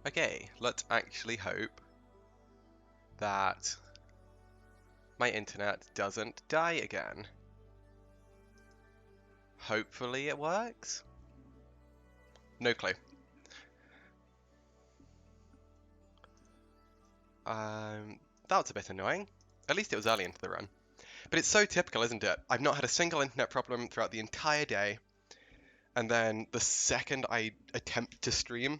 Okay, let's actually hope that my internet doesn't die again. Hopefully it works? No clue. That was a bit annoying. At least it was early into the run. But it's so typical, isn't it? I've not had a single internet problem throughout the entire day. And then the second I attempt to stream,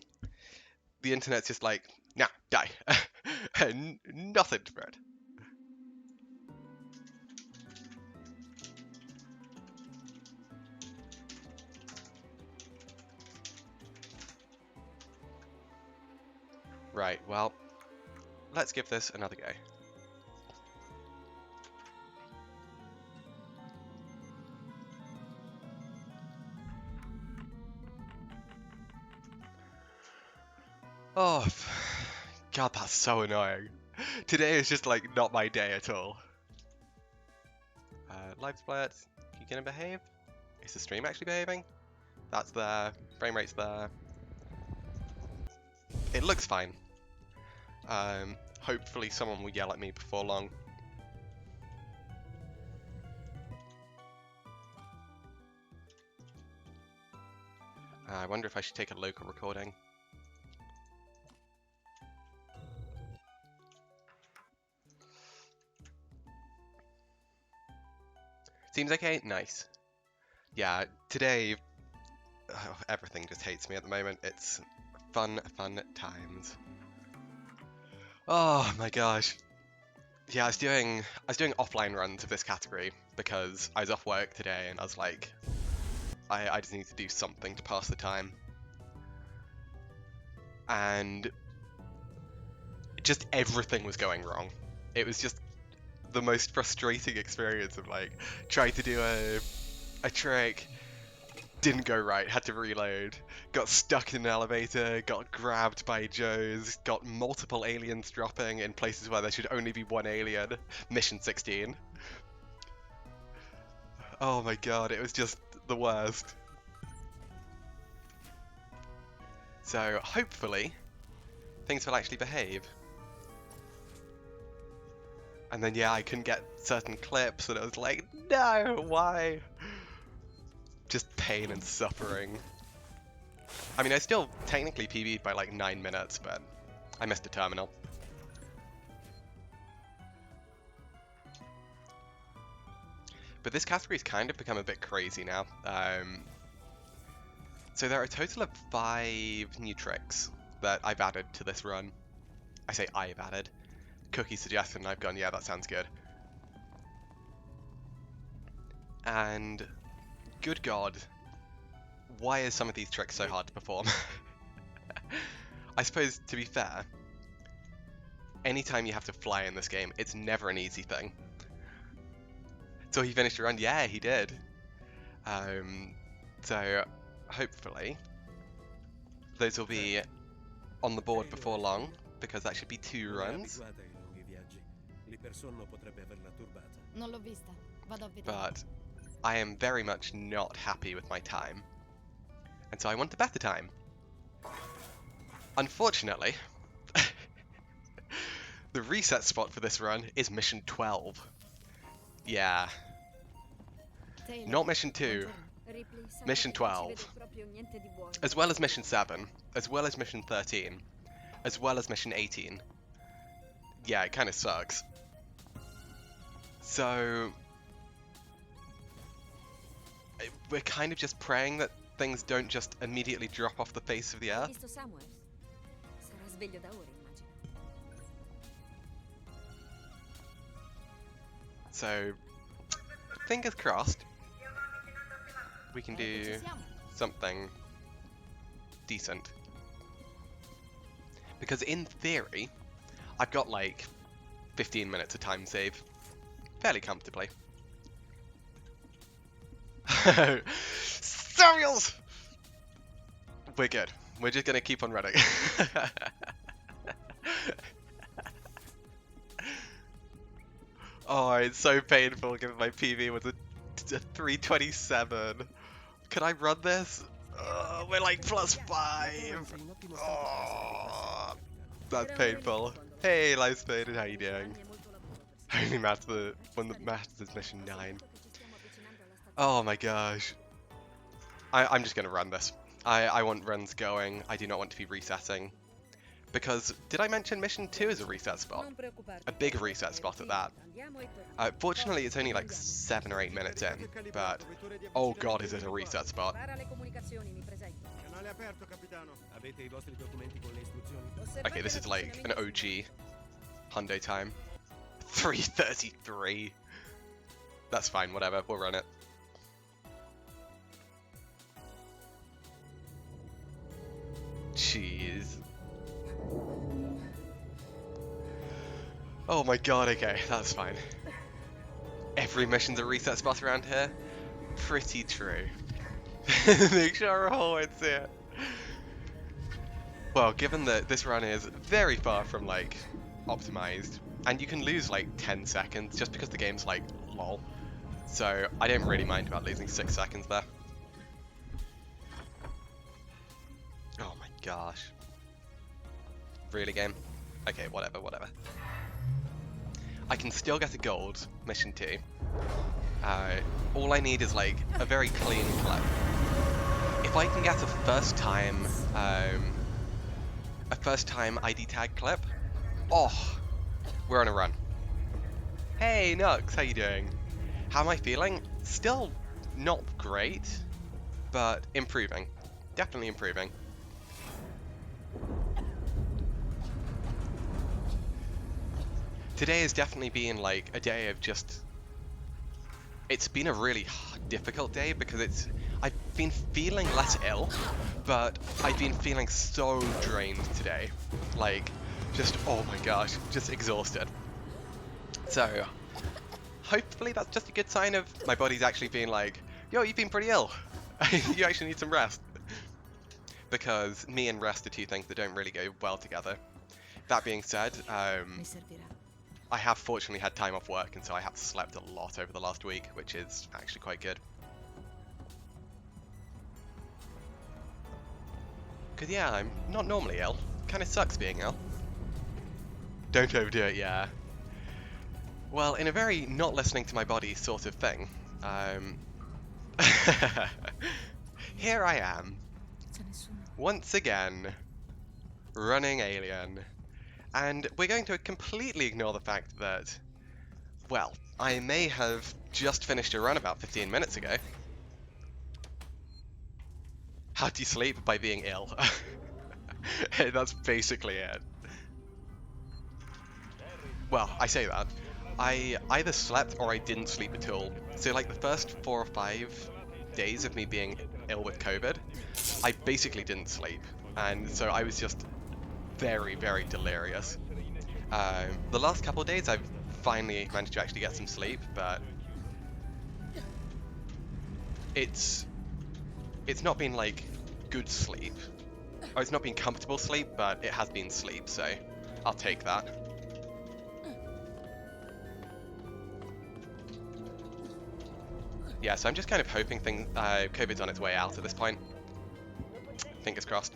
the internet's just like, nah, die. And nothing spread. Right, well, let's give this another go. Oh, God, that's so annoying. Today is just like not my day at all. Live split, you gonna behave? Is the stream actually behaving? That's there, frame rate's there. It looks fine. Hopefully someone will yell at me before long. I wonder if I should take a local recording. Seems okay? Nice. Yeah, today, everything just hates me at the moment. It's fun times. Oh my gosh. Yeah, I was doing offline runs of this category because I was off work today and I was like, I just need to do something to pass the time. And just everything was going wrong. It was just the most frustrating experience of like trying to do a trick, didn't go right, had to reload, got stuck in an elevator, got grabbed by Joes, got multiple aliens dropping in places where there should only be one alien. Mission 16. Oh my god, it was just the worst. So hopefully things will actually behave. And then yeah, I couldn't get certain clips and I was like, no, why? Just pain and suffering. I mean, I still technically PB'd by like 9 minutes, but I missed a terminal. But this category's kind of become a bit crazy now. So there are a total of 5 new tricks that I've added to this run. I say I've added. Cookie suggested and I've gone, yeah, that sounds good. And good God, why is some of these tricks so hard to perform? I suppose, to be fair, anytime you have to fly in this game, it's never an easy thing. So he finished a run? Yeah, he did. So hopefully those will be on the board before long, because that should be 2 runs. But I am very much not happy with my time, and so I want a better time. Unfortunately, the reset spot for this run is mission 12. Yeah. Not mission 2, mission 12. As well as mission 7, as well as mission 13, as well as mission 18. Yeah, it kind of sucks. So we're kind of just praying that things don't just immediately drop off the face of the earth. So, fingers crossed, we can do something decent. Because in theory, I've got like 15 minutes of time save, fairly comfortably. Samuels! We're good. We're just gonna keep on running. Oh, it's so painful given my PV was a 327. Can I run this? We're like +5. Oh, that's painful. Hey, Life's Faded, how you doing? Only matter one that matters is mission 9. Oh my gosh. I'm just gonna run this. I want runs going. I do not want to be resetting. Because, did I mention mission 2 is a reset spot? A big reset spot at that. Fortunately, it's only like 7 or 8 minutes in, but oh god, is it a reset spot. Okay, this is like an OG hundo time. 3:33. That's fine, whatever, we'll run it. Jeez. Oh my god, okay, that's fine. Every mission's a reset spot around here? Pretty true. Make sure Hallward's here. Well, given that this run is very far from, like, optimized, and you can lose, like, 10 seconds just because the game's, like, lol. So, I don't really mind about losing 6 seconds there. Oh my gosh. Really, game? Okay, whatever, whatever. I can still get a gold, mission 2. All I need is like a very clean clip. If I can get a first time ID tag clip, oh, we're on a run. Hey Nux, how you doing? How am I feeling? Still not great, but improving. Definitely improving. Today has definitely been like a day of just... It's been a really difficult day because I've been feeling less ill, but I've been feeling so drained today. Like, just, oh my gosh, just exhausted. So, hopefully that's just a good sign of my body's actually being like, yo, you've been pretty ill. You actually need some rest. Because me and rest are two things that don't really go well together. That being said, I have fortunately had time off work, and so I have slept a lot over the last week, which is actually quite good. Because yeah, I'm not normally ill. Kind of sucks being ill. Don't overdo it, yeah. Well, in a very not listening to my body sort of thing, here I am, once again, running Alien. And we're going to completely ignore the fact that, well, I may have just finished a run about 15 minutes ago. How do you sleep? By being ill. That's basically it. Well, I say that. I either slept or I didn't sleep at all. So like the first 4 or 5 days of me being ill with COVID, I basically didn't sleep. And so I was just very, very delirious. The last couple of days I've finally managed to actually get some sleep, but it's not been like good sleep, or it's not been comfortable sleep, but it has been sleep, so I'll take that. Yeah, so I'm just kind of hoping COVID's on its way out at this point. Fingers crossed.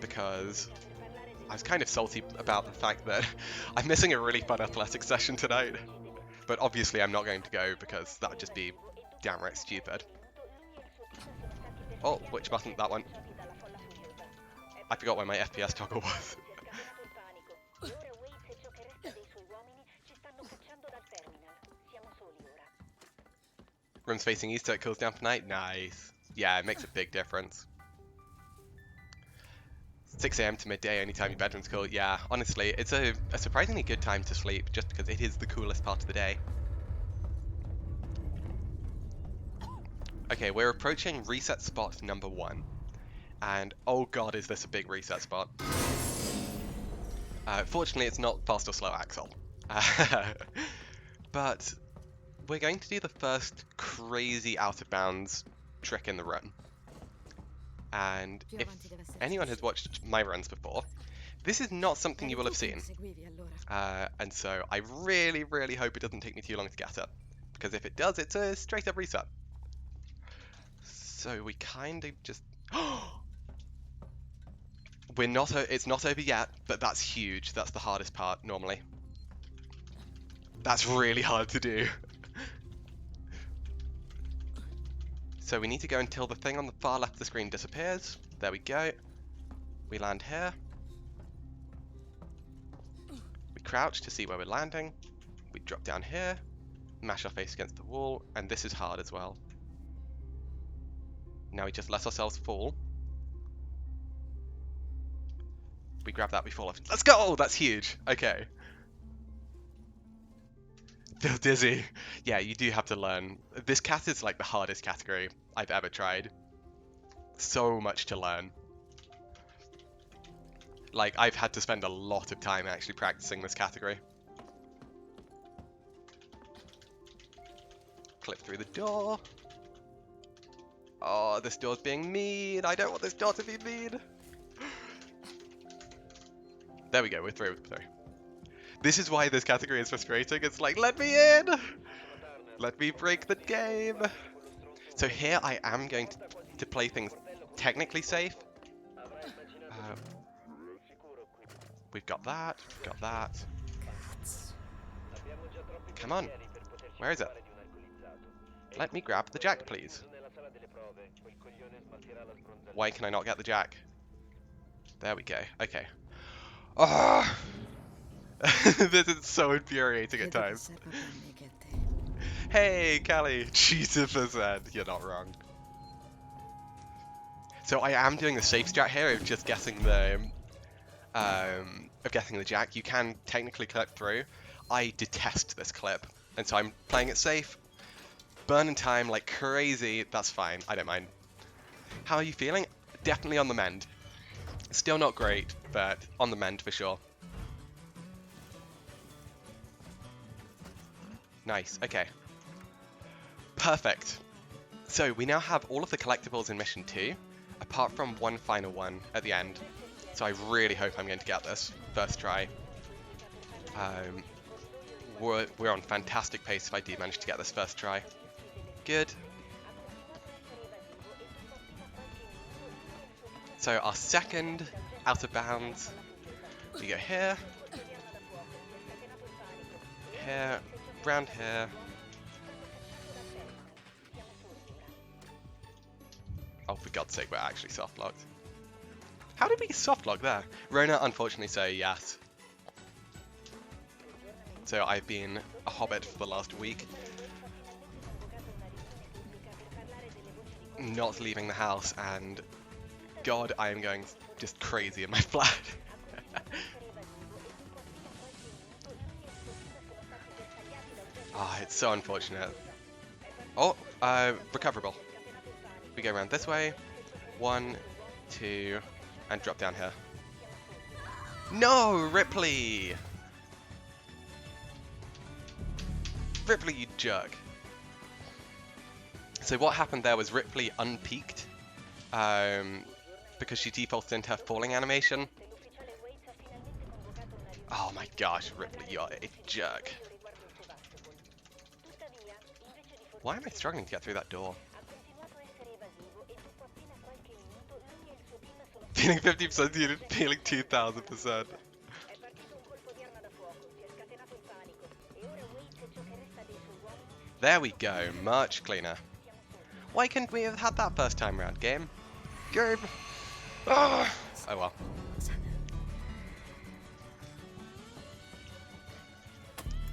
Because I was kind of salty about the fact that I'm missing a really fun athletics session tonight. But obviously I'm not going to go because that would just be downright stupid. Oh, which button? That one. I forgot where my FPS toggle was. Rooms facing east so it cools down for night? Nice. Yeah, it makes a big difference. 6 AM to midday, anytime your bedroom's cool. Yeah, honestly, it's a surprisingly good time to sleep, just because it is the coolest part of the day. Okay, we're approaching reset spot number 1. And oh god, is this a big reset spot. Fortunately, it's not fast or slow axle. But we're going to do the first crazy out of bounds trick in the run. And if anyone has watched my runs before, this is not something you will have seen. And so I really, really hope it doesn't take me too long to get it. Because if it does, it's a straight up reset. So we kind of just... We're not... It's not over yet, but that's huge. That's the hardest part, normally. That's really hard to do. So we need to go until the thing on the far left of the screen disappears. There we go. We land here. We crouch to see where we're landing. We drop down here, mash our face against the wall, and this is hard as well. Now we just let ourselves fall. We grab that, we fall off. Let's go! That's huge. Okay. Feel dizzy. Yeah, you do have to learn. This cat is like the hardest category I've ever tried. So much to learn. Like, I've had to spend a lot of time actually practicing this category. Clip through the door. Oh, this door's being mean. I don't want this door to be mean. There we go, we're through. This is why this category is frustrating. It's like, let me in! Let me break the game! So here I am going to play things technically safe. We've got that, we've got that. Come on, where is it? Let me grab the jack, please. Why can I not get the jack? There we go, okay. Oh! This is so infuriating at times. Hey, Callie! Jesus%, you're not wrong. So I am doing the safe strat here of just getting the jack. You can technically clip through. I detest this clip, and so I'm playing it safe. Burning time like crazy. That's fine. I don't mind. How are you feeling? Definitely on the mend. Still not great, but on the mend for sure. Nice. Okay. Perfect. So we now have all of the collectibles in mission 2, apart from one final one at the end. So I really hope I'm going to get this first try. We're on fantastic pace if I do manage to get this first try. Good. So our second out of bounds, we go here, here, round here. Oh, for God's sake, we're actually soft locked. How did we soft lock there? Rona unfortunately say yes. So I've been a hobbit for the last week. Not leaving the house, and God, I am going just crazy in my flat. Ah, it's so unfortunate. Oh, recoverable. We go around this way. 1, 2, and drop down here. No, Ripley! Ripley, you jerk. So what happened there was Ripley unpeaked because she defaulted into her falling animation. Oh my gosh, Ripley, you're a jerk. Why am I struggling to get through that door? Feeling 50% unit, feeling 2000%. There we go, much cleaner. Why couldn't we have had that first time round, game? Game! Oh well.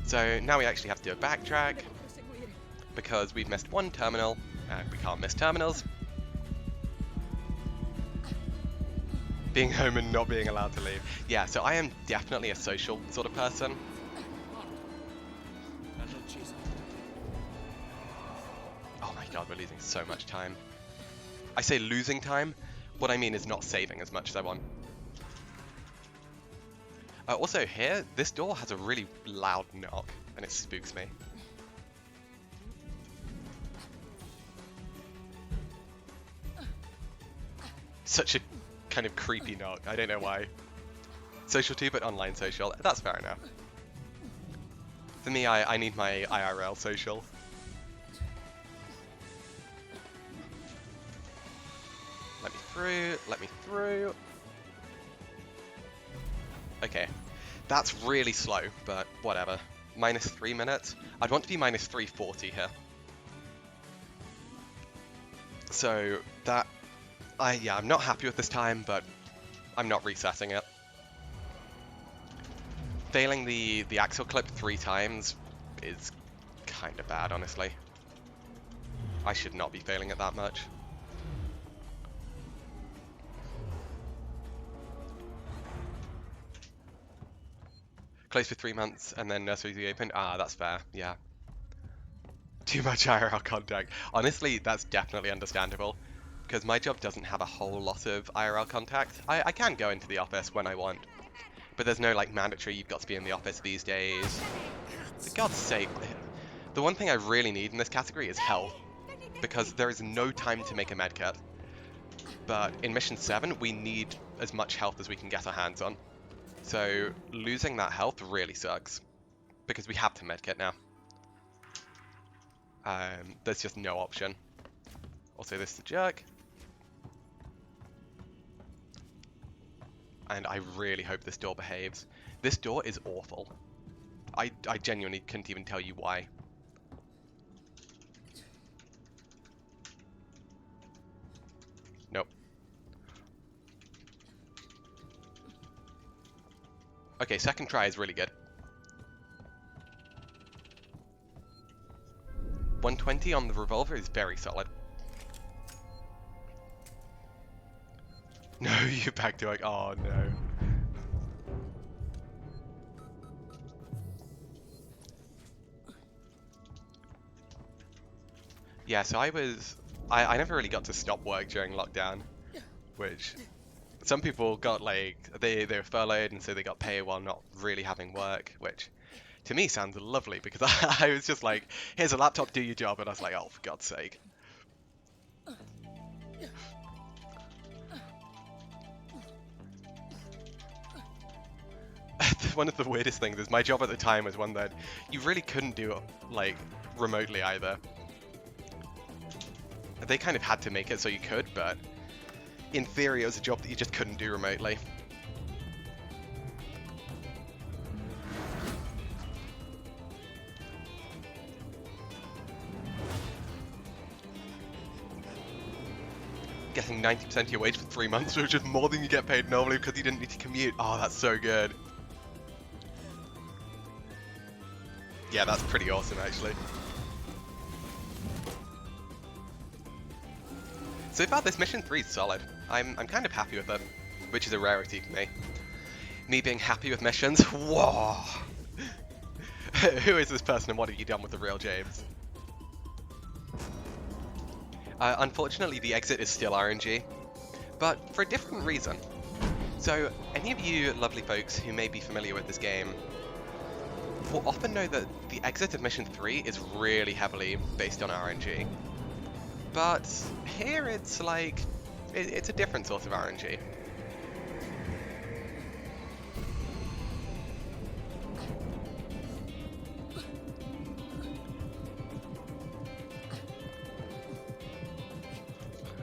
So now we actually have to do a backtrack because we've missed one terminal and we can't miss terminals. Being home and not being allowed to leave. Yeah, so I am definitely a social sort of person. Oh my god, we're losing so much time. I say losing time, what I mean is not saving as much as I want. Also here, this door has a really loud knock and it spooks me. Such a kind of creepy knock, I don't know why. Social too, but online social, that's fair enough. For me, I need my IRL social. through, let me through. Okay, that's really slow, but whatever. -3 minutes. I'd want to be -340 here. So that, yeah, I'm not happy with this time, but I'm not resetting it. Failing the axle clip 3 times is kind of bad, honestly. I should not be failing it that much. Closed for 3 months and then nursery reopened. Ah, that's fair, yeah. Too much IRL contact. Honestly, that's definitely understandable, because my job doesn't have a whole lot of IRL contact. I can go into the office when I want, but there's no like mandatory you've got to be in the office these days. For God's sake, the one thing I really need in this category is health, because there is no time to make a medkit. But in Mission 7, we need as much health as we can get our hands on. So losing that health really sucks, because we have to medkit now. There's just no option. Also, this is a jerk. And I really hope this door behaves. This door is awful. I genuinely couldn't even tell you why. Nope. Okay, second try is really good. 120 on the revolver is very solid. No, you back to like, oh no. Yeah, so I never really got to stop work during lockdown, which some people got like, they were furloughed and so they got paid while not really having work, which to me sounds lovely, because I was just like, here's a laptop, do your job, and I was like, oh, for God's sake. One of the weirdest things is my job at the time was one that you really couldn't do like remotely either. They kind of had to make it so you could, but in theory it was a job that you just couldn't do remotely. Getting 90% of your wage for 3 months, which is more than you get paid normally because you didn't need to commute. Oh, that's so good. Yeah, that's pretty awesome, actually. So far, this mission 3 is solid. I'm kind of happy with it, which is a rarity for me. Me being happy with missions? Whoa! Who is this person and what have you done with the real James? Unfortunately, the exit is still RNG, but for a different reason. So, any of you lovely folks who may be familiar with this game will often know that the exit of Mission 3 is really heavily based on RNG. But here it's like, it's a different sort of RNG.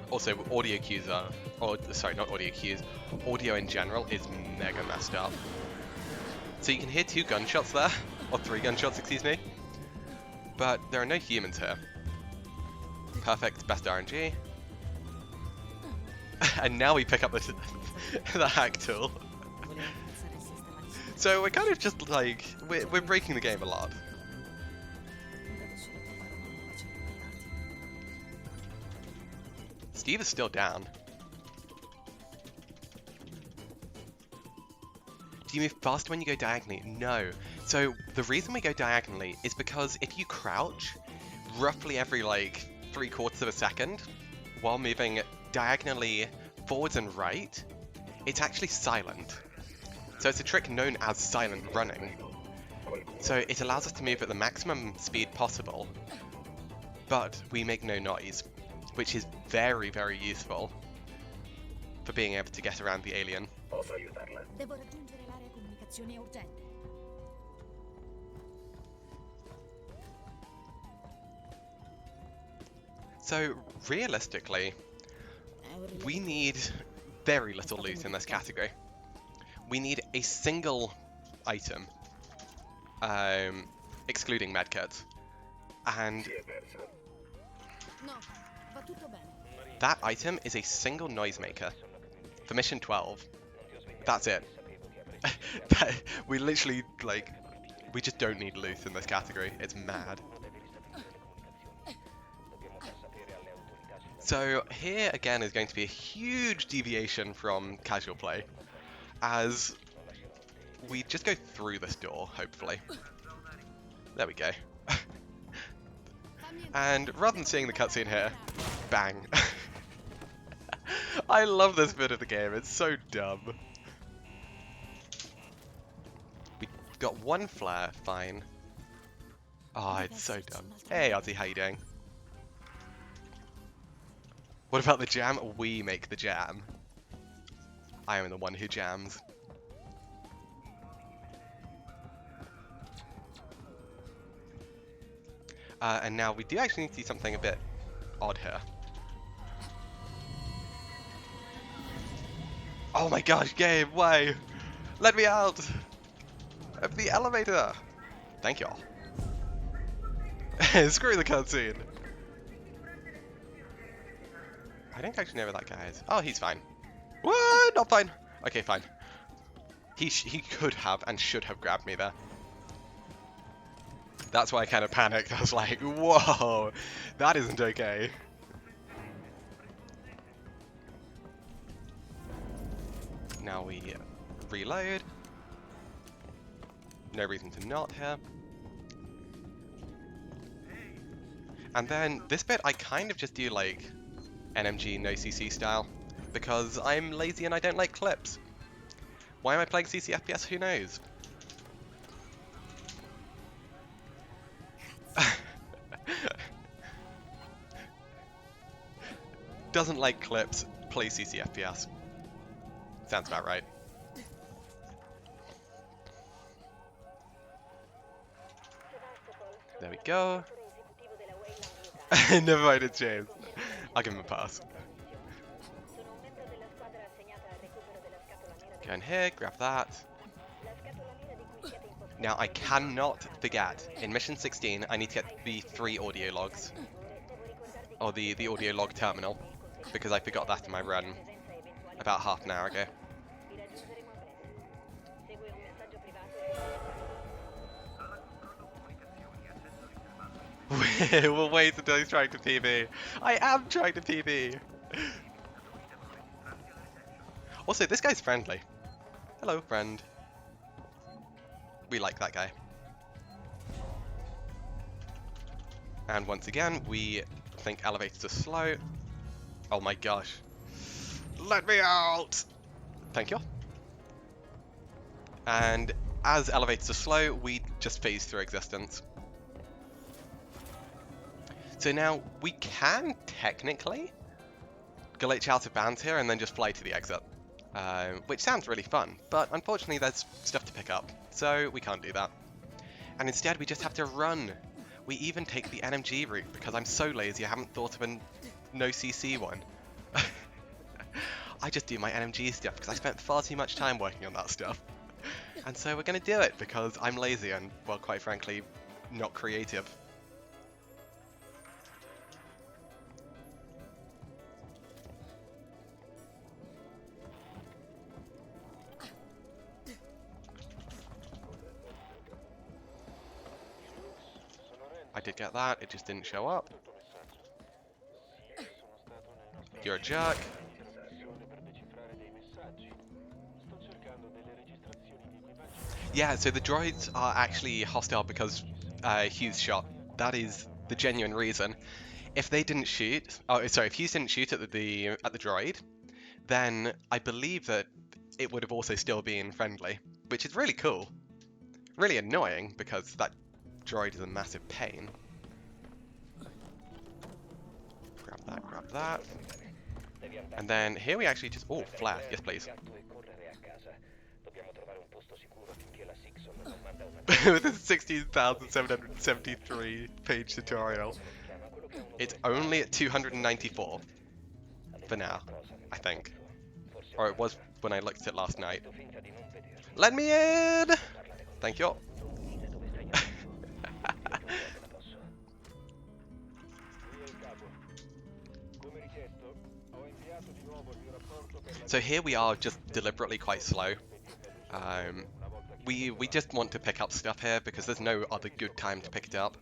Also, audio cues are, or sorry, not audio cues, audio in general is mega messed up. So you can hear 2 gunshots there, or 3 gunshots, excuse me, but there are no humans here. Perfect, best RNG. And now we pick up the hack tool. So we're kind of just like, we're breaking the game a lot. Steve is still down. Do you move faster when you go diagonally? No. So the reason we go diagonally is because if you crouch roughly every like 3/4 of a second while moving diagonally forwards and right, it's actually silent. So it's a trick known as silent running. So it allows us to move at the maximum speed possible, but we make no noise, which is very, very useful for being able to get around the alien. So realistically, we need very little loot in this category. We need a single item, excluding medkits, and that item is a single noisemaker for mission 12. That's it. We literally, like, we just don't need loot in this category. It's mad. So here again is going to be a huge deviation from casual play, as we just go through this door, hopefully. There we go. And rather than seeing the cutscene here, bang. I love this bit of the game, it's so dumb. We got one flare, fine. Oh, it's so dumb. Hey Ozzy, how you doing? What about the jam? We make the jam. I am the one who jams. And now we do actually need to do something a bit odd here. Oh my gosh, game, why? Let me out of the elevator. Thank y'all. Screw the cutscene. I don't actually know where that guy is. Oh, he's fine. What? Not fine. Okay, fine. He could have and should have grabbed me there. That's why I kind of panicked. I was like, whoa, that isn't okay. Now we reload. No reason to not here. And then this bit I kind of just do like NMG no CC style, because I'm lazy and I don't like clips. Why am I playing ccfps? Who knows? Doesn't like clips, play ccfps. Sounds about right. There we go. Never mind, it's James. I'll give him a pass. Go in here, grab that. Now I cannot forget, in mission 16 I need to get the 3 audio logs. Or the audio log terminal. Because I forgot that in my run about half an hour ago. We'll wait until he's trying to PB. I am trying to PB. Also, this guy's friendly. Hello, friend. We like that guy. And once again, we think elevators are slow. Oh my gosh. Let me out! Thank you. And as elevators are slow, we just phase through existence. So now we can technically glitch out of bounds here and then just fly to the exit. Which sounds really fun, but unfortunately there's stuff to pick up, so we can't do that. And instead we just have to run. We even take the NMG route because I'm so lazy I haven't thought of a no CC one. I just do my NMG stuff because I spent far too much time working on that stuff. And so we're going to do it because I'm lazy and, well, quite frankly, not creative. I did get that, it just didn't show up. You're a jerk. Yeah, so the droids are actually hostile because Hughes shot. That is the genuine reason. If they didn't shoot, oh sorry, if Hughes didn't shoot at the droid, then I believe that it would have also still been friendly, which is really cool. Really annoying because that droid is a massive pain. Grab that, grab that. And then here we actually just... oh, flare. Yes, please. With a 16,773 page tutorial. It's only at 294. for now, I think. Or it was when I looked at it last night. Let me in! Thank you. So here we are just deliberately quite slow. We just want to pick up stuff here because there's no other good time to pick it up.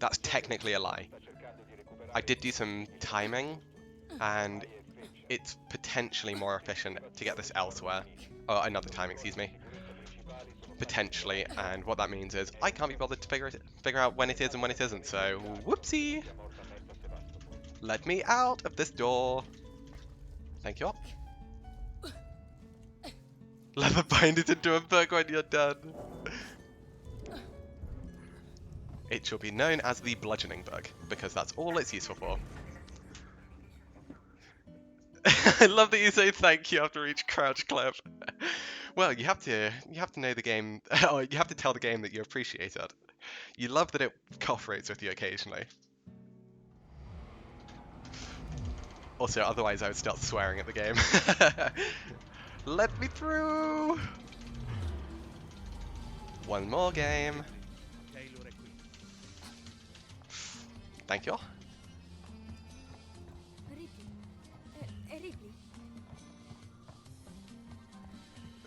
That's technically a lie. I did do some timing, and it's potentially more efficient to get this elsewhere. Oh, another time, excuse me. Potentially, and what that means is I can't be bothered to figure out when it is and when it isn't, so whoopsie! Let me out of this door! Thank you. Leather bind it into a book when you're done. It shall be known as the bludgeoning bug, because that's all it's useful for. I love that you say thank you after each crouch clip. Well, you have to know the game, or you have to tell the game that you appreciate it. You love that it cooperates with you occasionally. Also, otherwise I would start swearing at the game. Let me through! One more game. Thank you.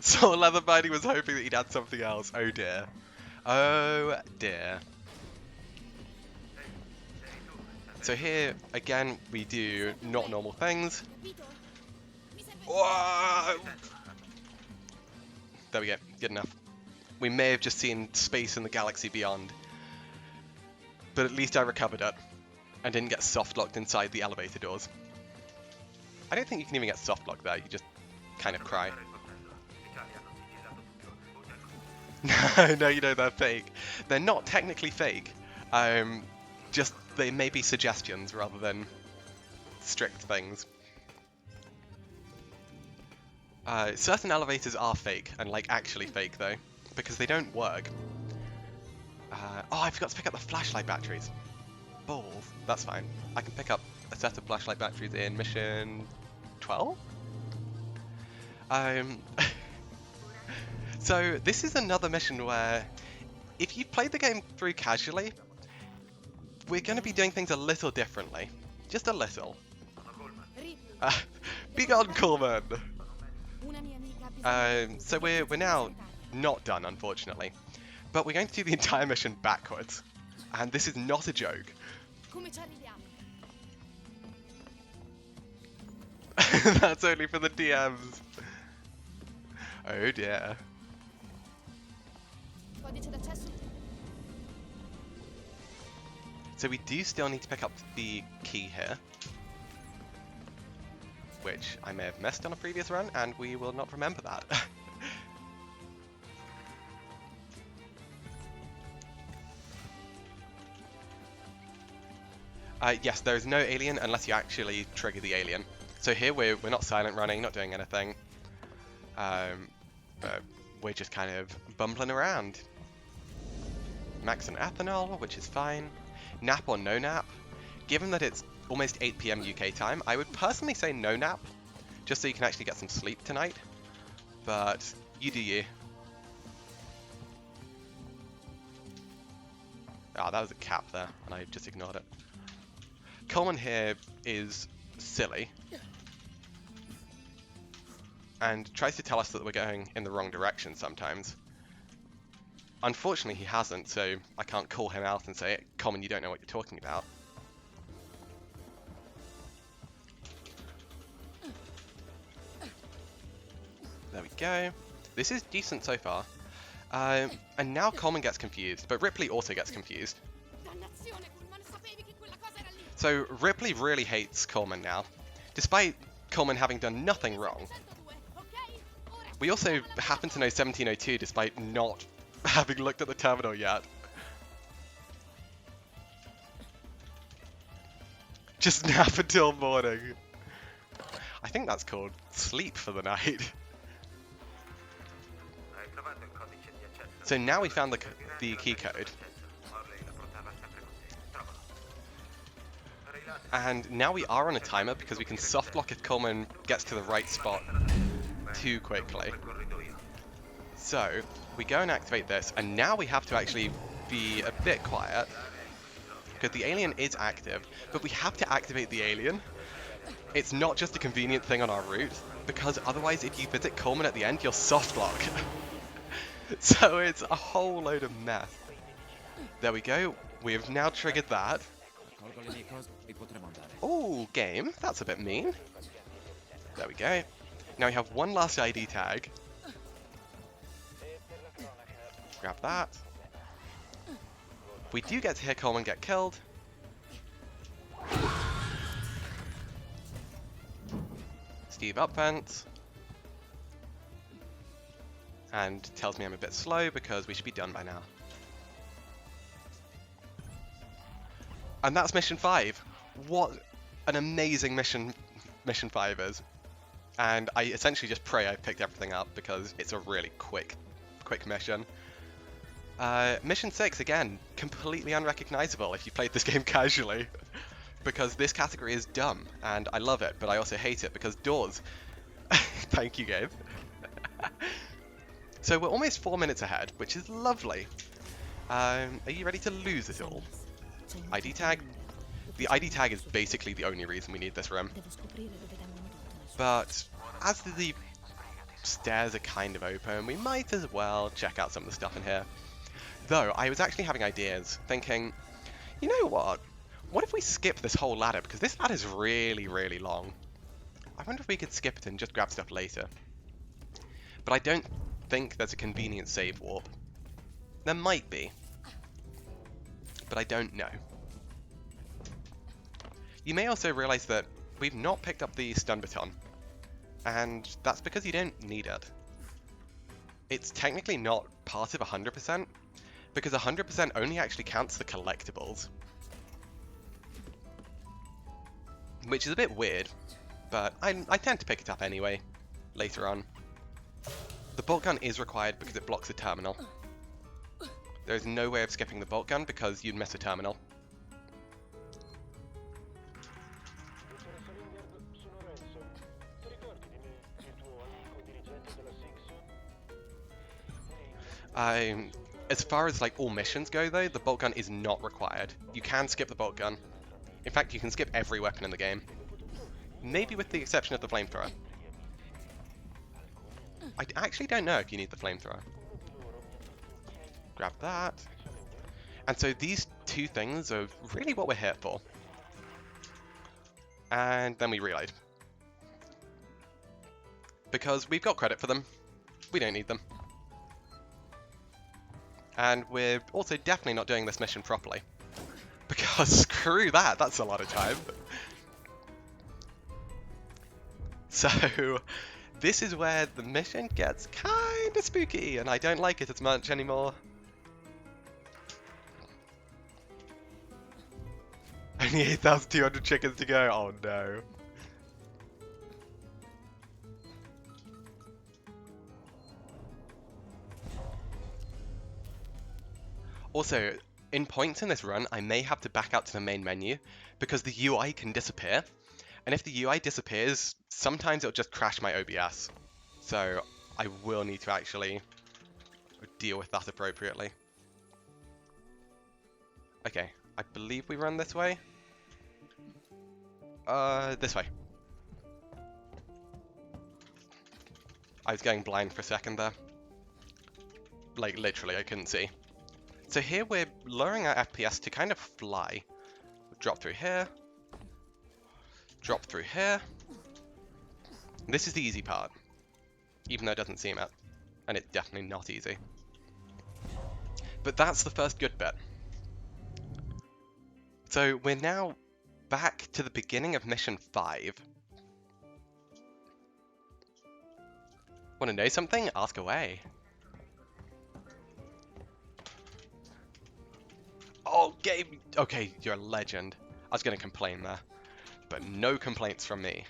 So Leather Binding was hoping that he'd add something else. Oh dear. Oh dear. So here, again, we do not normal things. Whoa! There we go, good enough. We may have just seen space in the galaxy beyond. But at least I recovered it. And didn't get soft-locked inside the elevator doors. I don't think you can even get soft-locked there, you just kind of cry. No, you know, they're fake. They're not technically fake. Just, they may be suggestions rather than strict things. Certain elevators are fake, and like actually fake though, because they don't work. Oh, I forgot to pick up the flashlight batteries. Balls. That's fine. I can pick up a set of flashlight batteries in mission 12? So this is another mission where, if you've played the game through casually, we're going to be doing things a little differently. Just a little. Be gone, Coleman! So we're now not done, unfortunately. But we're going to do the entire mission backwards. And this is not a joke. That's only for the DMs. Oh dear. So we do still need to pick up the key here, which I may have missed on a previous run, and we will not remember that. Yes, there is no alien unless you actually trigger the alien. So here we're not silent running, not doing anything. But we're just kind of bumbling around. Max and ethanol, which is fine. Nap or no nap? Given that it's almost 8 PM UK time, I would personally say no nap, just so you can actually get some sleep tonight. But you do you. Ah, that was a cap there, and I just ignored it. Coleman here is silly and tries to tell us that we're going in the wrong direction sometimes. Unfortunately, he hasn't, so I can't call him out and say, Coleman, you don't know what you're talking about. There we go. This is decent so far. And now Coleman gets confused, but Ripley also gets confused. So Ripley really hates Coleman now, despite Coleman having done nothing wrong. We also happen to know 1702 despite not having looked at the terminal yet. Just nap until morning. I think that's called sleep for the night. So now we found the key code. And now we are on a timer because we can soft lock if Coleman gets to the right spot too quickly. So we go and activate this, and now we have to actually be a bit quiet because the alien is active, but we have to activate the alien. It's not just a convenient thing on our route, because otherwise if you visit Coleman at the end, you'll soft lock. So it's a whole load of mess. There we go. We have now triggered that. Oh, game. That's a bit mean. There we go. Now we have one last ID tag. Grab that. We do get to hear Coleman get killed. Steve up vent. And tells me I'm a bit slow because we should be done by now. And that's mission 5. What an amazing mission 5 is. And I essentially just pray I picked everything up because it's a really quick mission. Mission 6, again, completely unrecognizable if you played this game casually. Because this category is dumb, and I love it, but I also hate it because doors. Thank you, Gabe. So we're almost 4 minutes ahead, which is lovely. Are you ready to lose it all? ID tag? The ID tag is basically the only reason we need this room. But as the stairs are kind of open, we might as well check out some of the stuff in here. Though, I was actually having ideas, thinking, you know what? What if we skip this whole ladder? Because this ladder is really, really long. I wonder if we could skip it and just grab stuff later. But I don't think there's a convenient save warp. There might be. But I don't know. You may also realize that we've not picked up the stun baton. And that's because you don't need it. It's technically not part of 100%, because 100% only actually counts the collectibles. Which is a bit weird, but I tend to pick it up anyway, later on. The bolt gun is required because it blocks a terminal. There is no way of skipping the bolt gun because you'd miss a terminal. As far as like all missions go though, the bolt gun is not required. You can skip the bolt gun. In fact, you can skip every weapon in the game. Maybe with the exception of the flamethrower. I actually don't know if you need the flamethrower. Grab that. And so these two things are really what we're here for. And then we reload. Because we've got credit for them. We don't need them. And we're also definitely not doing this mission properly. Because screw that, that's a lot of time. So, this is where the mission gets kind of spooky, and I don't like it as much anymore. Only 8,200 chickens to go, oh no. Also, in points in this run, I may have to back out to the main menu, because the UI can disappear. And if the UI disappears, sometimes it'll just crash my OBS. So I will need to actually deal with that appropriately. Okay, I believe we run this way. This way. I was going blind for a second there. Like, literally, I couldn't see. So here we're lowering our FPS to kind of fly. Drop through here. Drop through here. This is the easy part, even though it doesn't seem it, and it's definitely not easy. But that's the first good bit. So we're now back to the beginning of mission 5. Want to know something? Ask away. Oh, Gabe! Okay, you're a legend. I was going to complain there. But no complaints from me.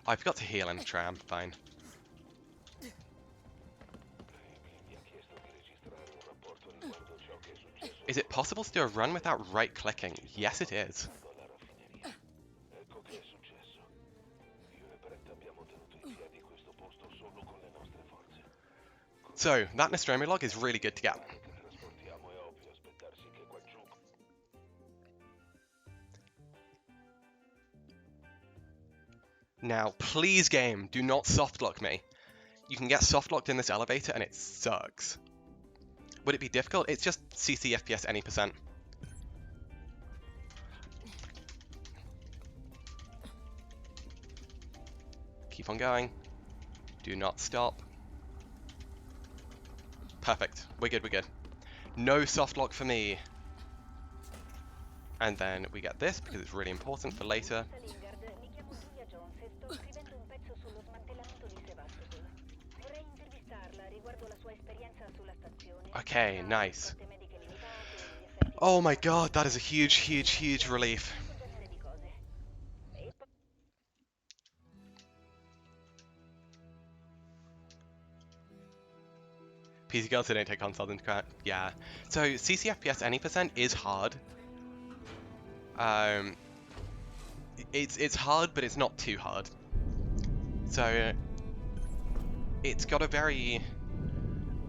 I forgot to heal in the tram, fine. Is it possible to do a run without right-clicking? Yes, it is. So, that Nostromo log is really good to get. Now, please game, do not softlock me. You can get softlocked in this elevator and it sucks. Would it be difficult? It's just ccfps any %. Keep on going. Do not stop. Perfect. We're good, we're good. No softlock for me. And then we get this because it's really important for later. Okay, nice. Oh my god, that is a huge, huge, huge relief. PC girls who don't take consoles into account. Yeah. So ccfps any % is hard. It's hard, but it's not too hard. So it's got a very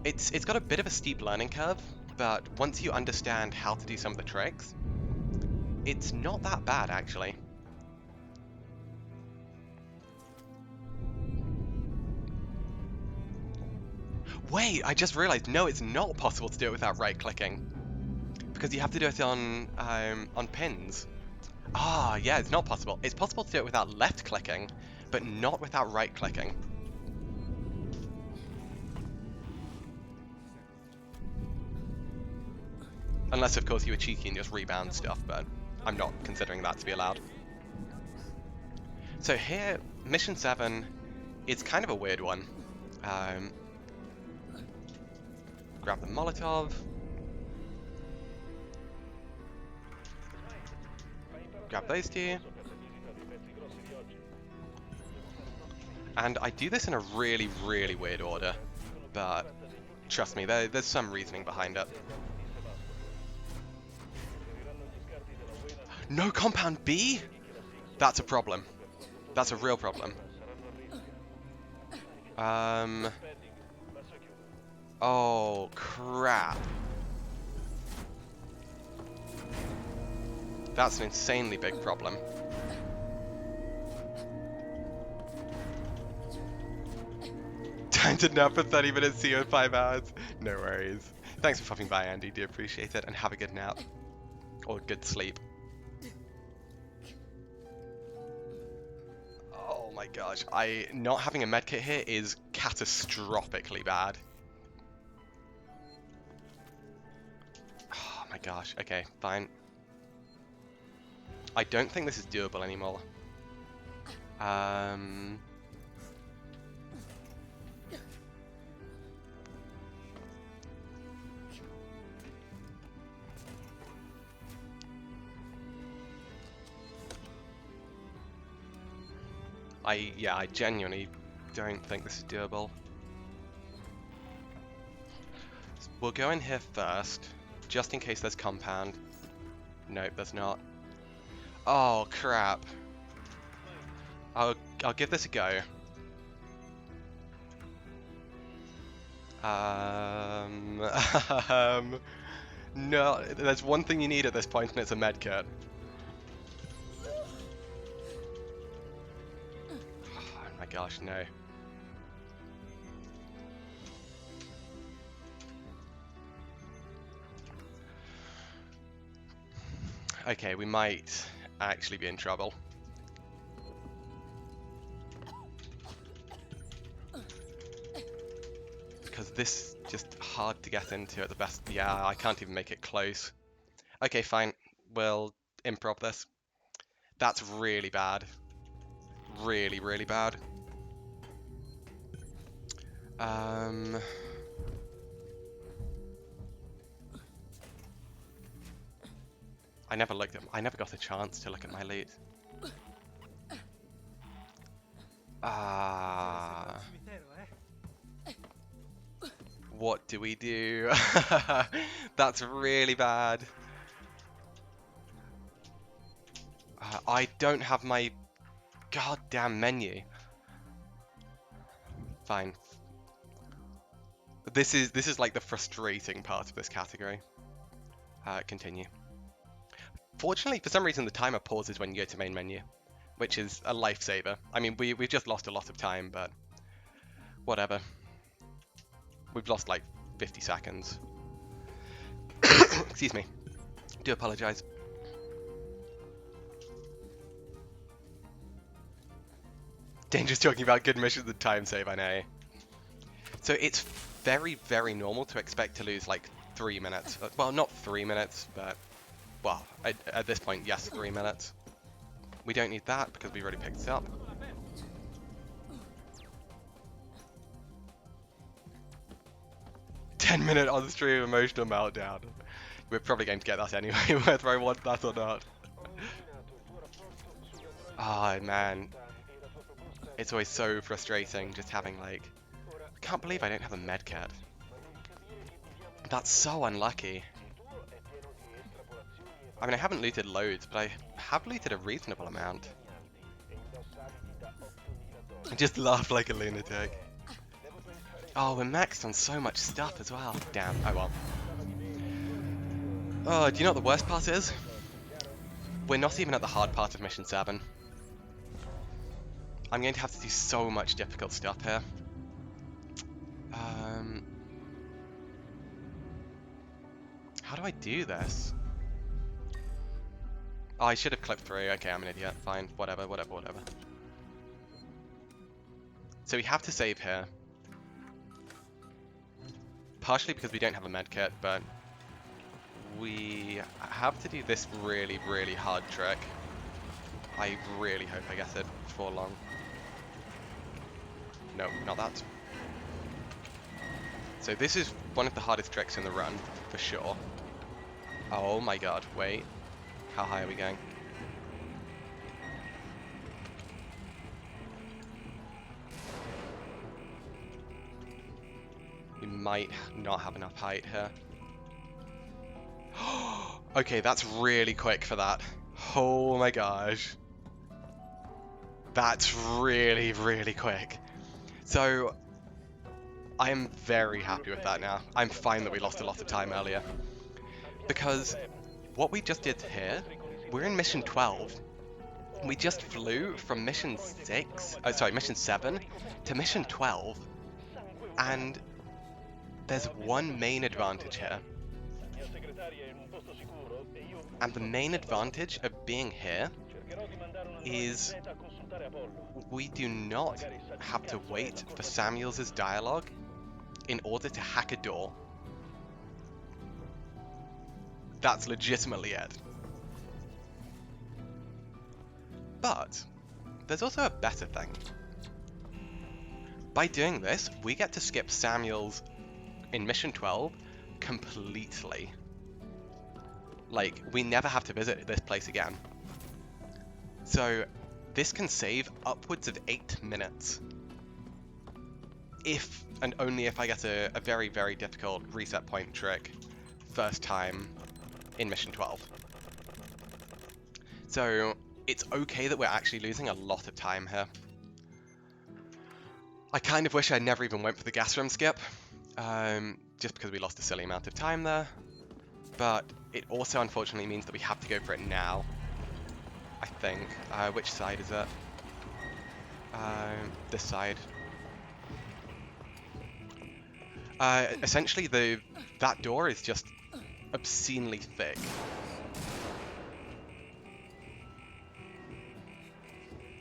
it's got a bit of a steep learning curve, but once you understand how to do some of the tricks, it's not that bad actually. Wait, I just realized, no, it's not possible to do it without right-clicking. Because you have to do it on pins. Ah, yeah, it's not possible. It's possible to do it without left-clicking, but not without right-clicking. Unless, of course, you were cheeky and just rebound stuff, but I'm not considering that to be allowed. So here, Mission 7 is kind of a weird one. Grab the Molotov. Grab those two. And I do this in a really, really weird order, but trust me, there's some reasoning behind it. No compound B? That's a problem. That's a real problem. Oh, crap. That's an insanely big problem. Time to nap for 30 minutes, see you in 5 hours. No worries. Thanks for popping by, Andy. Do appreciate it, and have a good nap. Or good sleep. Oh my gosh, not having a medkit here is catastrophically bad. Oh my gosh, okay, fine. I don't think this is doable anymore. I genuinely don't think this is doable. We'll go in here first, just in case there's compound. Nope, there's not. Oh crap. I'll give this a go. No, there's one thing you need at this point, and it's a medkit. Oh my gosh, no. Okay, we might actually be in trouble. Because this is just hard to get into at the best. Yeah, I can't even make it close. Okay, fine. We'll improv this. That's really bad. Really, really bad. I never got a chance to look at my loot. What do we do? That's really bad. I don't have my goddamn menu. Fine. This is like the frustrating part of this category. Continue. Fortunately, for some reason, the timer pauses when you go to main menu, which is a lifesaver. I mean, we've just lost a lot of time, but whatever. We've lost like 50 seconds. Excuse me. Do apologize. Dangerous talking about good missions and time save, I know. So it's very, very normal to expect to lose like 3 minutes. Well, not 3 minutes, but, well, at this point, yes, 3 minutes. We don't need that because we've already picked it up. "10-minute on-stream emotional meltdown." We're probably going to get that anyway, whether I want that or not. Oh, man. It's always so frustrating just having, like... I can't believe I don't have a medkit. That's so unlucky. I mean, I haven't looted loads, but I have looted a reasonable amount. I just laugh like a lunatic. Oh, we're maxed on so much stuff as well. Damn, oh well. Oh, do you know what the worst part is? We're not even at the hard part of Mission 7. I'm going to have to do so much difficult stuff here. How do I do this? Oh, I should have clipped through. Okay, I'm an idiot. Fine, whatever. So we have to save here. Partially because we don't have a medkit, but we have to do this really, really hard trick. I really hope I get it before long. No, not that. So this is one of the hardest tricks in the run, for sure. Oh my god, wait. How high are we going? We might not have enough height here. Okay, that's really quick for that. Oh my gosh. That's really, really quick. So, I am very happy with that now. I'm fine that we lost a lot of time earlier. Because what we just did here, we're in mission 12. We just flew from mission 7 to mission 12. And there's one main advantage here. And the main advantage of being here is we do not have to wait for Samuels' dialogue in order to hack a door. That's legitimately it. But there's also a better thing. By doing this, we get to skip Samuels in mission 12 completely. Like, we never have to visit this place again. So this can save upwards of 8 minutes. If and only if I get a very, very difficult reset point trick first time in mission 12. So it's okay that we're actually losing a lot of time here. I kind of wish I never even went for the gas room skip, just because we lost a silly amount of time there. But it also unfortunately means that we have to go for it now, I think. Which side is it? This side. Essentially, that door is just obscenely thick.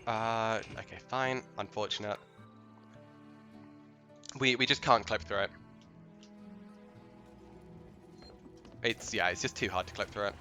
Okay, fine. Unfortunate. We just can't clip through it. It's just too hard to clip through it.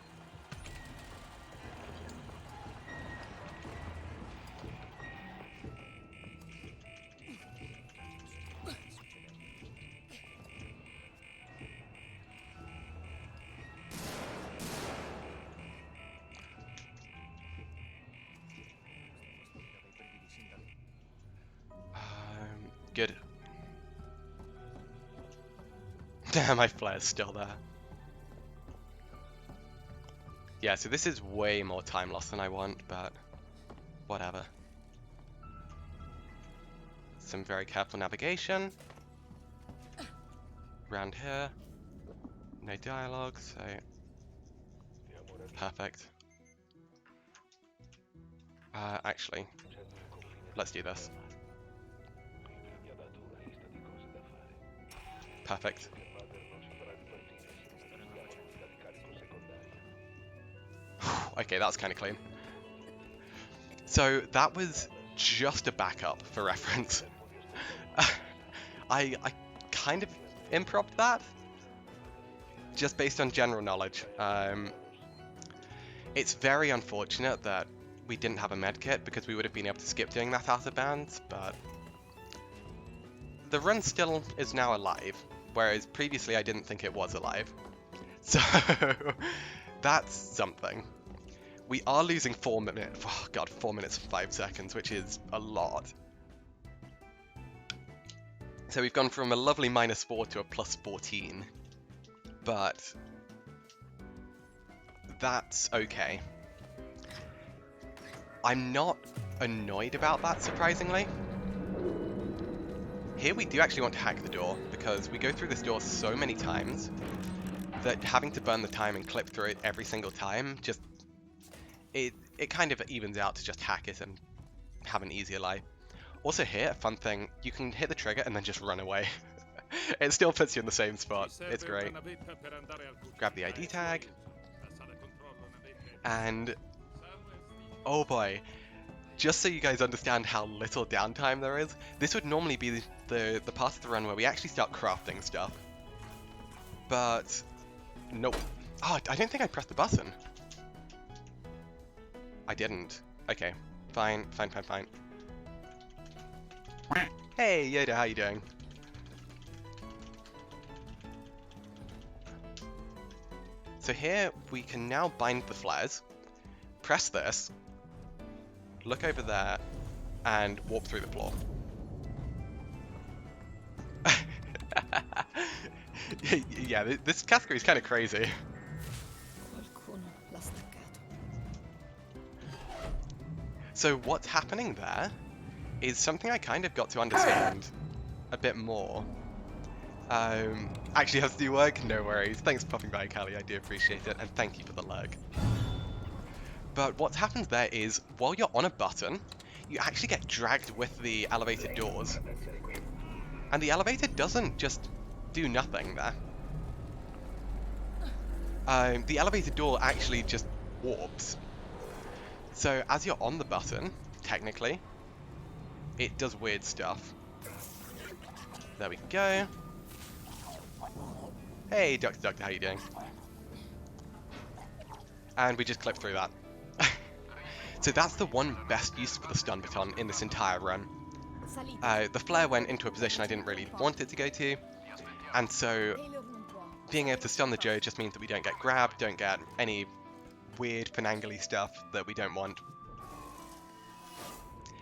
Good. My flare's still there. Yeah, so this is way more time loss than I want, but whatever. Some very careful navigation. Around here. No dialogue, so perfect. Actually, let's do this. Perfect. Okay, that's kind of clean. So that was just a backup for reference. I kind of improv'd that, just based on general knowledge. It's very unfortunate that we didn't have a medkit, because we would have been able to skip doing that out of bounds, but the run still is now alive, whereas previously I didn't think it was alive. So that's something. We are losing 4 minutes, oh god, 4 minutes and 5 seconds, which is a lot. So we've gone from a lovely -4 to a +14, but that's okay. I'm not annoyed about that, surprisingly. Here we do actually want to hack the door, because we go through this door so many times that having to burn the time and clip through it every single time, just it kind of evens out to just hack it and have an easier life. Also here, a fun thing, you can hit the trigger and then just run away. It still puts you in the same spot. It's great. Grab the ID tag. And oh boy, just so you guys understand how little downtime there is, this would normally be the part of the run where we actually start crafting stuff. But nope. Oh, I don't think I pressed the button. I didn't. Okay, fine. Hey Yoda, how you doing? So here we can now bind the flares, press this, look over there, and warp through the floor. Yeah, this category is kind of crazy. So what's happening there is something I kind of got to understand a bit more. Actually has to do work? No worries. Thanks for popping by, Callie. I do appreciate it, and thank you for the lurk. But what happens there is, while you're on a button, you actually get dragged with the elevated doors. And the elevator doesn't just do nothing there. The elevator door actually just warps. So as you're on the button, technically, it does weird stuff. There we go. Hey, Doctor, how you doing? And we just clip through that. So that's the one best use for the stun baton in this entire run. The flare went into a position I didn't really want it to go to, and so being able to stun the Joe just means that we don't get grabbed, don't get any weird finangly stuff that we don't want.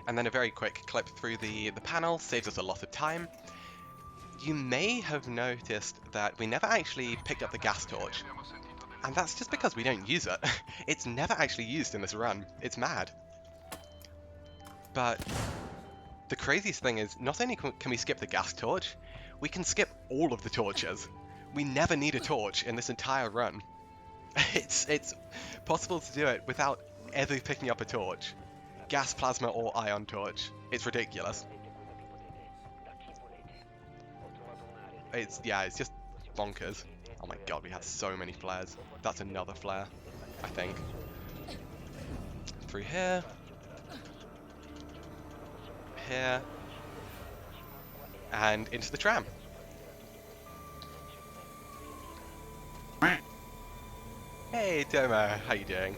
And then a very quick clip through the panel saves us a lot of time. You may have noticed that we never actually picked up the gas torch, and that's just because we don't use it. It's never actually used in this run. It's mad. But the craziest thing is, not only can we skip the gas torch, we can skip all of the torches. We never need a torch in this entire run. It's possible to do it without ever picking up a torch. Gas, plasma, or ion torch. It's ridiculous. It's just bonkers. Oh my god, we had so many flares. That's another flare, I think. Through here. Here. And into the tram. Hey Tomo, how you doing?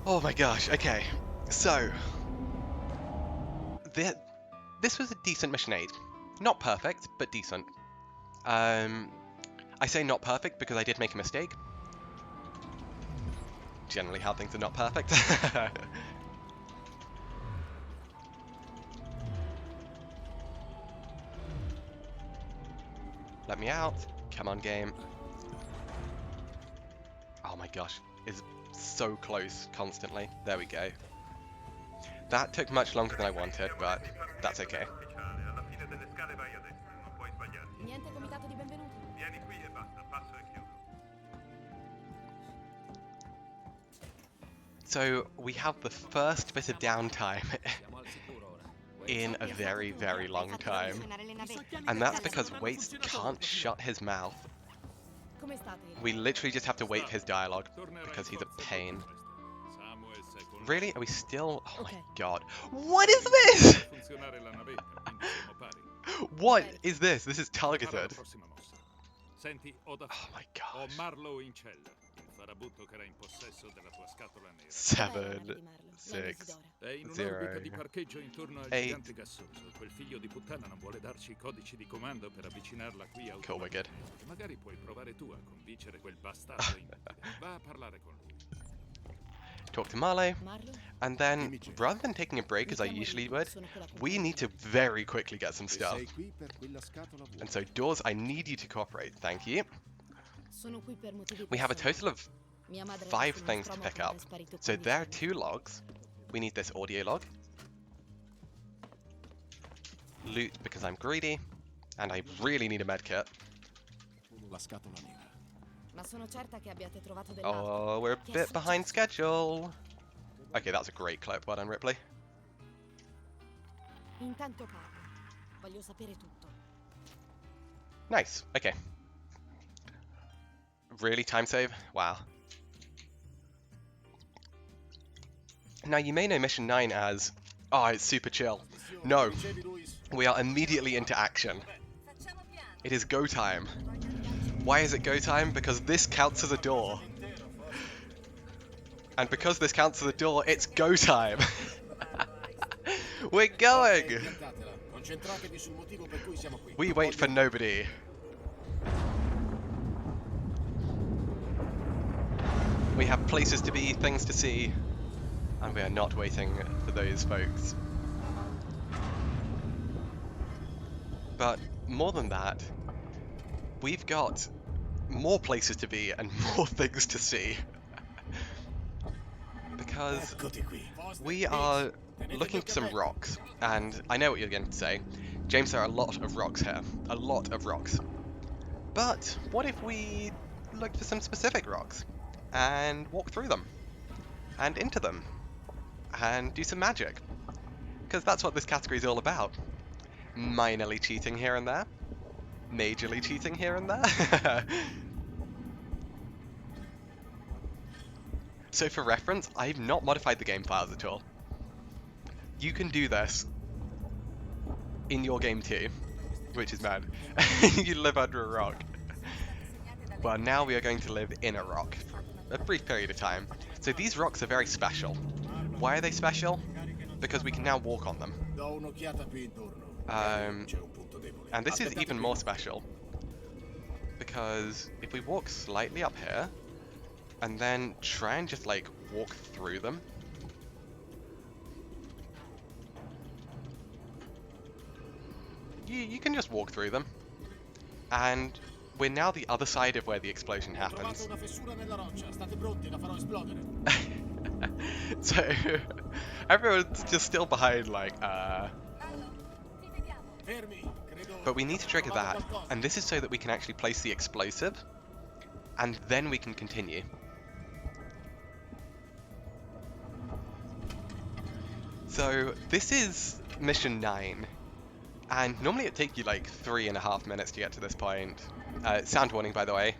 Oh my gosh, okay. So, this was a decent mission 8. Not perfect, but decent. I say not perfect because I did make a mistake. Generally how things are not perfect. Let me out. Come on, game. Oh my gosh. It's so close constantly. There we go. That took much longer than I wanted, but that's okay. So we have the first bit of downtime in a very, very long time. And that's because Waits can't shut his mouth. We literally just have to wait for his dialogue because he's a pain. Really? Are we still? Oh my god. What is this? What is this? This is targeted. Oh my god. 7, 6, 0, 8. Cool, we're good. Talk to Marlowe, and then, rather than taking a break as I usually would, we need to very quickly get some stuff. And so, Dawes, I need you to cooperate, thank you. We have a total of 5 things to pick up. So there are 2 logs. We need this audio log. Loot because I'm greedy, and I really need a medkit. Oh, we're a bit behind schedule. Okay, that's a great clip. Well done, Ripley. Nice. Okay. Really? Time save? Wow. Now, you may know Mission 9 as, oh, it's super chill. No. We are immediately into action. It is go time. Why is it go time? Because this counts as a door. And because this counts as a door, it's go time. We're going! We wait for nobody. We have places to be, things to see, and we are not waiting for those folks. But more than that, we've got more places to be and more things to see. Because we are looking for some rocks, and I know what you're going to say. James, there are a lot of rocks here. A lot of rocks. But what if we looked for some specific rocks and walk through them and into them and do some magic? Because that's what this category is all about. Minorly cheating here and there. Majorly cheating here and there. So for reference, I've not modified the game files at all. You can do this in your game too, which is mad. You live under a rock. Well, now we are going to live in a rock for a brief period of time. So these rocks are very special. Why are they special? Because we can now walk on them. And this is even more special because if we walk slightly up here and then try and just like walk through them, you can just walk through them, and we're now the other side of where the explosion happens. So everyone's just still behind, like, But we need to trigger that, and this is so that we can actually place the explosive, and then we can continue. So this is mission 9, and normally it'd take you like 3.5 minutes to get to this point. Sound warning, by the way.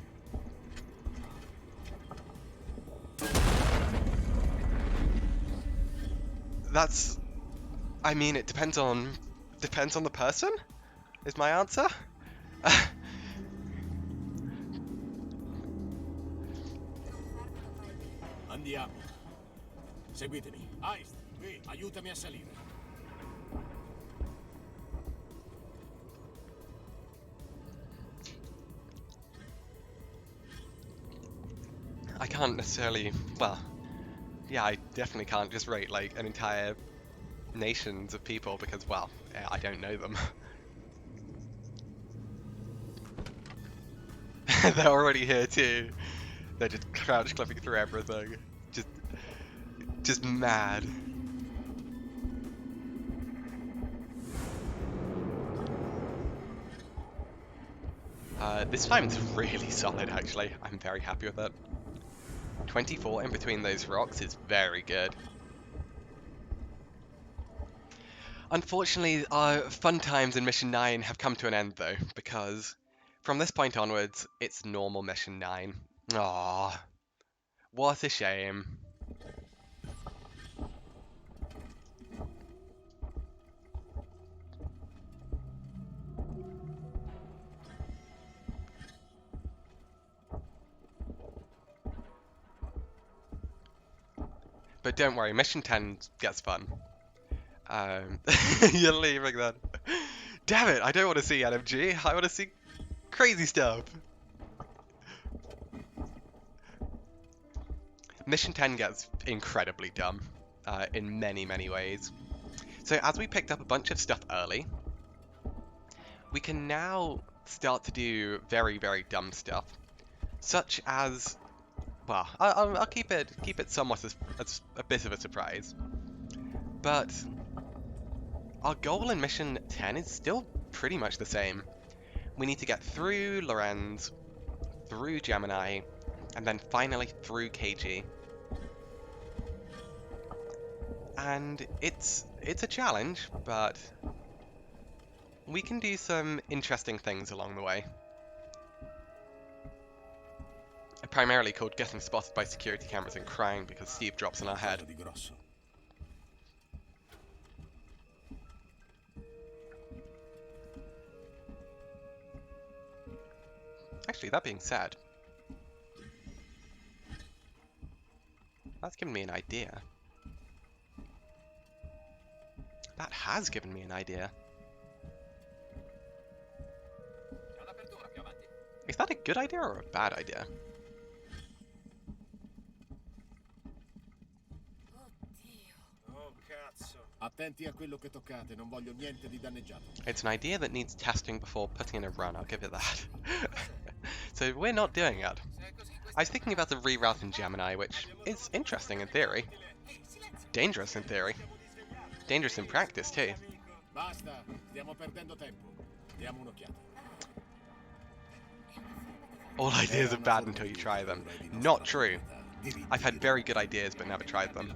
That's, I mean, it depends on the person, is my answer. Andiamo. Seguitemi. Heist, qui, aiutami a salire. I can't necessarily, well, yeah, I definitely can't just rate like an entire nations of people because, well, I don't know them. They're already here too. They're just crouch clipping through everything. Just mad. This time's really solid actually. I'm very happy with it. 24 in between those rocks is very good. Unfortunately, our fun times in Mission 9 have come to an end though, because from this point onwards, it's normal Mission 9. Aww, what a shame. But don't worry, Mission 10 gets fun. You're leaving then. Damn it, I don't want to see NMG, I want to see crazy stuff. Mission 10 gets incredibly dumb in many, many ways. So as we picked up a bunch of stuff early, we can now start to do very, very dumb stuff. Such as, well, I'll keep it somewhat as a bit of a surprise. But our goal in Mission 10 is still pretty much the same. We need to get through Lorenz, through Gemini, and then finally through KG. And it's a challenge, but we can do some interesting things along the way. Primarily called getting spotted by security cameras and crying because Steve drops on our head. Actually, that being said, that's given me an idea. That has given me an idea. Is that a good idea or a bad idea? Attenti a quello che toccate, non voglio niente di danneggiato. It's an idea that needs testing before putting in a run, I'll give it that. So we're not doing it. I was thinking about the reroute in Gemini, which is interesting in theory. Dangerous in theory. Dangerous in practice too. Basta, stiamo perdendo tempo. Diamo un'occhiata. All ideas are bad until you try them. Not true. I've had very good ideas but never tried them.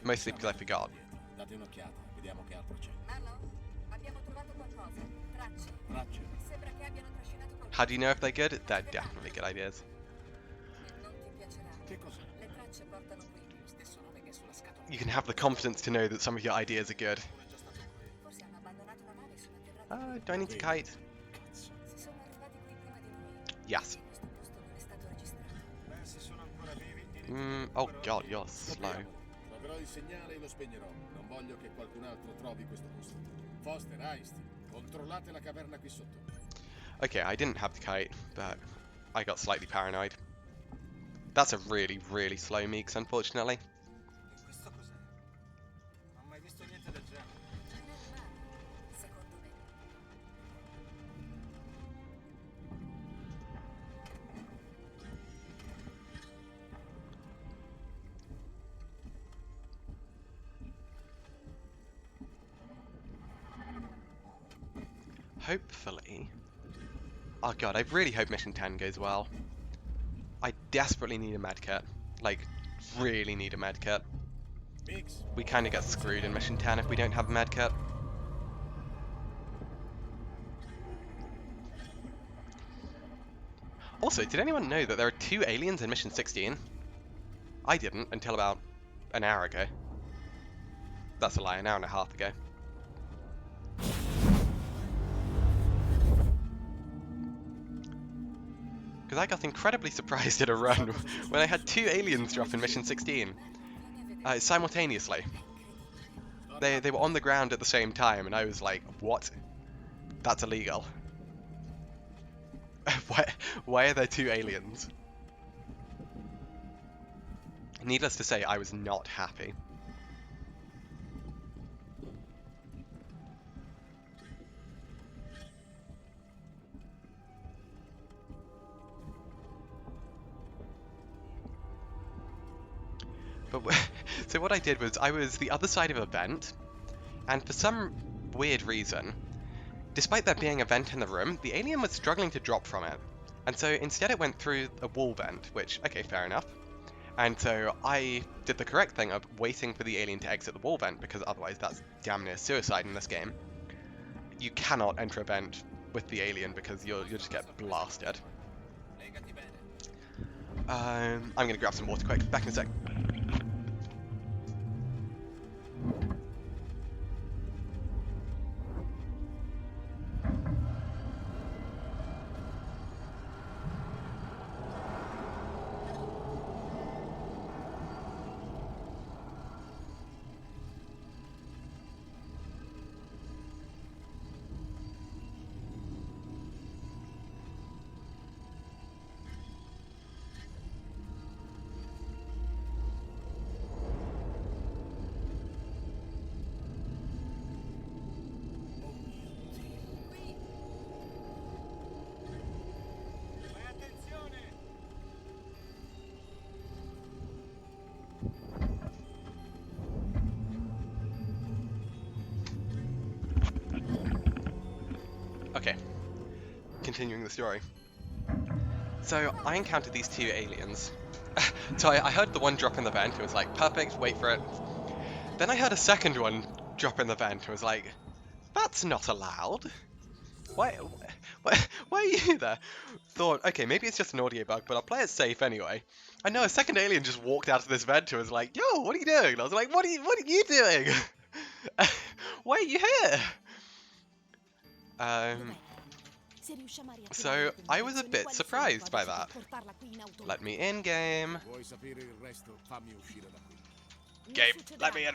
Mostly because I forgot. Date un'occhiata, vediamo che altro c'è. Abbiamo trovato qualcosa. Tracce. Sembra che abbiano trascinato qualcosa. How do you know if they're good? They're definitely good ideas. Non ti piacerà. Che cos'è? Le tracce portano qui. Stesso nome che sulla scatola. You can have the confidence to know that some of your ideas are good. Forse hanno abbandonato una nave e sono atterrati. Do I need to kite? Cazzo. Si sono arrivati qui prima di noi. Yes. Questo posto non è stato registrato. Se sono ancora vivi, Oh god, you're slow. troverò il segnale e lo spegnerò. Non voglio che qualcun altro trovi questo posto. Foster, Heist, controllate la caverna qui sotto. Okay, I didn't have the kite, but I got slightly paranoid. That's a really, really slow Meeks, unfortunately. Questo cos'è? Non ho mai visto niente del genere. Secondo me. Hopefully. Oh god, I really hope Mission 10 goes well. I desperately need a medkit. Like, really need a medkit. Mix. We kind of get screwed in Mission 10 if we don't have a medkit. Also, did anyone know that there are 2 aliens in Mission 16? I didn't until about an hour ago. That's a lie, an hour and a half ago. Because I got incredibly surprised at a run when I had 2 aliens drop in Mission 16 simultaneously. They were on the ground at the same time, and I was like, "What? That's illegal. Why are there 2 aliens?" Needless to say, I was not happy. But so what I did was I was the other side of a vent, and for some weird reason, despite there being a vent in the room, the alien was struggling to drop from it. And so instead it went through a wall vent, which, okay, fair enough. And so I did the correct thing of waiting for the alien to exit the wall vent, because otherwise that's damn near suicide in this game. You cannot enter a vent with the alien because you'll just get blasted. I'm gonna grab some water quick. Back in a sec. Okay, continuing the story. So I encountered these two aliens. So I heard the one drop in the vent, it was like, perfect, wait for it. Then I heard a second one drop in the vent, and was like, that's not allowed. Why are you there? Thought, okay, maybe it's just an audio bug, but I'll play it safe anyway. I know a second alien just walked out of this vent and was like, yo, what are you doing? And I was like, what are you doing? Why are you here? So I was a bit surprised by that. Let me in, game. Game, let me in.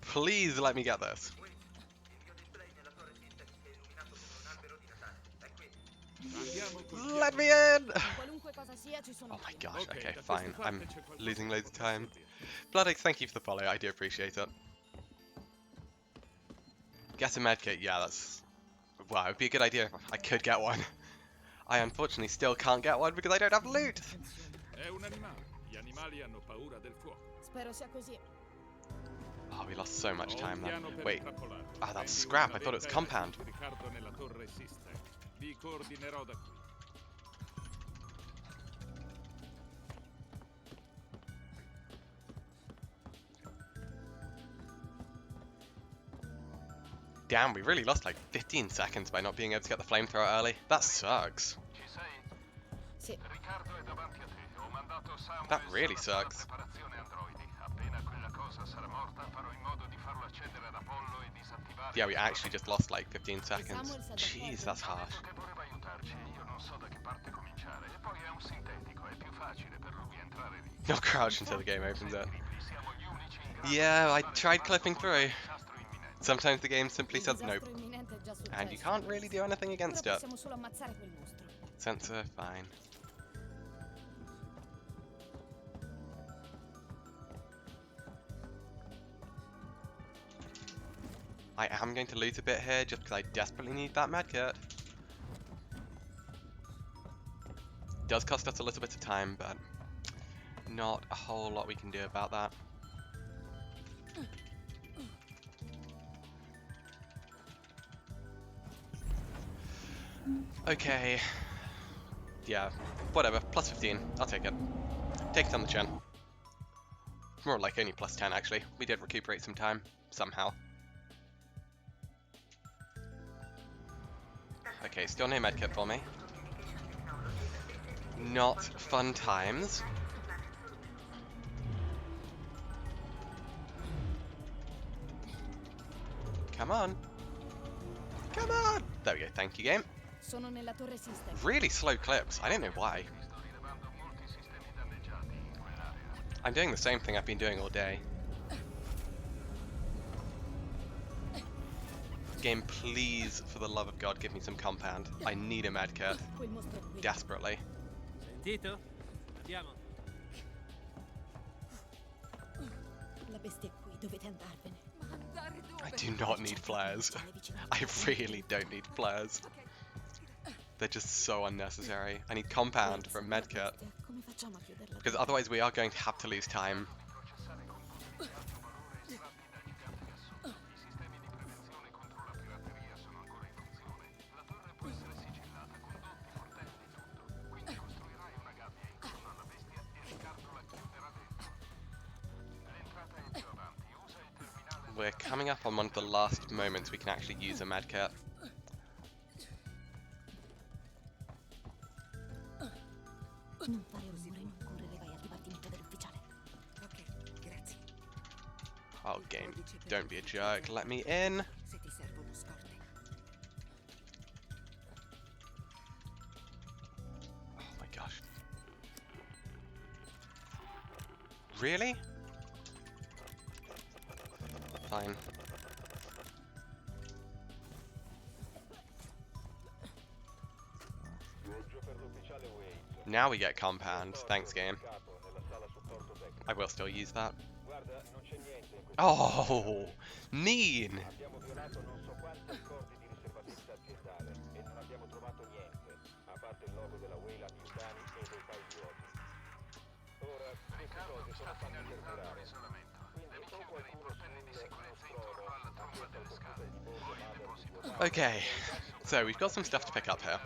Please let me get this. Let me in! Oh my gosh, okay, fine. I'm losing loads of time. Bloodix, thank you for the follow, I do appreciate it. Get a medkit, yeah, that's... Wow, it would be a good idea if I could get one. I unfortunately still can't get one because I don't have loot! Oh, we lost so much time then. Wait. Ah, that's scrap, I thought it was compound. Damn, we really lost like 15 seconds by not being able to get the flamethrower early. That sucks. That really sucks. Yeah, we actually just lost like 15 seconds. Jeez, that's harsh. No crouch until the game opens it. Yeah, I tried clipping through. Sometimes the game simply says nope. And you can't really do anything against it. Sensor, fine. I am going to loot a bit here just because I desperately need that medkit. Does cost us a little bit of time, but not a whole lot we can do about that. Okay. Yeah, whatever. Plus 15. I'll take it. Take it on the chin. More like only plus 10, actually. We did recuperate some time. Somehow. Okay, still no medkit for me. Not fun times. Come on. Come on! There we go, thank you, game. Really slow clips, I don't know why. I'm doing the same thing I've been doing all day. Game, please, for the love of God, give me some compound. I need a medkit. Desperately. I do not need flares. I really don't need flares. They're just so unnecessary. I need compound from Medkit, because otherwise we are going to have to lose time. We're coming up on one of the last moments we can actually use a medkit. Non fare rumore, non correre, vai al dipartimento dell'ufficiale. Ok, grazie. Oh, game, don't be a jerk. Let me in. Se ti servono scorte. Oh my gosh. Really? Fine. Now we get compound. Thanks, game. I will still use that. Oh, mean! Okay, so we've got some stuff to pick up here.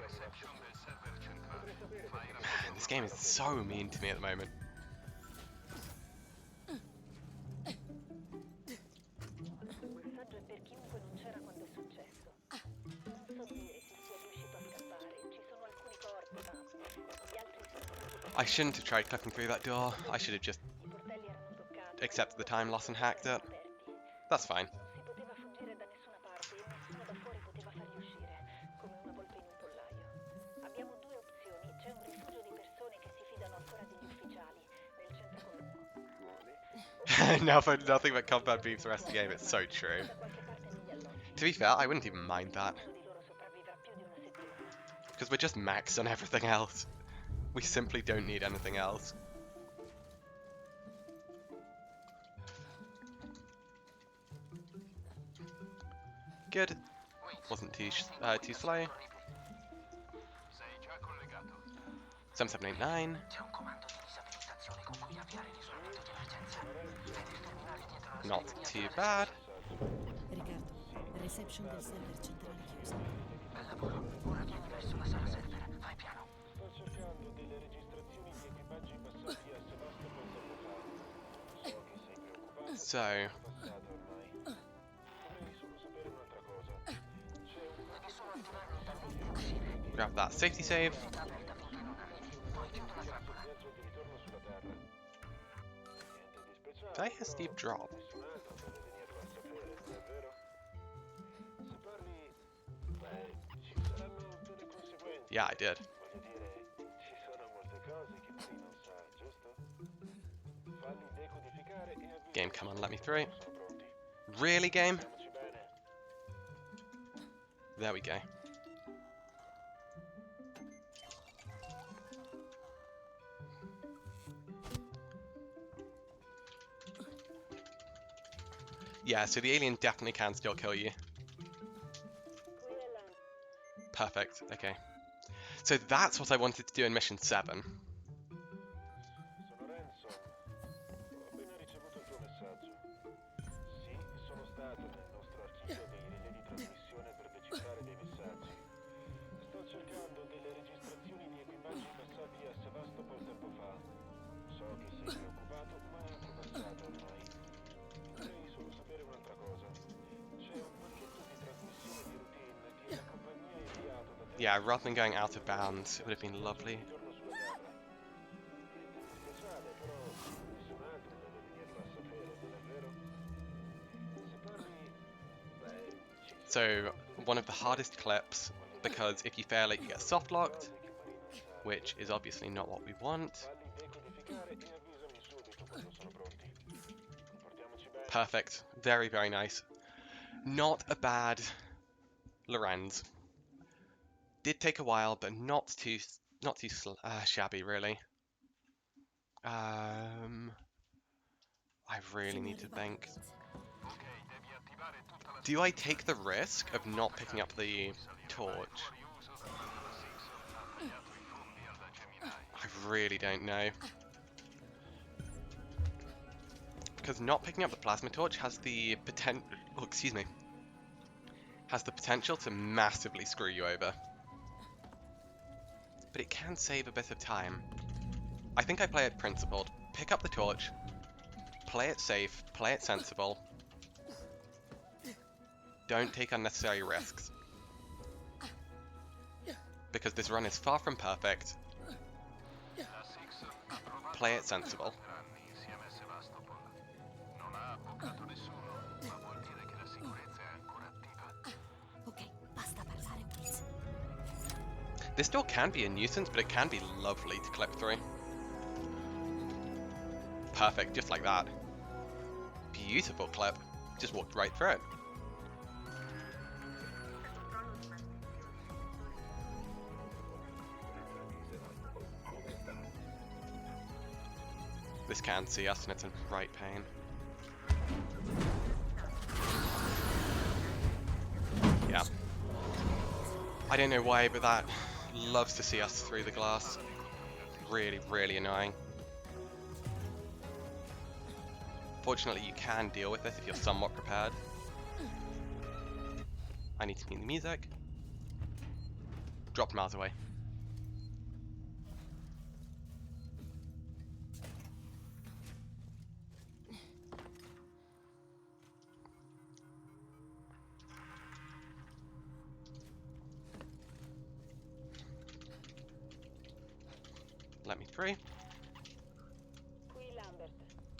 Man, this game is so mean to me at the moment. Messaggio è per chiunque non c'era quando è successo. Non so dire se sia riuscito a scappare. Ci sono alcuni corpi, ma gli altri sono... I shouldn't have tried clipping through that door. I should have just I portelli erano toccati. accepted the time loss and hacked it. That's fine. Non si poteva fuggire da nessuna parte e nessuno da fuori poteva farli uscire, come una volpe in un pollaio. Abbiamo due opzioni. C'è un rifugio di persone che si fidano ancora degli ufficiali nel centro commerciale. Now for nothing but compound beats the rest of the game, it's so true. Da qualche parte negli alloggi. To be fair, I wouldn't even mind that, Uno di loro sopravvivrà più di una settimana. because we're just maxed on everything else. We simply don't need anything else. Good. Wasn't too slow. 7789. Not too bad. Riccardo, reception del server centrale chiusa. Bel lavoro. Ora vieni verso la sala server. Fai piano. Sto cercando delle registrazioni di equipaggi passati a Sebastopol tempo fa. So che sei preoccupato. So, Passato ormai. Vorrei solo sapere un'altra cosa. C'è un Devi solo attivare il tasto di tossine. grab that safety save. Sta aperta finché non arrivi. Poi chiudi la viaggio trappola. di ritorno sulla Terra. Niente di speciale. Did I hear Steve drop? Nessun altro deve venirlo a sapere, non è vero? Se parli, beh, ci saranno delle conseguenze. Yeah, I did. Voglio dire, ci sono molte cose che lei non sa, giusto? Falli decodificare e avvisa. Game, come on, let me through. Sono pronti. Really, game? Stiamoci bene. There we go. Yeah, so the alien definitely can still kill you. Perfect, okay. So that's what I wanted to do in Mission 7. Sono Renzo. Ho appena ricevuto il tuo messaggio. Sì, sono stato nel nostro archivio dei relè di trasmissione per decifrare dei messaggi. Sto cercando delle registrazioni di equipaggi passati a Sebastopol tempo fa. So che sei preoccupato, ma è altro passato ormai. Vorrei solo sapere un'altra cosa. C'è un pacchetto di trasmissione di routine che la compagnia ha inviato da te. Yeah, rather than going out of bounds, it would have been lovely. Ritorno sulla Terra. Niente di speciale, però nessun altro deve venirlo a sapere, non è vero? Se parli, beh, ci So, one of the hardest clips, because if you fail it, you get soft locked, which is obviously not what we want. falli decodificare e avvisami subito quando sono pronti. Comportiamoci bene. Perfect. Very, very nice. Not a bad Lorenz. Did take a while, but not too shabby, really. I really need to think. Do I take the risk of not picking up the torch? really don't know. Because not picking up the plasma torch has the potential to massively screw you over. But it can save a bit of time. I think I play it principled. Pick up the torch, play it safe, play it sensible. Don't take unnecessary risks. Because this run is far from perfect. Play it sensible. This door can be a nuisance, but it can be lovely to clip through. Perfect, just like that. Beautiful clip. Just walked right through it. This can see us and it's in right pain. Yeah. I don't know why, but that loves to see us through the glass. Really, really annoying. Fortunately, you can deal with this if you're somewhat prepared. I need to mute the music. Dropped miles away. Let me through. Qui Lambert,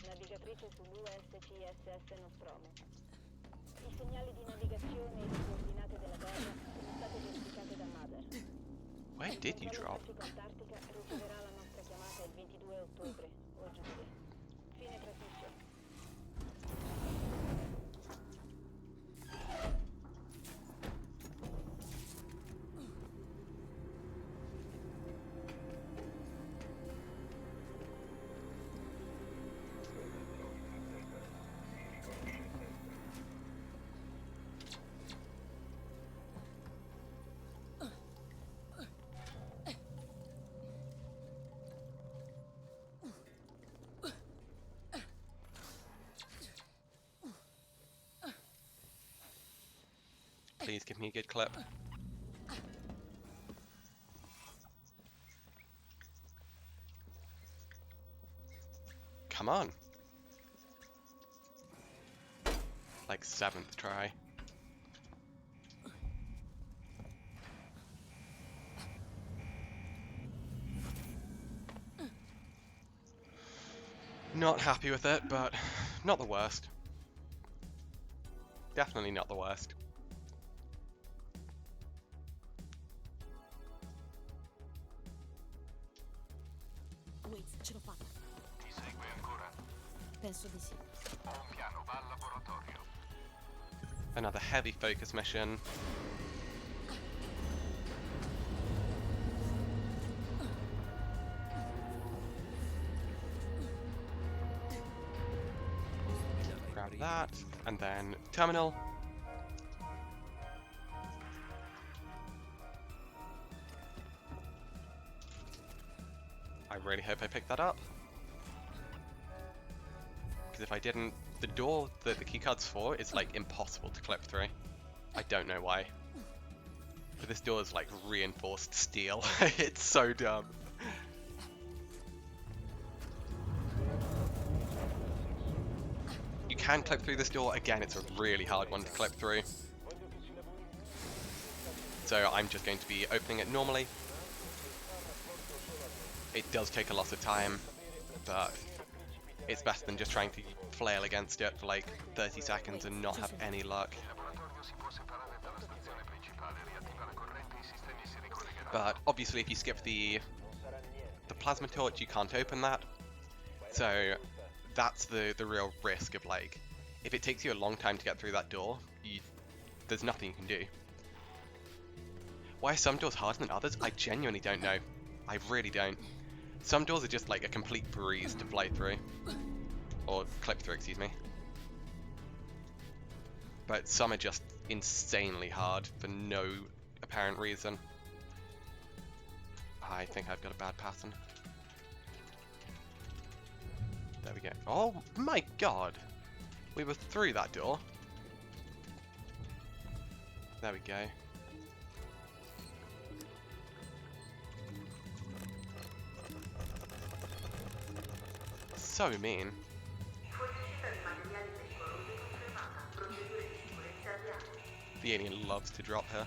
navigatrice sull'USCSS Nostromo. I segnali di navigazione e le coordinate della Terra sono state verificate da Mother. Where did you drop? Il traffico antartica riceverà la nostra chiamata il 22 ottobre, o giovedì. Fine trasmissione. Please give me a good clip. Come on. Like 7th try. Not happy with it, but not the worst. Definitely not the worst. Ce l'ho fatta. Ti segue ancora? Penso di sì. Ho un piano, va al laboratorio. Another heavy focus mission. Grab that, and then terminal. I really hope I picked that up. Because if I didn't, the door that the keycard's for is like impossible to clip through. I don't know why. But this door is like reinforced steel. It's so dumb. You can clip through this door. Again, it's a really hard one to clip through. So I'm just going to be opening it normally. It does take a lot of time, but it's better than just trying to flail against it for like 30 seconds and not have any luck. But obviously if you skip the plasma torch, you can't open that. So that's the real risk of like, if it takes you a long time to get through that door, there's nothing you can do. Why are some doors harder than others? I genuinely don't know. I really don't. Some doors are just like a complete breeze to fly through. Or clip through, excuse me. But some are just insanely hard for no apparent reason. I think I've got a bad pattern. There we go. Oh my god! We were through that door. There we go. So mean. The alien loves to drop her.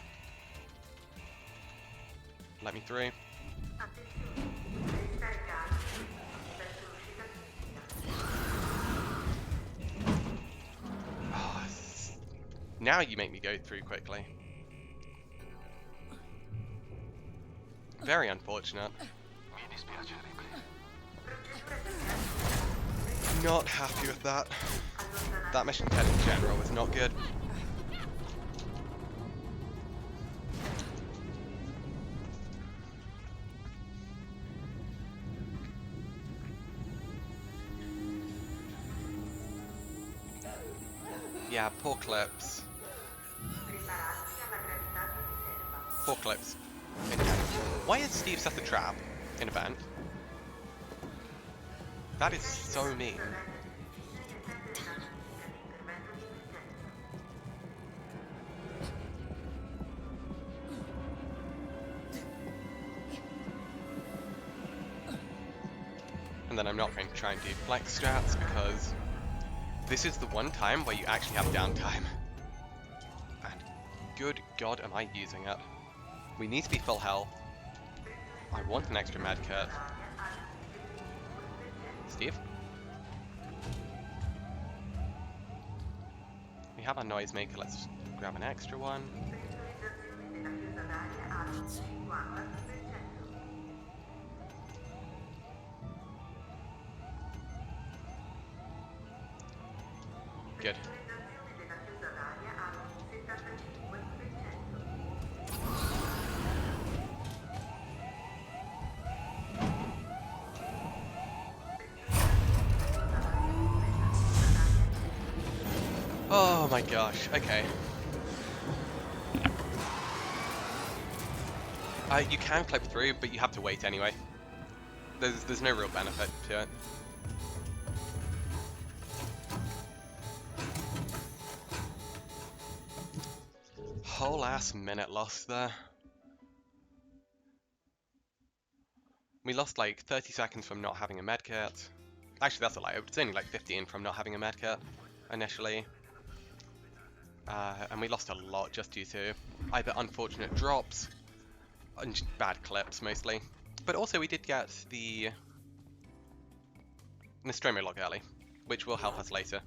Let me through. Oh, now you make me go through quickly. Very unfortunate. Not happy with that. That mission 10 in general was not good. Yeah, poor clips. Poor clips. Why is Steve set the trap in a vent? That is so mean. And then I'm not going to try and do flex strats because this is the one time where you actually have downtime. And good god am I using it. We need to be full health. I want an extra medkit. Steve? We have our noisemaker, let's grab an extra one. Good. Oh my gosh, okay. You can clip through, but you have to wait anyway. There's no real benefit to it. Whole ass minute lost there. We lost like 30 seconds from not having a medkit. Actually, that's a lie. It's only like 15 from not having a medkit initially. And we lost a lot just due to either unfortunate drops and just bad clips mostly. But also we did get the Nostromo log early, which will help us later.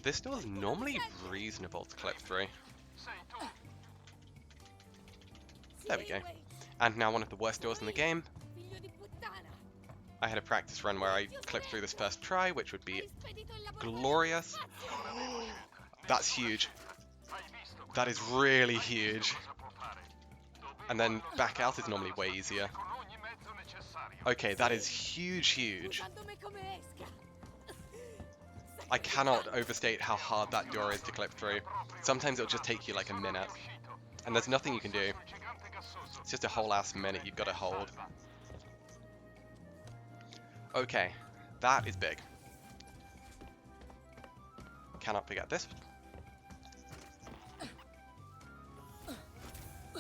This door is normally reasonable to clip through. There we go. And now one of the worst doors in the game. I had a practice run where I clipped through this first try, which would be glorious. That's huge. That is really huge. And then back out is normally way easier. Okay, that is huge, huge. I cannot overstate how hard that door is to clip through. Sometimes it'll just take you like a minute. And there's nothing you can do. It's just a whole ass minute you've got to hold. Okay, that is big. Cannot forget this.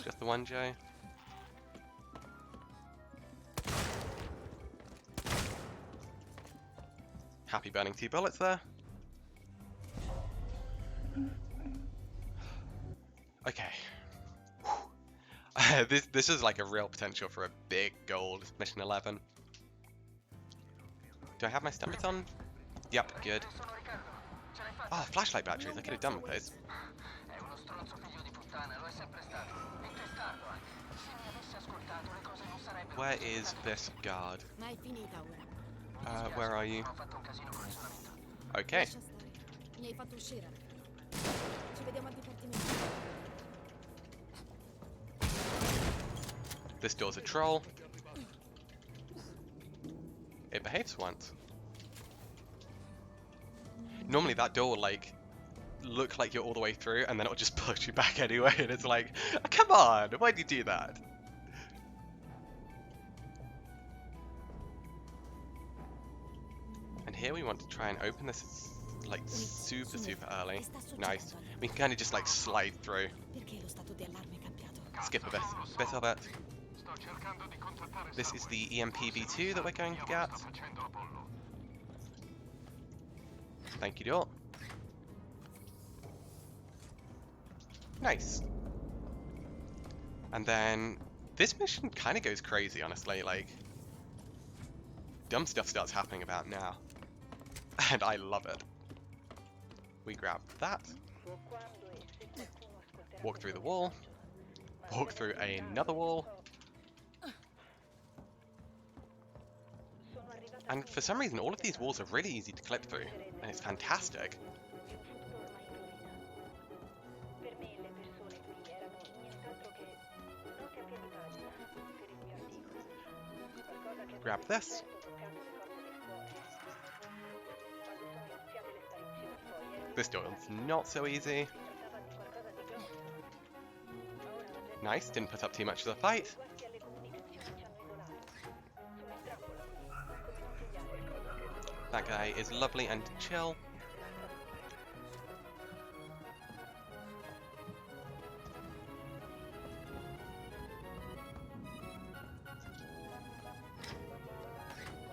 Just the one, Joe. Happy burning 2 bullets there. Okay. This is like a real potential for a big gold mission 11. Do I have my stomach on? Yep, good. Oh, flashlight batteries, I could have done with those. Where is this guard? Where are you? Okay. This door's a troll. It behaves once. Normally that door will like look like you're all the way through and then it'll just push you back anyway and it's like, oh, come on, why'd you do that? here we want to try and open this like super early. Nice. We can kind of just like slide through. Skip a bit of it. This is the EMP V2 that we're going to get. Thank you, Door. Nice. And then this mission kind of goes crazy, honestly. Like, dumb stuff starts happening about now. And I love it. We grab that. Walk through the wall. Walk through another wall. And for some reason, all of these walls are really easy to clip through. And it's fantastic. Grab this. This door is not so easy. Nice, didn't put up too much of the fight. That guy is lovely and chill.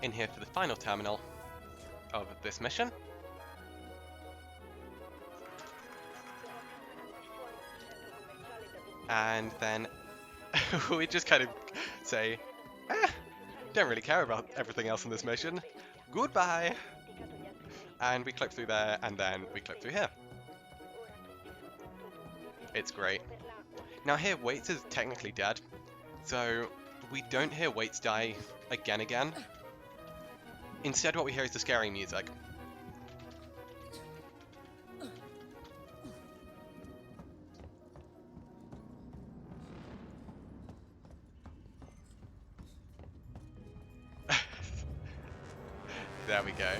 In here for the final terminal of this mission. And then we just kind of say, don't really care about everything else in this mission. Goodbye! And we clip through there, and then we clip through here. It's great. Now here, Waits is technically dead, so we don't hear Waits die again. Instead, what we hear is the scary music. There we go.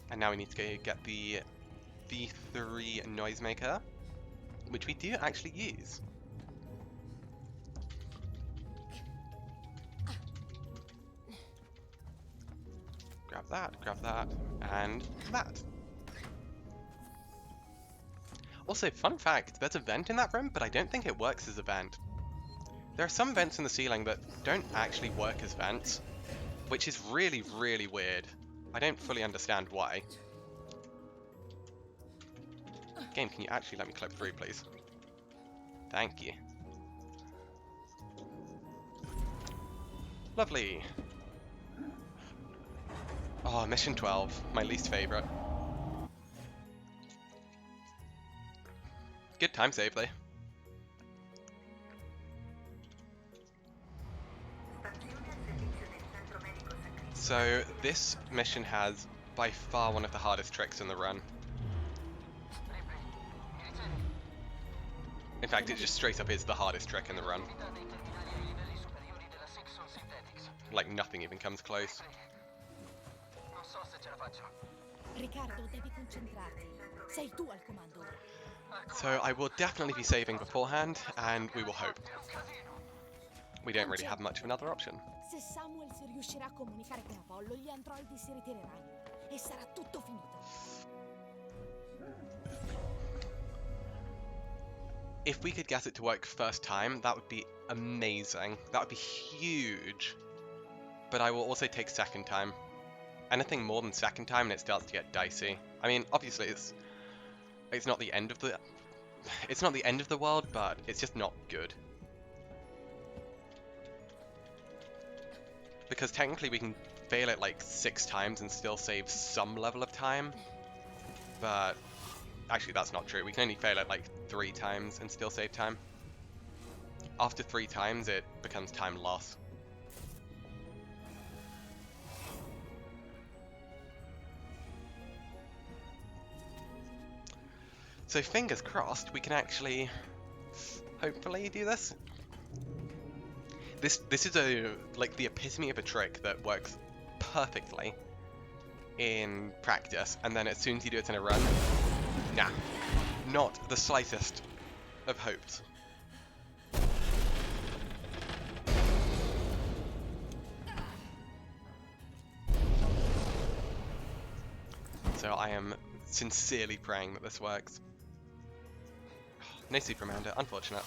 And now we need to go get the V3 Noisemaker, which we do actually use. Grab that, and that. Also, fun fact, there's a vent in that room, but I don't think it works as a vent. There are some vents in the ceiling that don't actually work as vents, which is really weird. I don't fully understand why. Game, can you actually let me clip through, please? Thank you. Lovely. Oh, mission 12, my least favorite. Good time save, though. So, this mission has by far one of the hardest tricks in the run. In fact, it just straight up is the hardest trick in the run. Like, nothing even comes close. So, I will definitely be saving beforehand, and we will hope. We don't really have much of another option. Se Samuel si riuscirà a comunicare con Apollo, gli androidi si ritireranno e sarà tutto finito. If we could get it to work first time, that would be amazing. That would be huge. But I will also take second time. Anything more than second time and it starts to get dicey. I mean, obviously it's not the end of the world, but it's just not good. Because technically we can fail it like 6 times and still save some level of time. But actually that's not true. We can only fail it like 3 times and still save time. After 3 times it becomes time loss. So fingers crossed we can actually hopefully do this. This is like the epitome of a trick that works perfectly in practice, and then as soon as you do it in a run, nah, not the slightest of hopes. So I am sincerely praying that this works. No Supermander, unfortunate.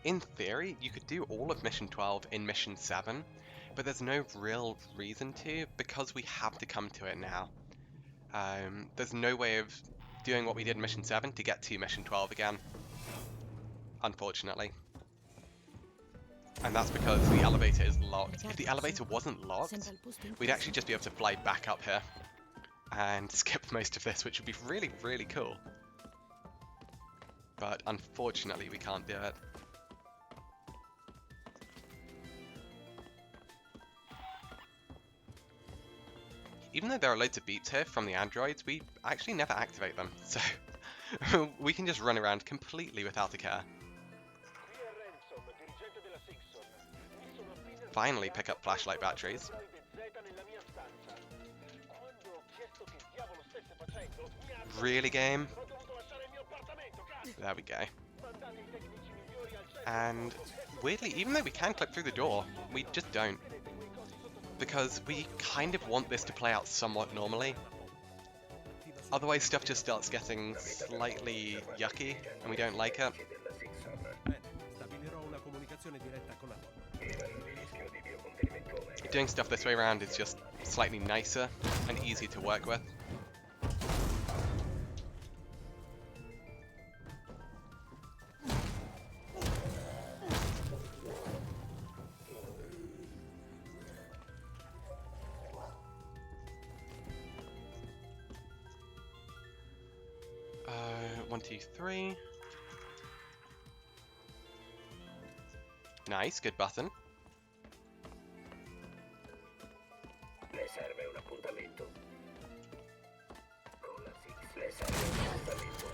In theory, you could do all of Mission 12 in Mission 7, but there's no real reason to, because we have to come to it now. There's no way of doing what we did in Mission 7 to get to Mission 12 again, unfortunately. And that's because the elevator is locked. If the elevator wasn't locked, we'd actually just be able to fly back up here and skip most of this, which would be really, really cool. But unfortunately, we can't do it. Even though there are loads of beeps here from the androids, we actually never activate them, so we can just run around completely without a care. Finally pick up flashlight batteries. Really, game? There we go. And weirdly, even though we can clip through the door, we just don't. Because we kind of want this to play out somewhat normally. Otherwise stuff just starts getting slightly yucky, and we don't like it. Doing stuff this way around is just slightly nicer and easier to work with. One, two, three. Nice, good button. Le serve un appuntamento. Con la Six le serve un appuntamento.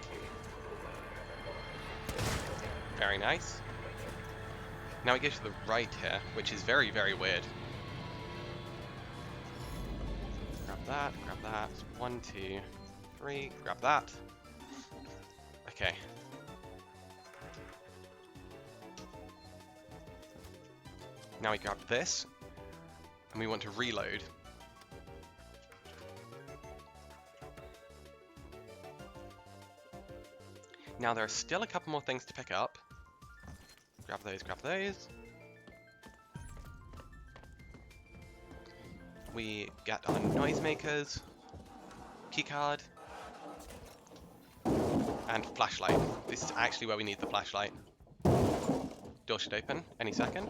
Very nice. Now we go to the right here, which is very, very weird. Grab that, grab that. 1, 2, 3, grab that. Okay. Now we grab this, and we want to reload. Now there are still a couple more things to pick up. Grab those, grab those. We get our noisemakers, keycard, and flashlight. This is actually where we need the flashlight. Door should open any second.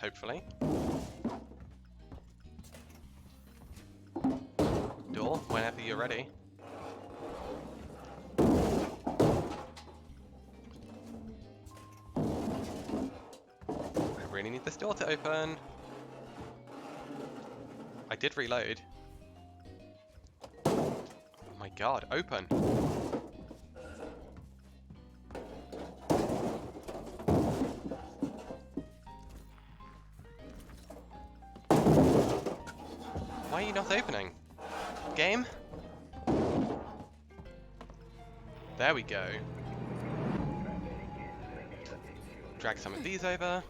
Hopefully. Door, whenever you're ready. I really need this door to open. I did reload. Oh my god, open! Why are you not opening? Game? There we go. Drag some of these over.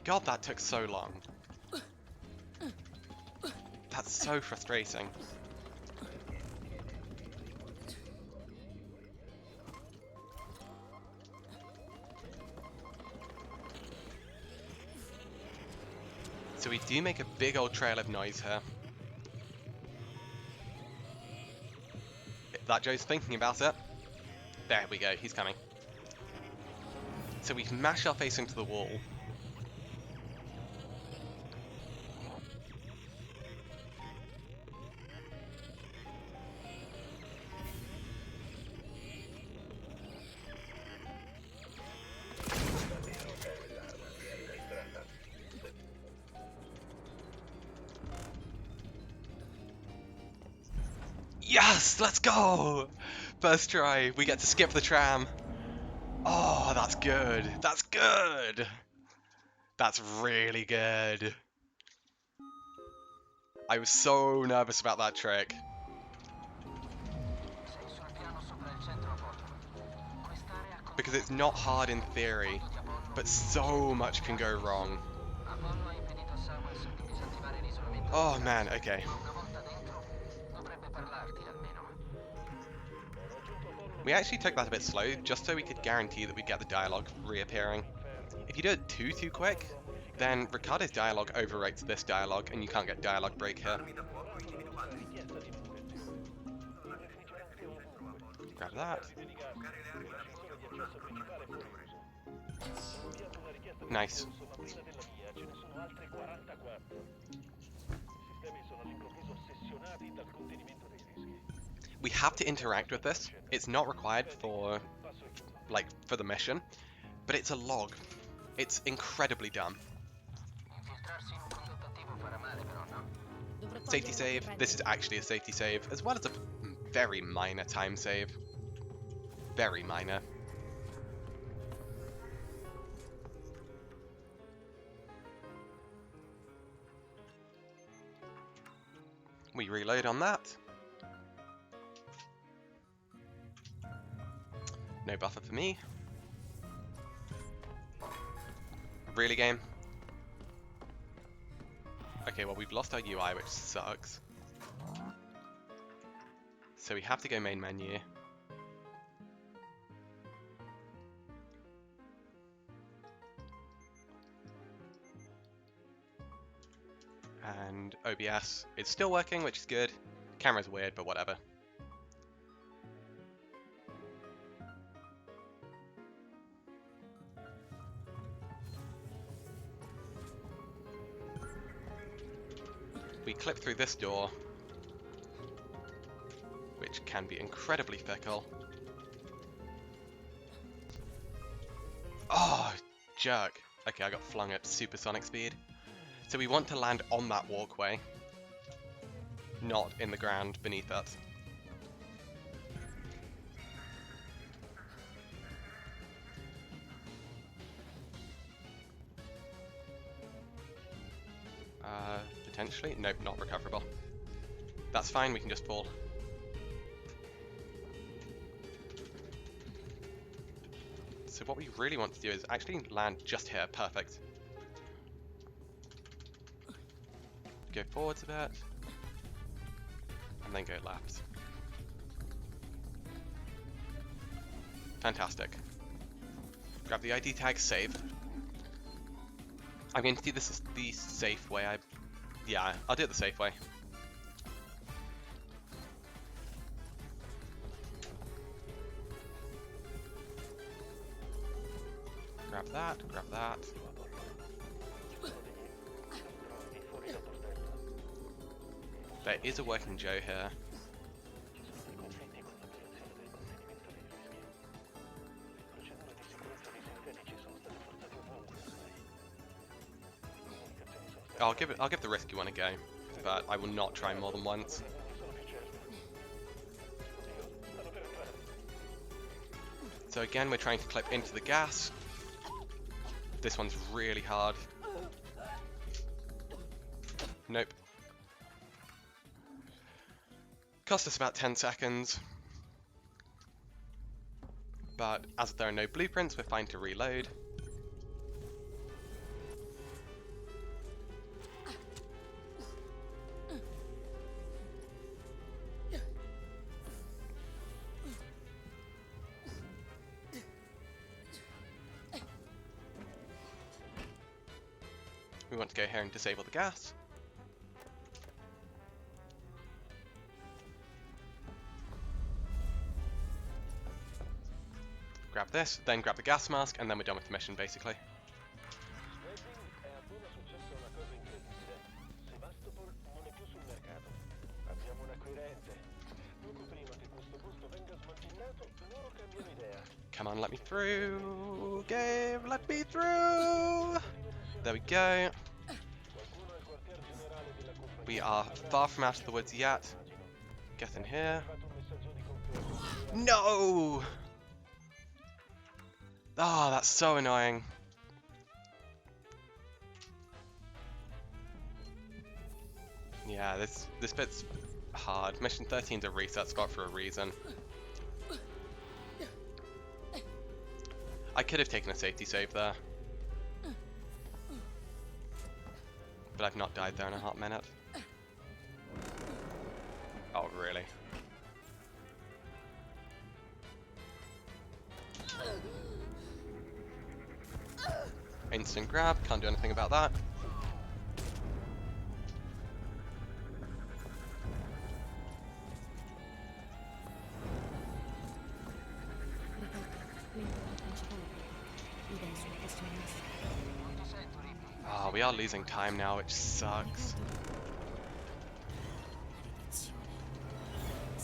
God, that took so long. That's so frustrating. So we do make a big old trail of noise here. That Joe's thinking about it. There we go, he's coming. So we mash our face into the wall. Yes, let's go! First try, we get to skip the tram. Oh, that's good. That's good. That's really good. I was so nervous about that trick. Sei sul piano sopra il centro a bordo. Questa because it's not hard in theory, but so much can go wrong. Apollo ha impedito a Samuels di disattivare l'isolamento. Oh man, okay. Una volta dentro, dovrebbe parlarti almeno. We actually took that a bit slow, just so we could guarantee that we'd get the dialogue reappearing. If you do it too quick, then Ricardo's dialogue overwrites this dialogue, and you can't get dialogue break here. Grab that. Nice. We have to interact with this. It's not required for, like, for the mission, but it's a log. It's incredibly dumb. Infiltrarsi in un condotto attivo farà male, però no. Dovrò Safety togliere save. quel This is pezzo. actually a safety save, as well as a very minor time save. Very minor. We reload on that. No buffer for me. Really, game? Okay, well, we've lost our UI, which sucks. So we have to go main menu. And OBS is still working, which is good. Camera's weird, but whatever. We clip through this door, which can be incredibly fickle. Oh, jerk. Okay, I got flung at supersonic speed. So we want to land on that walkway, not in the ground beneath us. Potentially? Nope, not recoverable. That's fine, we can just fall. So what we really want to do is actually land just here. Perfect. Go forwards a bit, and then go left. Fantastic. Grab the ID tag, save. I'm going to do this the safe way. Yeah, I'll do it the safe way. Grab that, grab that. There is a working Joe here. I'll give the risky one a go, but I will not try more than once. So again, we're trying to clip into the gas. This one's really hard. Nope. Cost us about 10 seconds. But as there are no blueprints, we're fine to reload. We want to go here and disable the gas. Grab this, then grab the gas mask, and then we're done with the mission, basically. È appena successa una cosa incredibile. Sebastopol non è più sul mercato. Abbiamo un acquirente. Poco prima che questo posto venga smantellato, loro cambiano idea. Come on, let me through! Game, let me through! There we go. Qualcuno al quartier generale della compagnia. We are far from out of the woods yet. Get in here. Ha arrivato un messaggio di conferma. No! Oh, that's so annoying. Yeah, this bit's hard. Mission 13's a reset spot for a reason. I could have taken a safety save there. But I've not died there in a hot minute. Oh, really? Instant grab, can't do anything about that. Oh, we are losing time now, which sucks.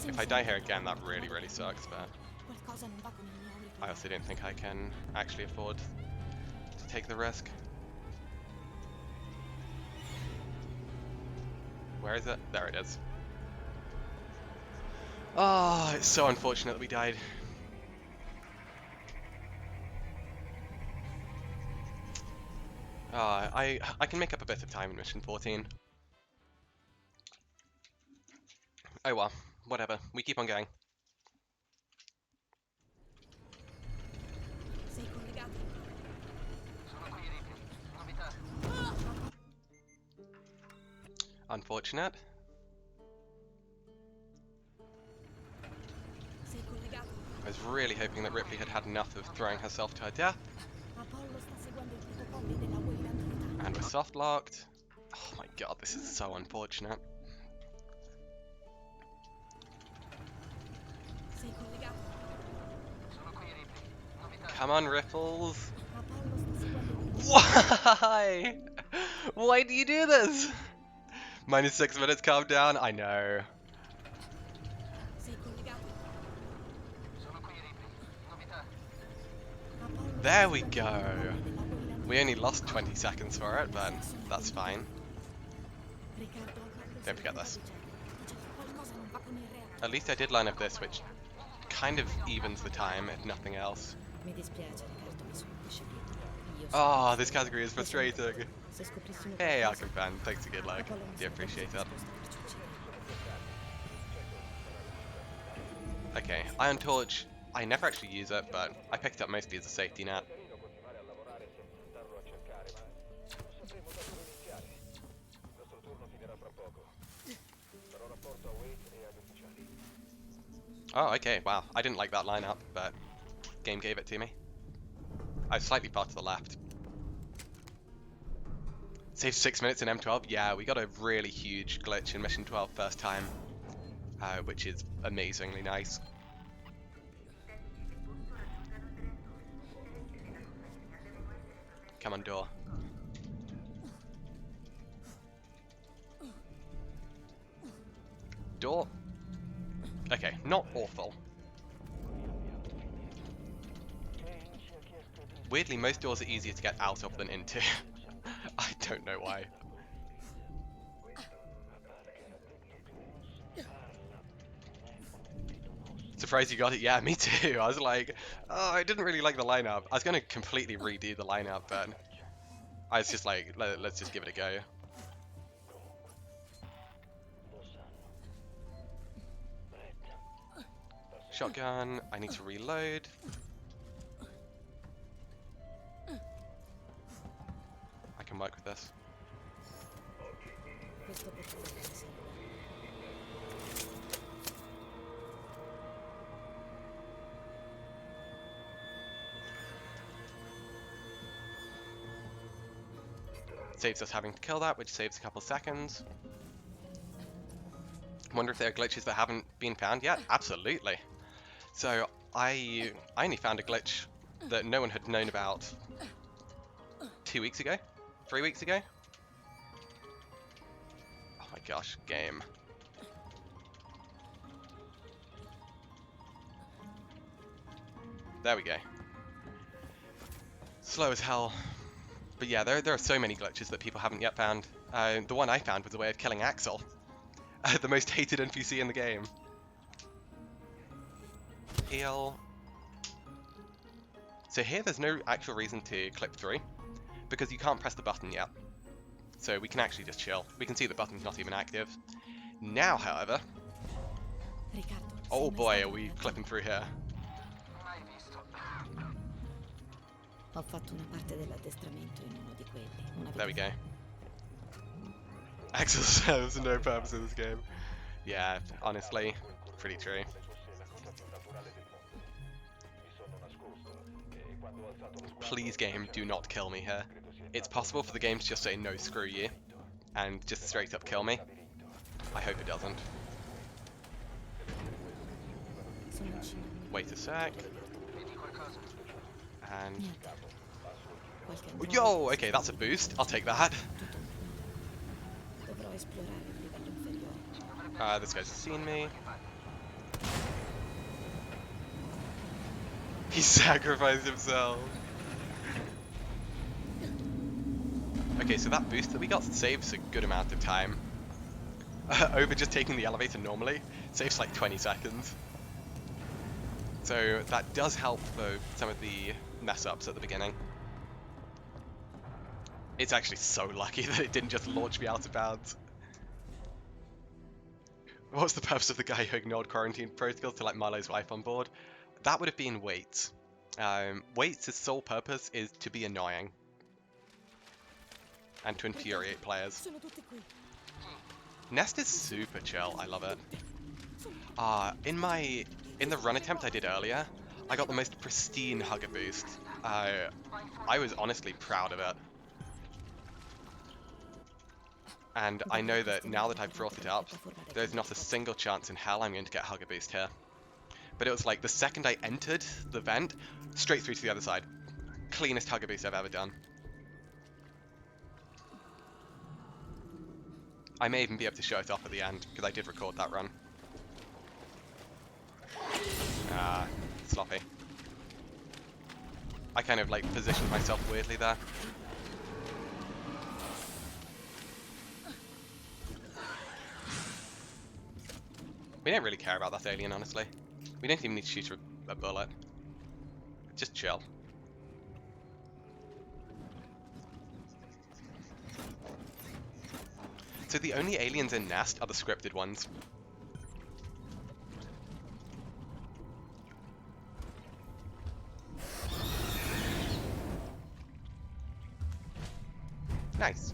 If I die here again, that really, really sucks, but I also don't think I can actually afford to take the risk. Where is it? There it is. Oh, it's so unfortunate that we died. I can make up a bit of time in mission 14. Oh well, whatever. We keep on going. Unfortunate. I was really hoping that Ripley had had enough of throwing herself to her death. And we're soft locked. Oh my god, this is so unfortunate. Come on, Ripples. Why? Why do you do this? Minus 6 minutes, calm down. I know. There we go. We only lost 20 seconds for it, but that's fine. Don't forget this. At least I did line up this, which kind of evens the time, if nothing else. Oh, this category is frustrating. Hey, Arkham fan, thanks for good luck. Do appreciate it. Okay, Iron Torch. I never actually use it, but I picked it up mostly as a safety net. Oh, okay, wow. I didn't like that lineup, but game gave it to me. I was slightly far to the left. Saved 6 minutes in M12? Yeah, we got a really huge glitch in Mission 12 first time, which is amazingly nice. Come on, door. Door. Okay, not awful. Weirdly, most doors are easier to get out of than into. I don't know why. Surprised you got it? Yeah, me too. I was like, oh, I didn't really like the lineup. I was going to completely redo the lineup, but I was just like, let's just give it a go. Shotgun, I need to reload. I can work with this. Saves us having to kill that, which saves a couple seconds. Wonder if there are glitches that haven't been found yet? Absolutely. So I only found a glitch that no one had known about 2 weeks ago? 3 weeks ago? Oh my gosh, game. There we go. Slow as hell. But yeah, there are so many glitches that people haven't yet found. The one I found was a way of killing Axel. The most hated NPC in the game. Heal. So here there's no actual reason to clip through, because you can't press the button yet. So we can actually just chill. We can see the button's not even active. Now, however... Oh boy, are we clipping through here. Ho fatto una parte dell'addestramento in uno di quelli. Una There we vita go. Axel serves no purpose in this game. Yeah, honestly, pretty true. Please, game, do not kill me here. It's possible for the game to just say no, screw you, and just straight up kill me. I hope it doesn't. fa. Sono vicino. Wait a sec. Vedi qualcosa? And Niente. Qualche oh, androide. yo, okay, that's a boost. I'll take that. Tutto normale. Dovrò esplorare il livello inferiore. This guy's seen me. He sacrificed himself. Okay, so that boost that we got saves a good amount of time. Over just taking the elevator normally, saves like 20 seconds. So that does help though some of the mess ups at the beginning. It's actually so lucky that it didn't just launch me out of bounds. What's the purpose of the guy who ignored quarantine protocols to let Milo's wife on board? That would have been Waits. Waits' sole purpose is to be annoying. And to infuriate players. Sono tutti qui. Nest is super chill, I love it. In the run attempt I did earlier, I got the most pristine hugger boost. I was honestly proud of it. And I know that now that I've brought it up, there's not a single chance in hell I'm going to get hugger boost here. But it was like the second I entered the vent, straight through to the other side. Cleanest hugger boost I've ever done. I may even be able to show it off at the end, because I did record that run. Sloppy. I kind of like positioned myself weirdly there. We don't really care about that alien, honestly. We don't even need to shoot a bullet. Just chill. So the only aliens in Nest are the scripted ones. Nice.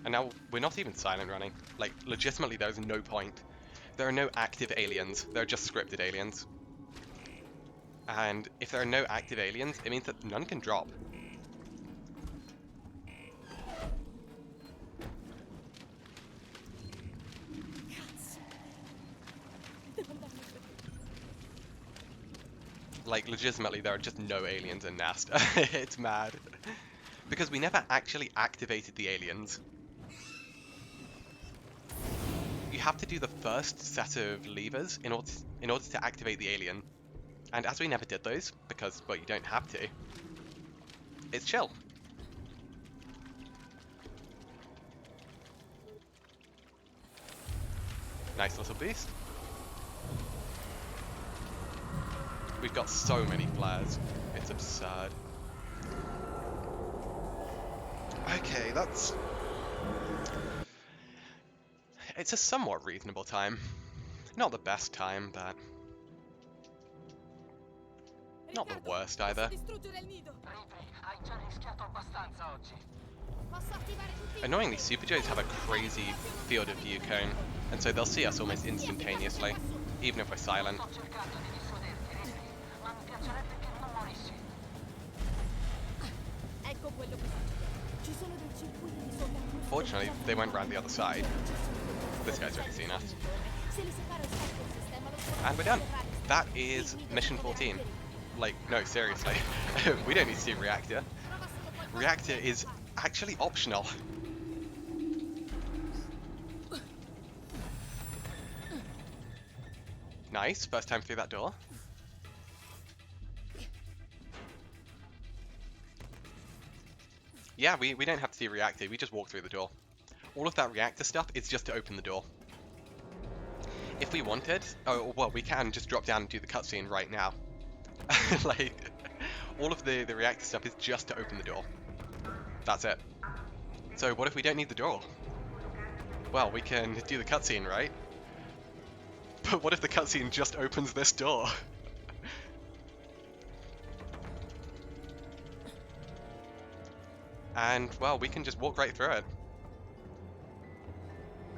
And now we're not even silent running. Like, legitimately, there is no point. There are no active aliens. There are just scripted aliens. And if there are no active aliens, it means that none can drop. Like, legitimately, there are just no aliens in Nest. It's mad. Because we never actually activated the aliens. You have to do the first set of levers in order to activate the alien. And as we never did those, because, well, you don't have to, it's chill. Nice little boost. We've got so many flares, it's absurd. Okay, it's a somewhat reasonable time. Not the best time, but not the worst either. Hai già rischiato abbastanza oggi. Posso attivare tutti i Annoyingly, Super Joes have a crazy field of view cone, and so they'll see us almost instantaneously, even if we're silent. Sto cercando di dissuaderti, Ripley, ma mi piacerebbe che non morissi. Ecco quello che succede. Ci sono dei circuiti di sovracclusione. Fortunately, they went round the other side. This guy's already seen us. Se li separa il sistema, lo And we're done. That is mission 14. Like, no, seriously. We don't need to see Reactor. Reactor is actually optional. Nice, first time through that door. Yeah, we don't have to see Reactor, we just walk through the door. All of that Reactor stuff is just to open the door. If we wanted, oh, well, we can just drop down and do the cutscene right now. Like, all of the Reactor stuff is just to open the door. That's it. So what if we don't need the door? Well, we can do the cutscene, right? But what if the cutscene just opens this door? And, well, we can just walk right through it.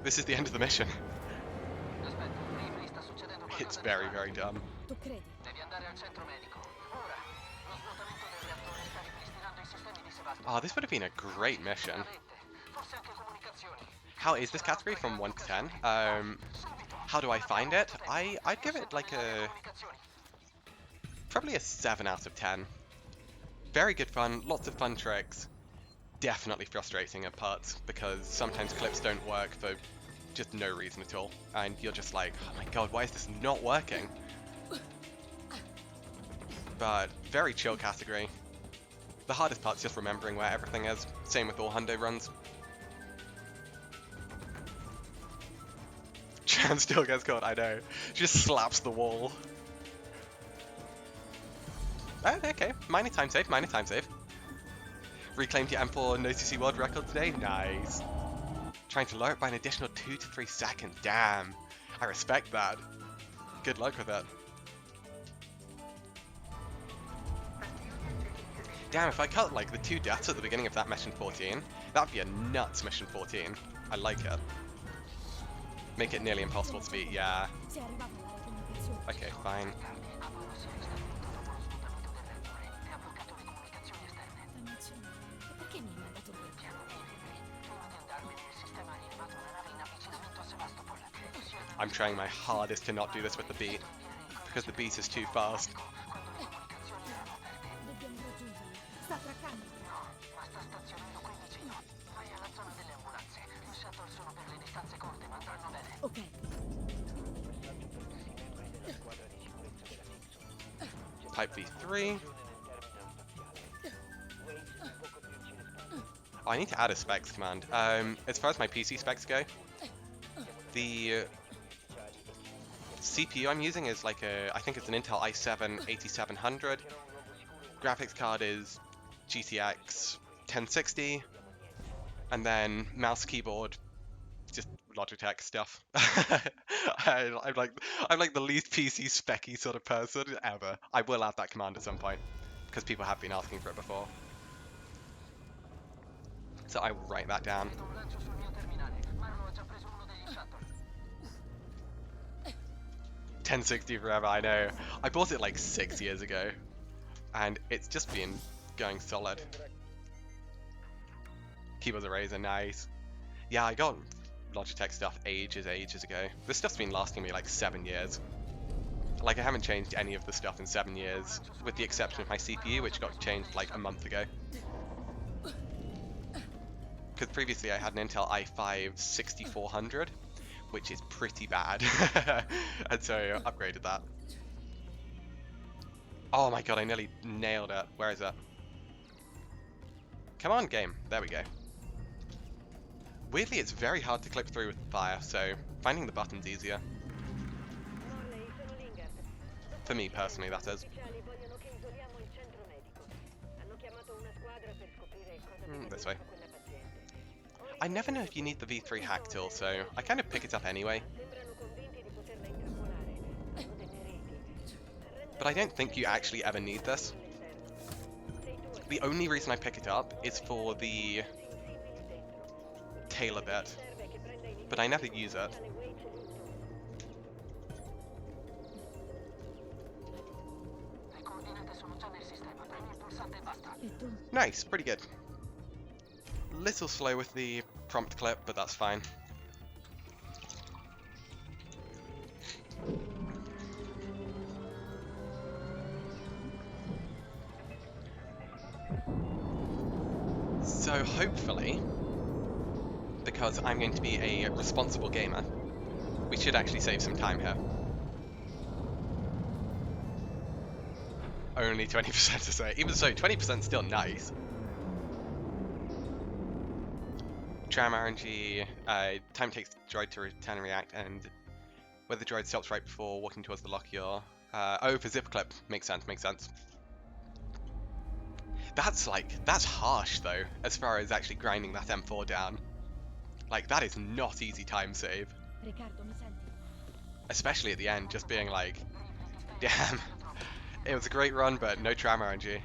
This is the end of the mission. Aspetta, Ripley, sta succedendo qualcosa It's di very, strano. very dumb. Tu credi? Devi andare al centro medico. Ora, lo svuotamento del reattore sta ripristinando i sistemi di Sebastopol. Oh, this would have been a great mission. Forse anche comunicazioni. How is this category from 1 to 10? How do I find it? I'd give it like a... probably a 7 out of 10. Very good fun, lots of fun tricks. Definitely frustrating at parts, because sometimes clips don't work for just no reason at all. And you're just like, oh my god, why is this not working? But very chill category. The hardest part's just remembering where everything is. Same with all hundo runs. Chan still gets caught, I know. She just slaps the wall. Oh, okay, minor time save, minor time save. Reclaimed your M4 NoCC world record today? Nice. Trying to lower it by an additional 2 to 3 seconds. Damn. I respect that. Good luck with it. Damn, if I cut like the 2 deaths at the beginning of that mission 14, that'd be a nuts mission 14. I like it. Make it nearly impossible to beat, yeah. Sei arrivato all'area comunicazione. Okay, fine. Dannazione. E perché mi hai mandato qui? I'm trying my hardest to not do this with the beat, because the beat is too fast. Dobbiamo raggiungerlo. Sta traccando. Ma sta stazionando 15. Vai alla zona delle ambulanze. I shuttle sono per le distanze corte, ma andranno bene. Ok. Type V3. Oh, I need to add a specs command. As far as my PC specs go, the CPU I'm using is like a, I think it's an Intel i7 8700. Graphics card is GTX 1060, and then mouse keyboard, just Logitech stuff. I'm like the least PC specky sort of person ever. I will add that command at some point because people have been asking for it before. So I will write that down. 1060 forever, I know. I bought it like 6 years ago, and it's just been going solid. Keyboard's a Razer, nice. Yeah, I got Logitech stuff ages ago. This stuff's been lasting me like 7 years. Like, I haven't changed any of the stuff in 7 years, with the exception of my CPU, which got changed like a month ago. Because previously I had an Intel i5 6400, which is pretty bad, and so I upgraded that. Oh my god, I nearly nailed it. Where is it? Come on, game. There we go. Weirdly, it's very hard to clip through with fire, so finding the button's easier. For me personally, that is. This way. I never know if you need the V3 hack tool, so I kind of pick it up anyway. But I don't think you actually ever need this. The only reason I pick it up is for the tailor bit, but I never use it. Nice, pretty good. Little slow with the prompt clip, but that's fine. So hopefully, because I'm going to be a responsible gamer, we should actually save some time here. Only 20% to say. Even so, 20% still nice. Tram RNG, time takes the droid to return and react, and whether the droid stops right before walking towards the lock, you're... oh, for zip clip. Makes sense, makes sense. That's harsh though, as far as actually grinding that M4 down. Like, that is not easy time save. Riccardo, mi senti? Especially at the end, just being like, damn, it was a great run, but no tram RNG.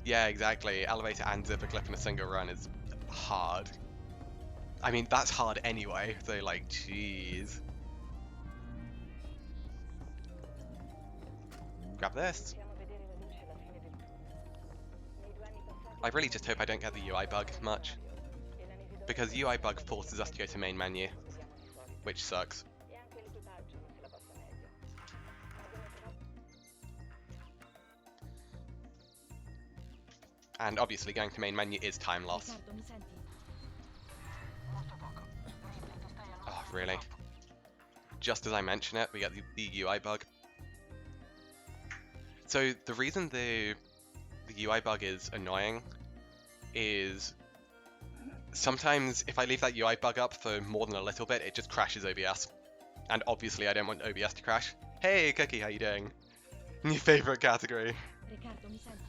Yeah, exactly. Elevator and zipper clip in a single run is hard. I mean, that's hard anyway, so like, jeez. Grab this. Possiamo vedere la luce alla fine del tunnel. Nei 2 anni passati I really just hope I don't get the UI bug much, e la mesi dopo because UI bug forces us to go to main menu, studiamo di solito. which sucks. E anche l'equipaggio non se la passa meglio. Abbiamo però And obviously going to main menu is time loss. Riccardo, mi senti? Molto poco. Ripley, ti stai allontanando Oh, really? Just as I mention it, we get the UI bug. So the reason the UI bug is annoying is sometimes if I leave that UI bug up for more than a little bit, it just crashes OBS. And obviously I don't want OBS to crash. Hey Cookie, how you doing? New favorite category. Riccardo, mi senti?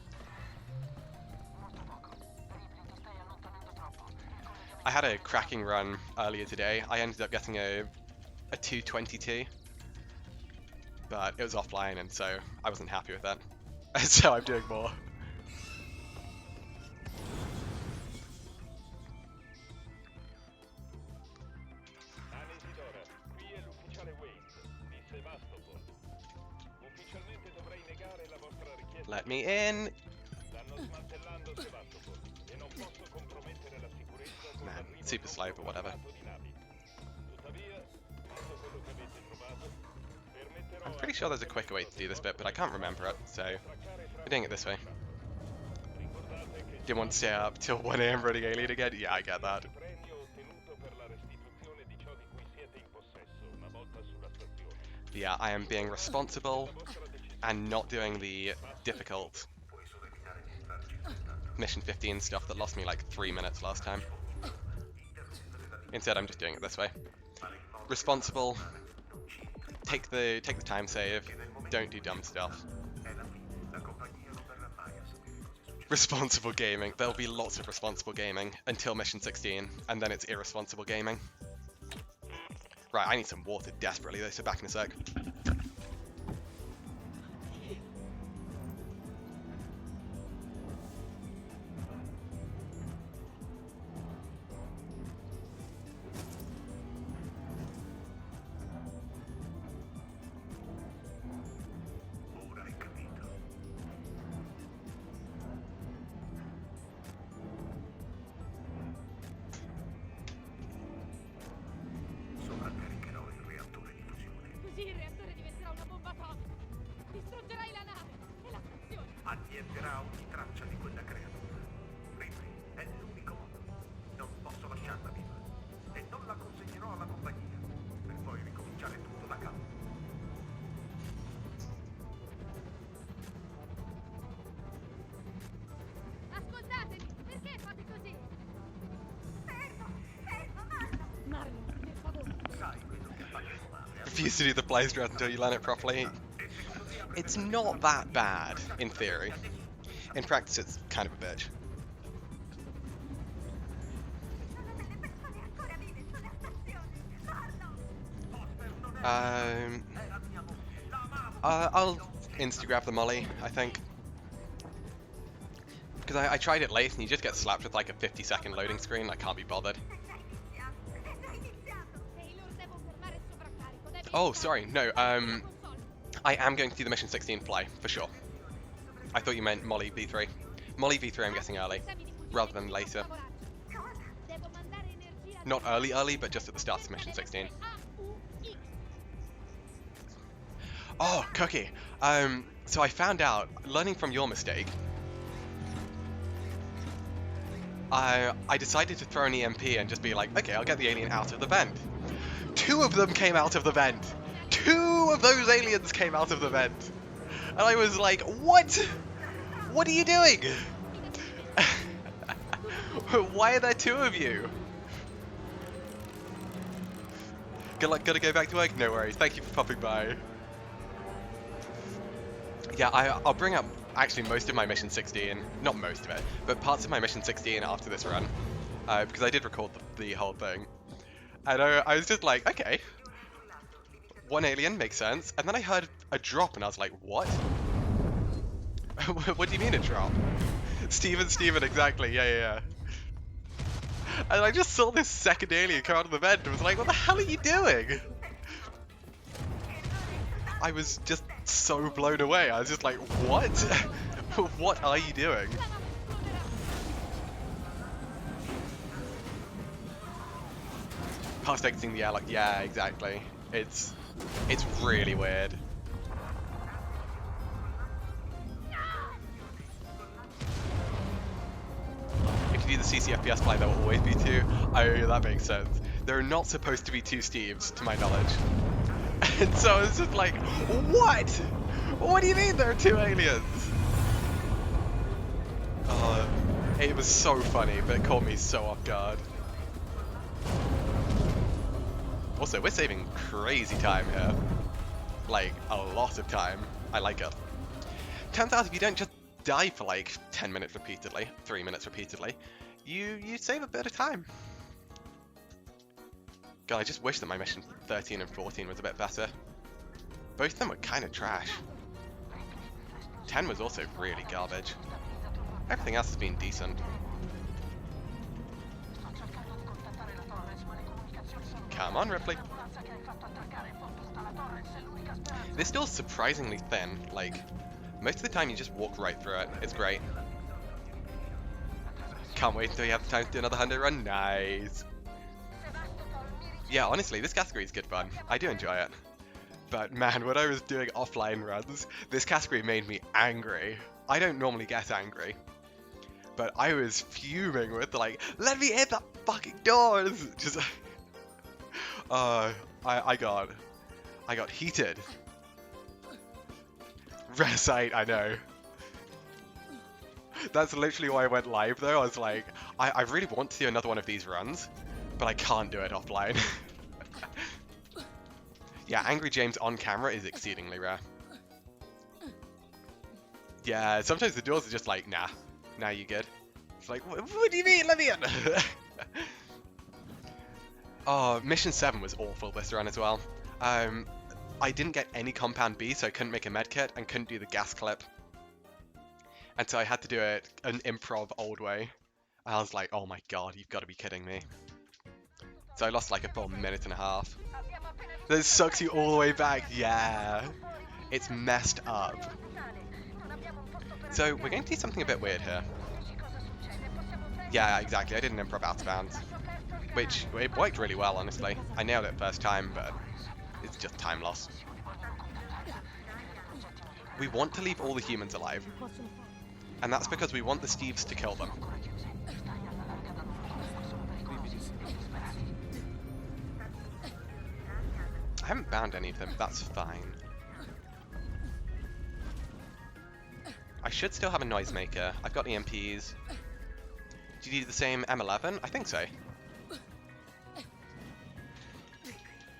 molto poco. Ripley, ti stai allontanando troppo. I had a cracking run earlier today. I ended up getting a 222, but it was offline, and so I wasn't happy with that. So I'm doing more. Anesidora, qui è l'ufficiale Wayne di Sevastopol. Ufficialmente dovrei negare la vostra richiesta. Let me in. Stanno smantellando Sevastopol e non posso compromettere la sicurezza con Man, l'arrivo super slow, but whatever. di navi. Tuttavia, visto quello che avete trovato, permetterò I'm pretty sure there's a quicker way to do this bit, but I can't remember it, so we're doing it this way. Ricordate che Didn't want to stay up till 1 AM running Alien again. Yeah, I get that. premio ottenuto per la restituzione di ciò di cui siete in possesso una volta sulla stazione. Yeah, I am being responsible and not doing the difficult Mission 15 stuff that lost me like 3 minutes last time. Instead, I'm just doing it this way. Responsible. Take the time save. Don't do dumb stuff. Responsible gaming. There'll be lots of responsible gaming until Mission 16, and then it's irresponsible gaming. Right, I need some water desperately though, so back in a sec. Così il reattore diventerà una bomba atomica. Distruggerai la nave e la stazione. Annienterà ogni traccia di quella creatura. Ripley è l'unico modo. Non posso lasciarla viva. E non la consegnerò alla compagnia, per poi ricominciare tutto da capo. Ascoltatemi, perché fate così? Fermo, Marlon. Marlon, per favore. Sai quello che fa tuo padre? Refuse to do the blaze dress until you learn it properly. It's not that bad, in theory. In practice, it's kind of a bitch. I'll insta-grab the molly, I think. Because I tried it late and you just get slapped with like a 50-second loading screen, I can't be bothered. Taylor, devo fermare il sovraccarico. Devi Oh, sorry, no, console. I am going to do the Mission 16 fly, for sure. I thought you meant Molly V3. Molly V3 I'm getting early, rather than later. Devo mandare energia. Not early, but just at the start of Mission 16. Oh, Cookie. So I found out, learning from your mistake, I decided to throw an EMP and just be like, okay, I'll get the alien out of the vent. 2 of them came out of the vent. 2 of those aliens came out of the vent. And I was like, what? What are you doing? Why are there 2 of you? Gotta go back to work? No worries. Thank you for popping by. Yeah, I'll bring up actually most of my Mission 16, not most of it, but parts of my Mission 16 after this run, because I did record the whole thing. And I was just like, okay, 1 alien makes sense, and then I heard a drop and I was like, what? What do you mean a drop? Steven, exactly. Yeah. And I just saw this second alien come out of the vent and was like, what the hell are you doing? I was just so blown away. I was just like, what? What are you doing? Past exiting the airlock. Yeah, exactly. It's really weird. If you do the ccfps fly, there will always be two. Oh, that makes sense. There are not supposed to be two Steves, to my knowledge. And so I was just like, what? What do you mean there are two aliens? It was so funny, but it caught me so off guard. Also, we're saving crazy time here. Like, a lot of time. I like it. Turns out if you don't just die for like 10 minutes repeatedly, 3 minutes repeatedly, you save a bit of time. God, I just wish that my mission 13 and 14 was a bit better. Both of them were kind of trash. 10 was also really garbage. Everything else has been decent. Come on, Ripley. This door's surprisingly thin. Like, most of the time you just walk right through it. It's great. Can't wait until you have time to do another 100 run. Nice. Yeah, honestly, this category is good fun. I do enjoy it. But man, when I was doing offline runs, this category made me angry. I don't normally get angry. But I was fuming with like, let me hit that fucking door! Just I got heated. Resite, I know. That's literally why I went live though. I was like, I really want to do another one of these runs, but I can't do it offline. Yeah, Angry James on camera is exceedingly rare. Yeah, sometimes the doors are just like, nah, you good. It's like, what do you mean? Let me in! Oh, Mission 7 was awful this run as well. I didn't get any Compound B, so I couldn't make a medkit and couldn't do the gas clip. And so I had to do it an improv old way. I was like, oh my god, you've got to be kidding me. So I lost like a full minute and a half. That sucks you all the way back. Yeah, it's messed up. So we're going to do something a bit weird here. Yeah, exactly. I did an improv out of bounds, which it worked really well, honestly. I nailed it first time, but it's just time loss. We want to leave all the humans alive, and that's because we want the Steves to kill them. I haven't bound any of them, that's fine. I should still have a Noisemaker. I've got EMPs. Do you do the same M11? I think so.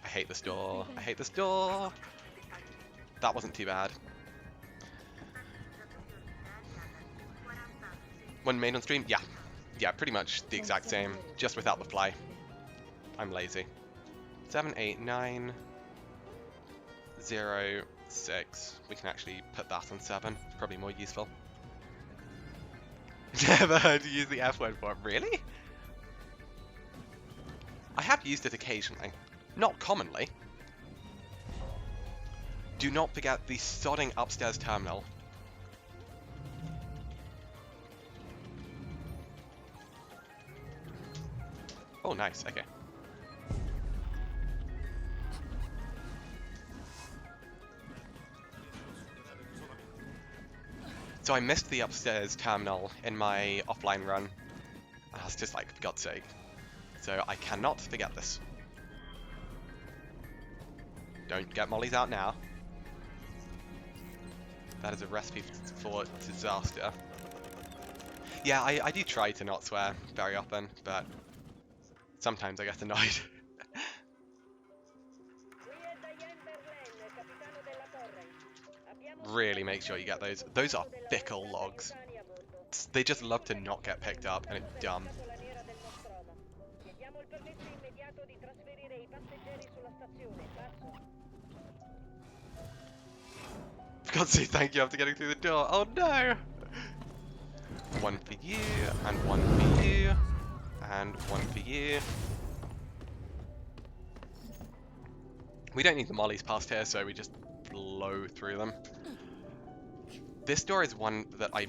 I hate this door. I hate this door. That wasn't too bad. One main on stream? Yeah. Yeah, pretty much the exact same, just without the fly. I'm lazy. 7, 8, 9, 0, 6. We can actually put that on 7. It's probably more useful. Never heard you use the F word for it. Really? I have used it occasionally. Not commonly. Do not forget the sodding upstairs terminal. Oh, nice. Okay. So I missed the upstairs terminal in my offline run. I was just like, for God's sake. So I cannot forget this. Don't get mollies out now. That is a recipe for disaster. Yeah, I do try to not swear very often, but sometimes I get annoyed. Really make sure you get those. Those are fickle logs. They just love to not get picked up, and it's dumb. For God's sake, thank you after getting through the door. Oh no! One for you, and one for you, and one for you. We don't need the mollies past here, so we just blow through them. This door is one that I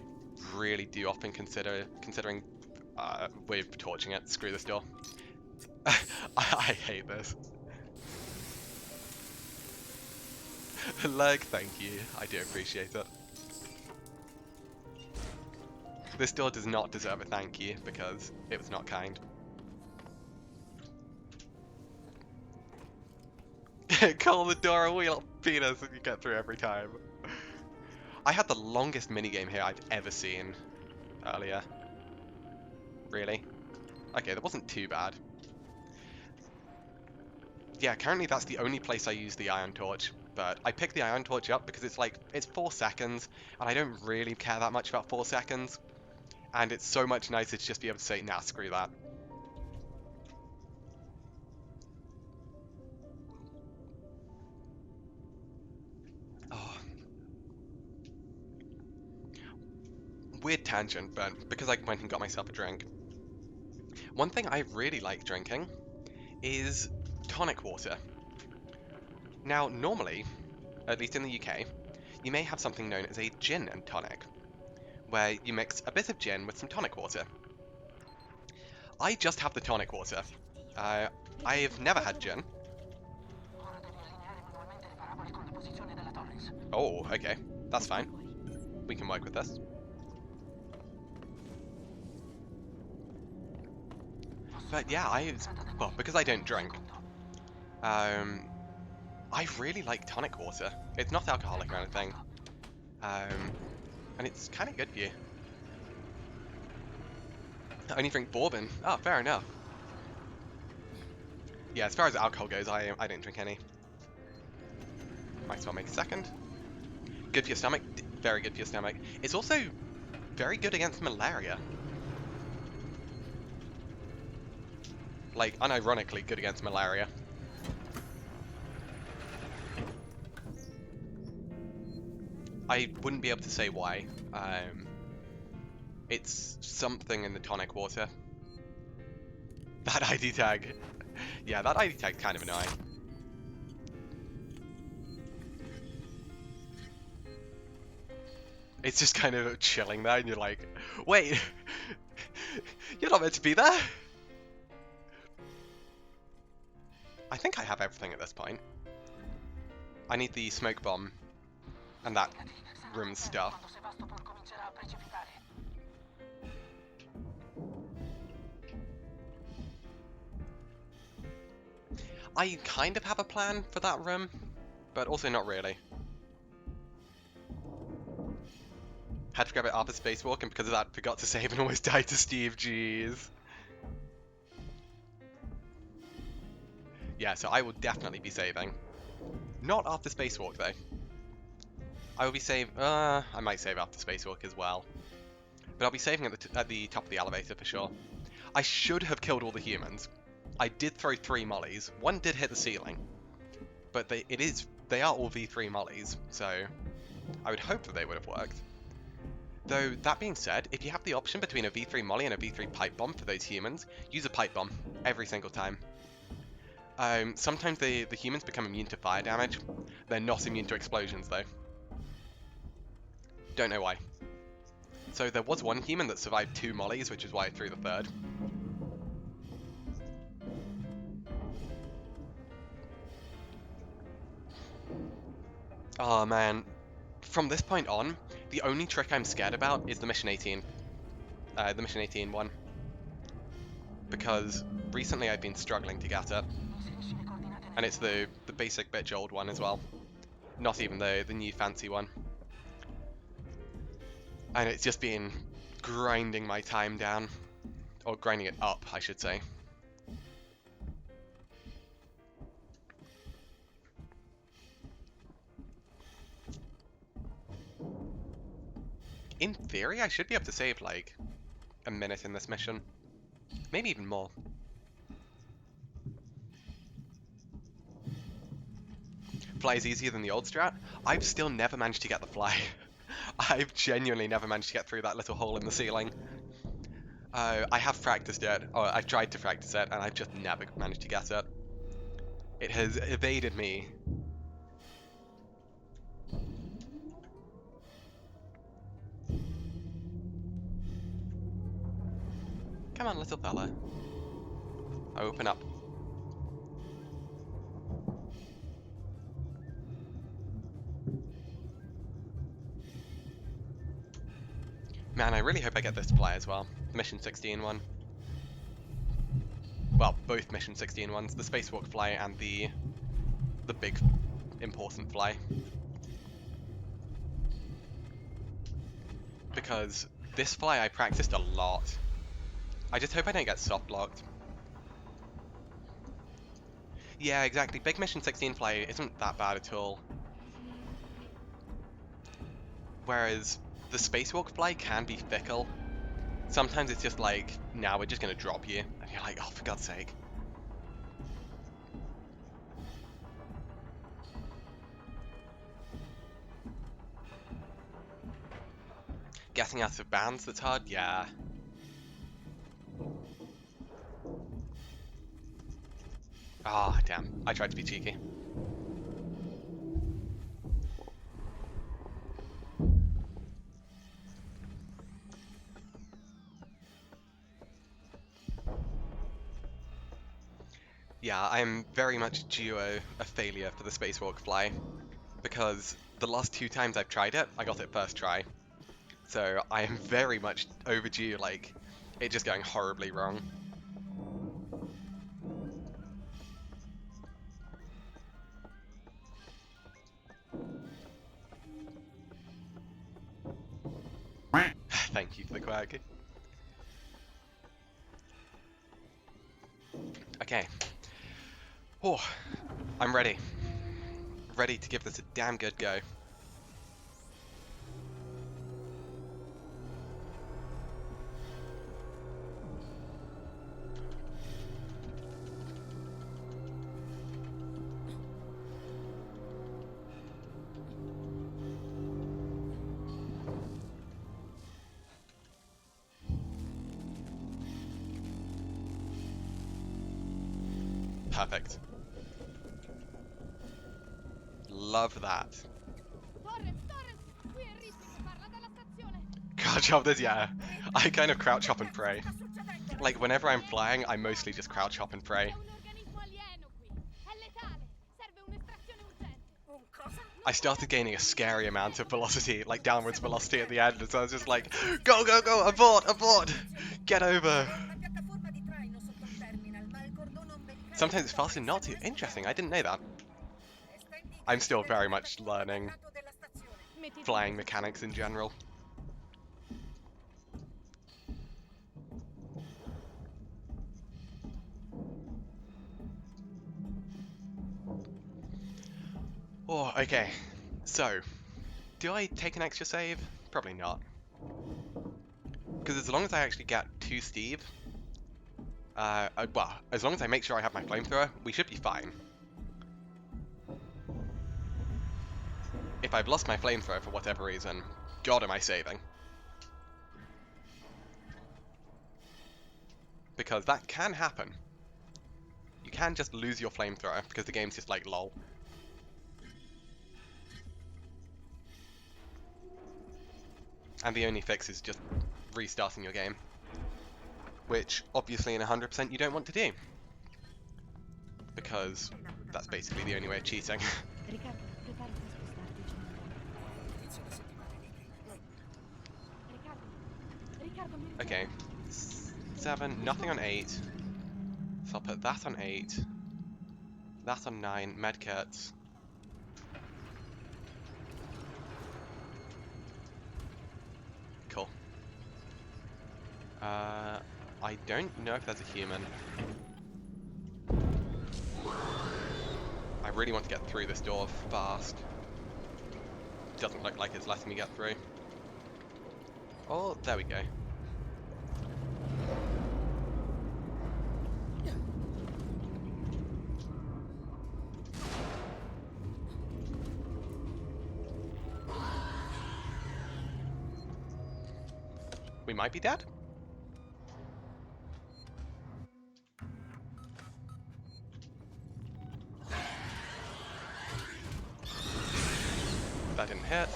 really do often consider, considering we're torching it. Screw this door. I hate this. Leg, thank you. I do appreciate it. This door does not deserve a thank you because it was not kind. Call the door a wheel penis and you get through every time. I had the longest minigame here I've ever seen earlier. Really? Okay, that wasn't too bad. Yeah, currently that's the only place I use the iron torch, but I picked the iron torch up because it's like, it's 4 seconds, and I don't really care that much about 4 seconds, and it's so much nicer to just be able to say, nah, screw that. Oh. Weird tangent, but because I went and got myself a drink. One thing I really like drinking is tonic water. Now, normally, at least in the UK, you may have something known as a gin and tonic, where you mix a bit of gin with some tonic water. I just have the tonic water. I've never had gin. Oh, okay. That's fine. We can work with this. But yeah, well, because I don't drink, I really like tonic water. It's not alcoholic or anything. And it's kind of good for you. I only drink bourbon. Oh, fair enough. Yeah, as far as alcohol goes, I don't drink any. Might as well make a second. Good for your stomach. Very good for your stomach. It's also very good against malaria. Like, unironically good against malaria. I wouldn't be able to say why. It's something in the tonic water. That ID tag. Yeah, that ID tag's kind of annoying. It's just kind of chilling there and you're like, wait, you're not meant to be there. I think I have everything at this point. I need the smoke bomb and that room stuff. I kind of have a plan for that room, but also not really. Had to grab it after spacewalk, and because of that forgot to save and almost died to Steve, jeez. Yeah, so I will definitely be saving. Not after spacewalk though. I will be I might save after spacewalk as well. But I'll be saving at the top of the elevator for sure. I should have killed all the humans. I did throw 3 mollies. One did hit the ceiling. But they are all V3 mollies, so I would hope that they would have worked. Though, that being said, if you have the option between a V3 molly and a V3 pipe bomb for those humans, use a pipe bomb every single time. Sometimes the humans become immune to fire damage. They're not immune to explosions though. Don't know why. So there was one human that survived 2 mollies, which is why I threw the 3rd. Oh man. From this point on, the only trick I'm scared about is the Mission 18. The Mission 18 one. Because recently I've been struggling to get it. And it's the basic bitch old one as well. Not even the new fancy one. And it's just been grinding my time down. Or grinding it up, I should say. In theory, I should be able to save like a minute in this mission. Maybe even more. Fly is easier than the old strat. I've still never managed to get the fly. I've genuinely never managed to get through that little hole in the ceiling. I have practiced it, or I've tried to practice it, and I've just never managed to get it. It has evaded me. Come on, little fella. Open up. Man, I really hope I get this to play as well. The Mission 16 one. Well, both Mission 16 ones. The Spacewalk fly and the big, important fly. Because this fly I practiced a lot. I just hope I don't get soft locked. Yeah, exactly. Big Mission 16 fly isn't that bad at all. Whereas the Spacewalk fly can be fickle. Sometimes it's just like, nah, we're just gonna drop you. And you're like, oh, for God's sake. Getting out of bounds that's hard? Yeah. Ah, damn. I tried to be cheeky. Yeah, I'm very much due a failure for the Spacewalk fly, because the last 2 times I've tried it, I got it first try. So I am very much overdue, like, it just going horribly wrong. Thank you for the quirky. Okay. Oh, I'm ready. Ready to give this a damn good go. Perfect. Love that. Crouch hop this, yeah. I kind of crouch hop and pray. Like, whenever I'm flying, I mostly just crouch hop and pray. I started gaining a scary amount of velocity, like downwards velocity at the end, and so I was just like, go, go, go, abort, abort, get over. Sometimes it's faster not to. Interesting, I didn't know that. I'm still very much learning flying mechanics in general. Oh, okay. So, do I take an extra save? Probably not. Because as long as I actually get to Steve, well, as long as I make sure I have my flamethrower, we should be fine. If I've lost my flamethrower for whatever reason, God am I saving. Because that can happen. You can just lose your flamethrower because the game's just like, lol. And the only fix is just restarting your game. Which, obviously in 100% you don't want to do. Because that's basically the only way of cheating. Okay. 7, nothing on 8. So I'll put that on 8. That on 9, medkits. Cool. I don't know if there's a human. I really want to get through this door fast. Doesn't look like it's letting me get through. Oh, there we go. We might be dead. That didn't hit.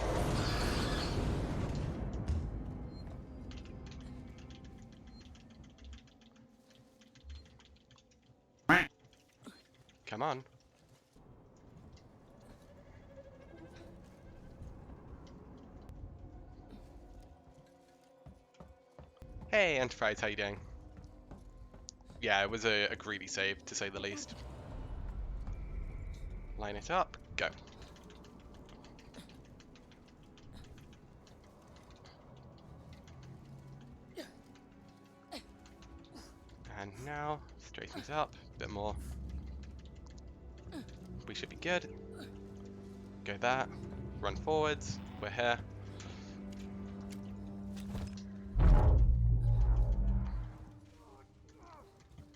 Come on. Hey, Enterprise, how you doing? Yeah, it was a greedy save, to say the least. Line it up, go. And now, straightens up, a bit more. We should be good. Go that, run forwards, we're here.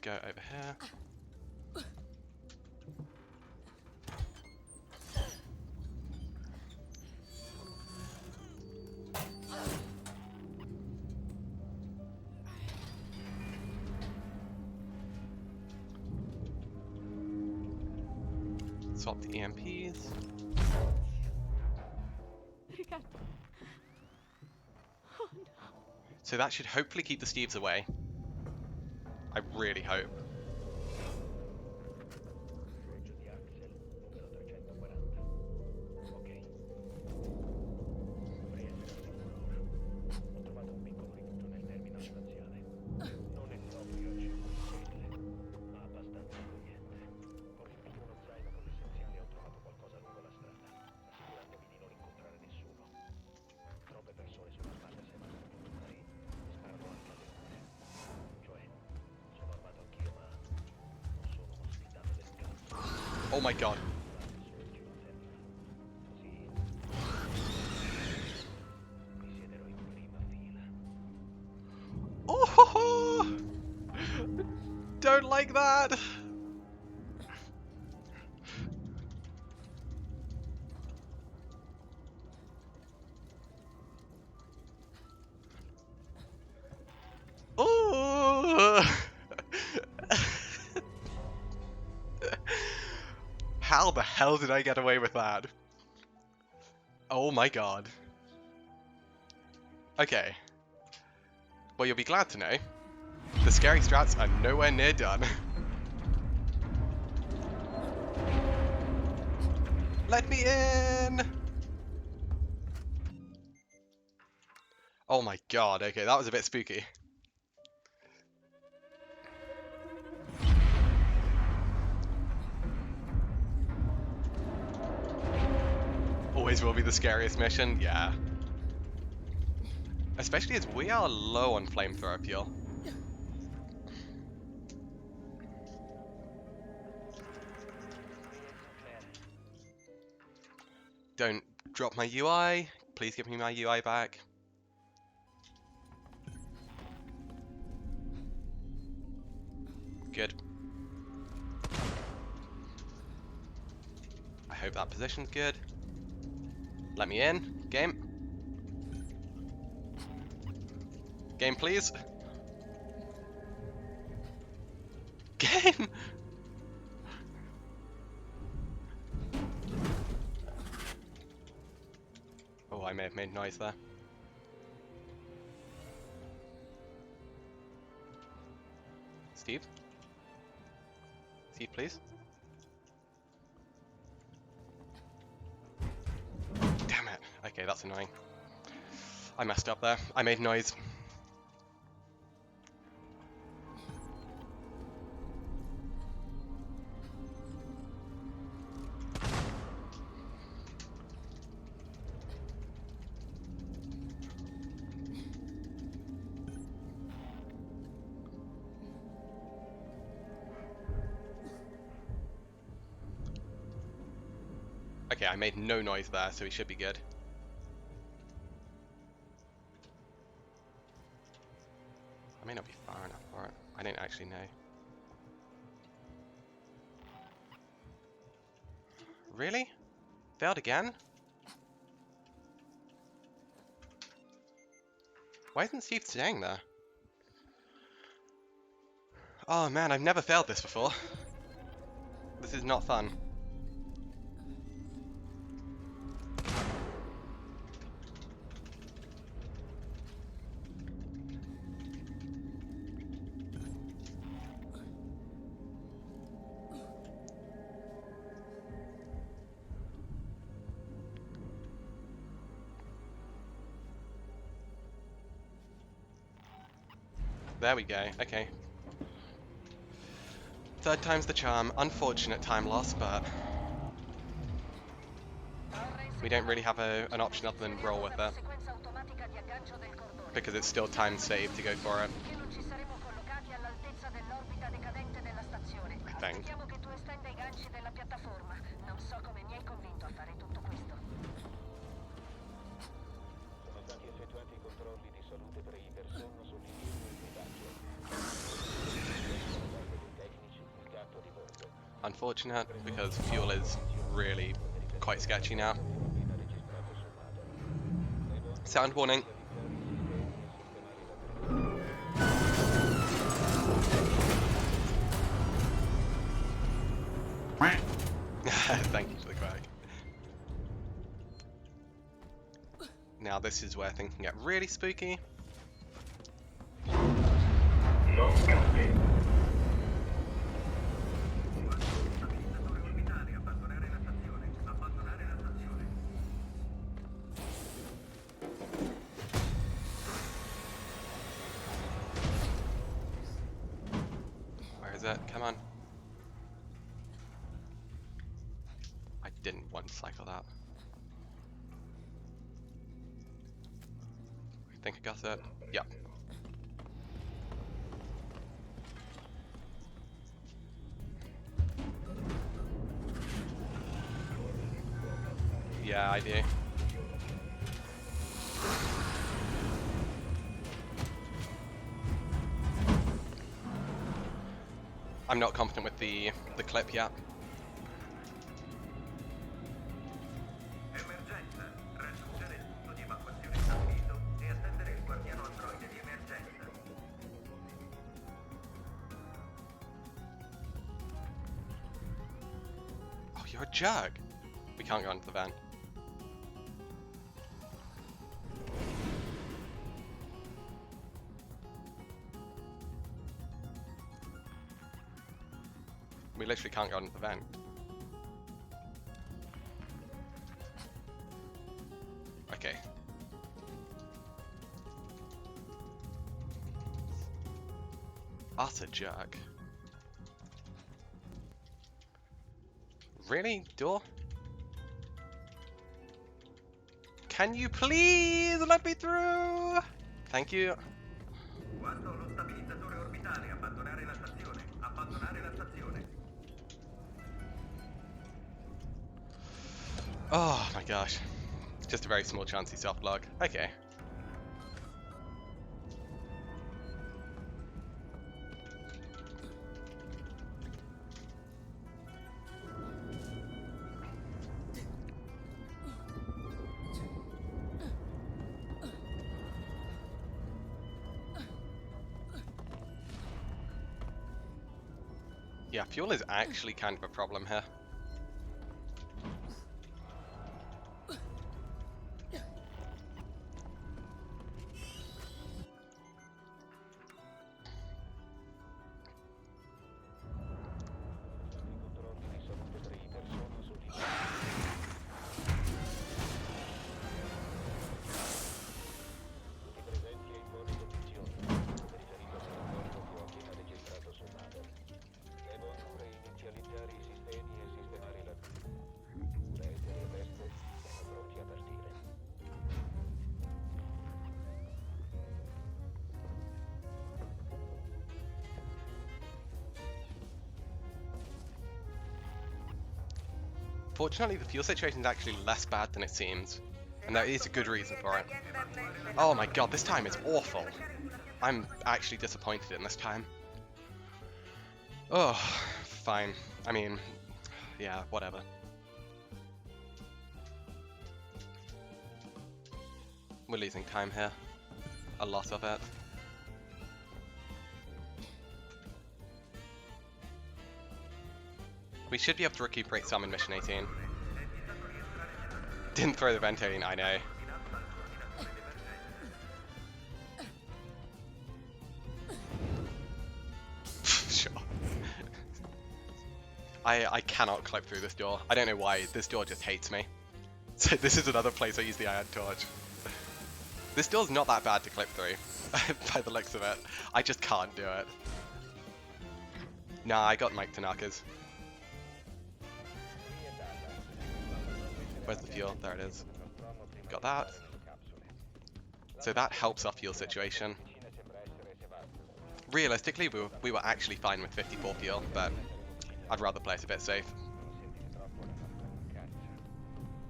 Go over here. Swap the EMPs. Riccardo. Oh no. So that should hopefully keep the Steves away. I really hope. Orologio di Axel, numero 340. Ok. Dovrei essere al sicuro ora. Ho trovato un piccolo rifugio nel terminal spaziale. Non è proprio al centro di Seattle, ma abbastanza accogliente. Ho riempito uno zaino con l'essenziale e ho trovato qualcosa lungo la strada, assicurandomi di non incontrare nessuno. Troppe persone sulla strada sembrano volontari e sparano anche alle mure. Cioè, sono armato anch'io, ma non sono uno sfidato del cazzo. Oh my god. Mi siederò in prima fila. Oh ho ho! Don't like that! Oh! How the hell did I get away with that? Oh my god. Okay. Well, you'll be glad to know, the scary strats are nowhere near done. Let me in! Oh my god, okay, that was a bit spooky. Always will be the scariest mission, yeah. Especially as we are low on flamethrower fuel. Don't drop my UI. Please give me my UI back. Good. I hope that position's good. Let me in. Game. Game, please. Game! Oh, I may have made noise there. Steve? Steve, please? Damn it. Okay, that's annoying. I messed up there. I made noise. Okay, I made no noise there, so we should be good. I may not be far enough for it. I don't actually know. Really? Failed again? Why isn't Steve staying there? Oh man, I've never failed this before. This is not fun. There we go, okay. Third time's the charm. Unfortunate time loss, but we don't really have an option other than roll with it. Because it's still time saved to go for it. I think. Sono stati effettuati i controlli di salute pre-persona sull'inizio equipaggio. Da parte dei tecnici, il gatto di bordo. Unfortunate, because fuel is really quite sketchy now. Sound warning. Thank you for the crack. Now this is where things can get really spooky. Where is it? Come on. I didn't want to cycle that. I think I got it. Yep. Yeah, I do. I'm not confident with the clip yet. Emergenza. Raggiungere il punto di evacuazione stabilito e attendere il guardiano androide di emergenza. Oh, you're a jerk. We can't go into the van. We literally can't go into the vent. Okay. Utter jerk. Really? Door? Can you please let me through? Thank you. Quando lo stabilizzatore orbitale, abbandonare la stazione. Abbandonare la stazione. Oh my gosh. Just a very small chance he soft-log. Okay. Yeah, fuel is actually kind of a problem here. Fortunately, the fuel situation is actually less bad than it seems, and there is a good reason for it. Oh my god, this time is awful. I'm actually disappointed in this time. Oh, fine. I mean, yeah, whatever. We're losing time here. a lot of it. We should be able to recuperate some in Mission 18. Didn't throw the ventilating, I know. Sure. I cannot clip through this door. I don't know why, this door just hates me. So this is another place I use the iron torch. This door's not that bad to clip through, by the looks of it. I just can't do it. Nah, I got Mike Tanaka's. Where's the fuel? There it is. Got that. So that helps our fuel situation. Realistically, we were actually fine with 54 fuel, but I'd rather play it a bit safe.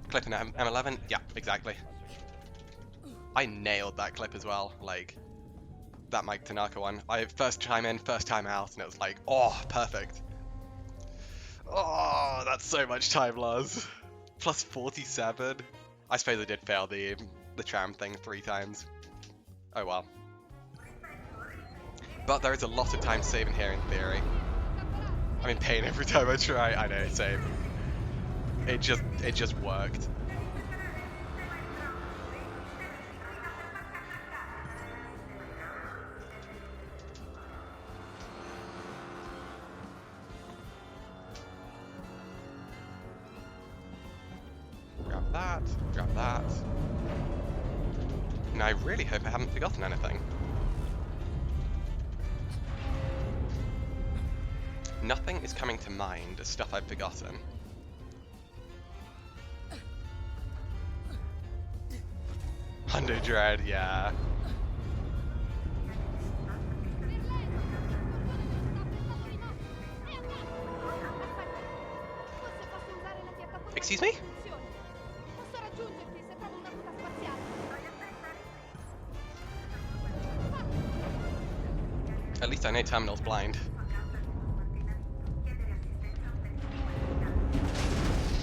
Clipping at M11? Yeah, exactly. I nailed that clip as well, like, that Mike Tanaka one. First time in, first time out, and it was like, oh, perfect. Oh, that's so much time loss. Plus 47. I suppose I did fail the tram thing 3 times. Oh well. But there is a lot of time saving here in theory. I'm in pain every time I try. I know, same. It just worked. Grab that. And I really hope I haven't forgotten anything. Nothing is coming to mind as stuff I've forgotten. Hundo Dread, yeah. Excuse me? At least I know Terminal's blind.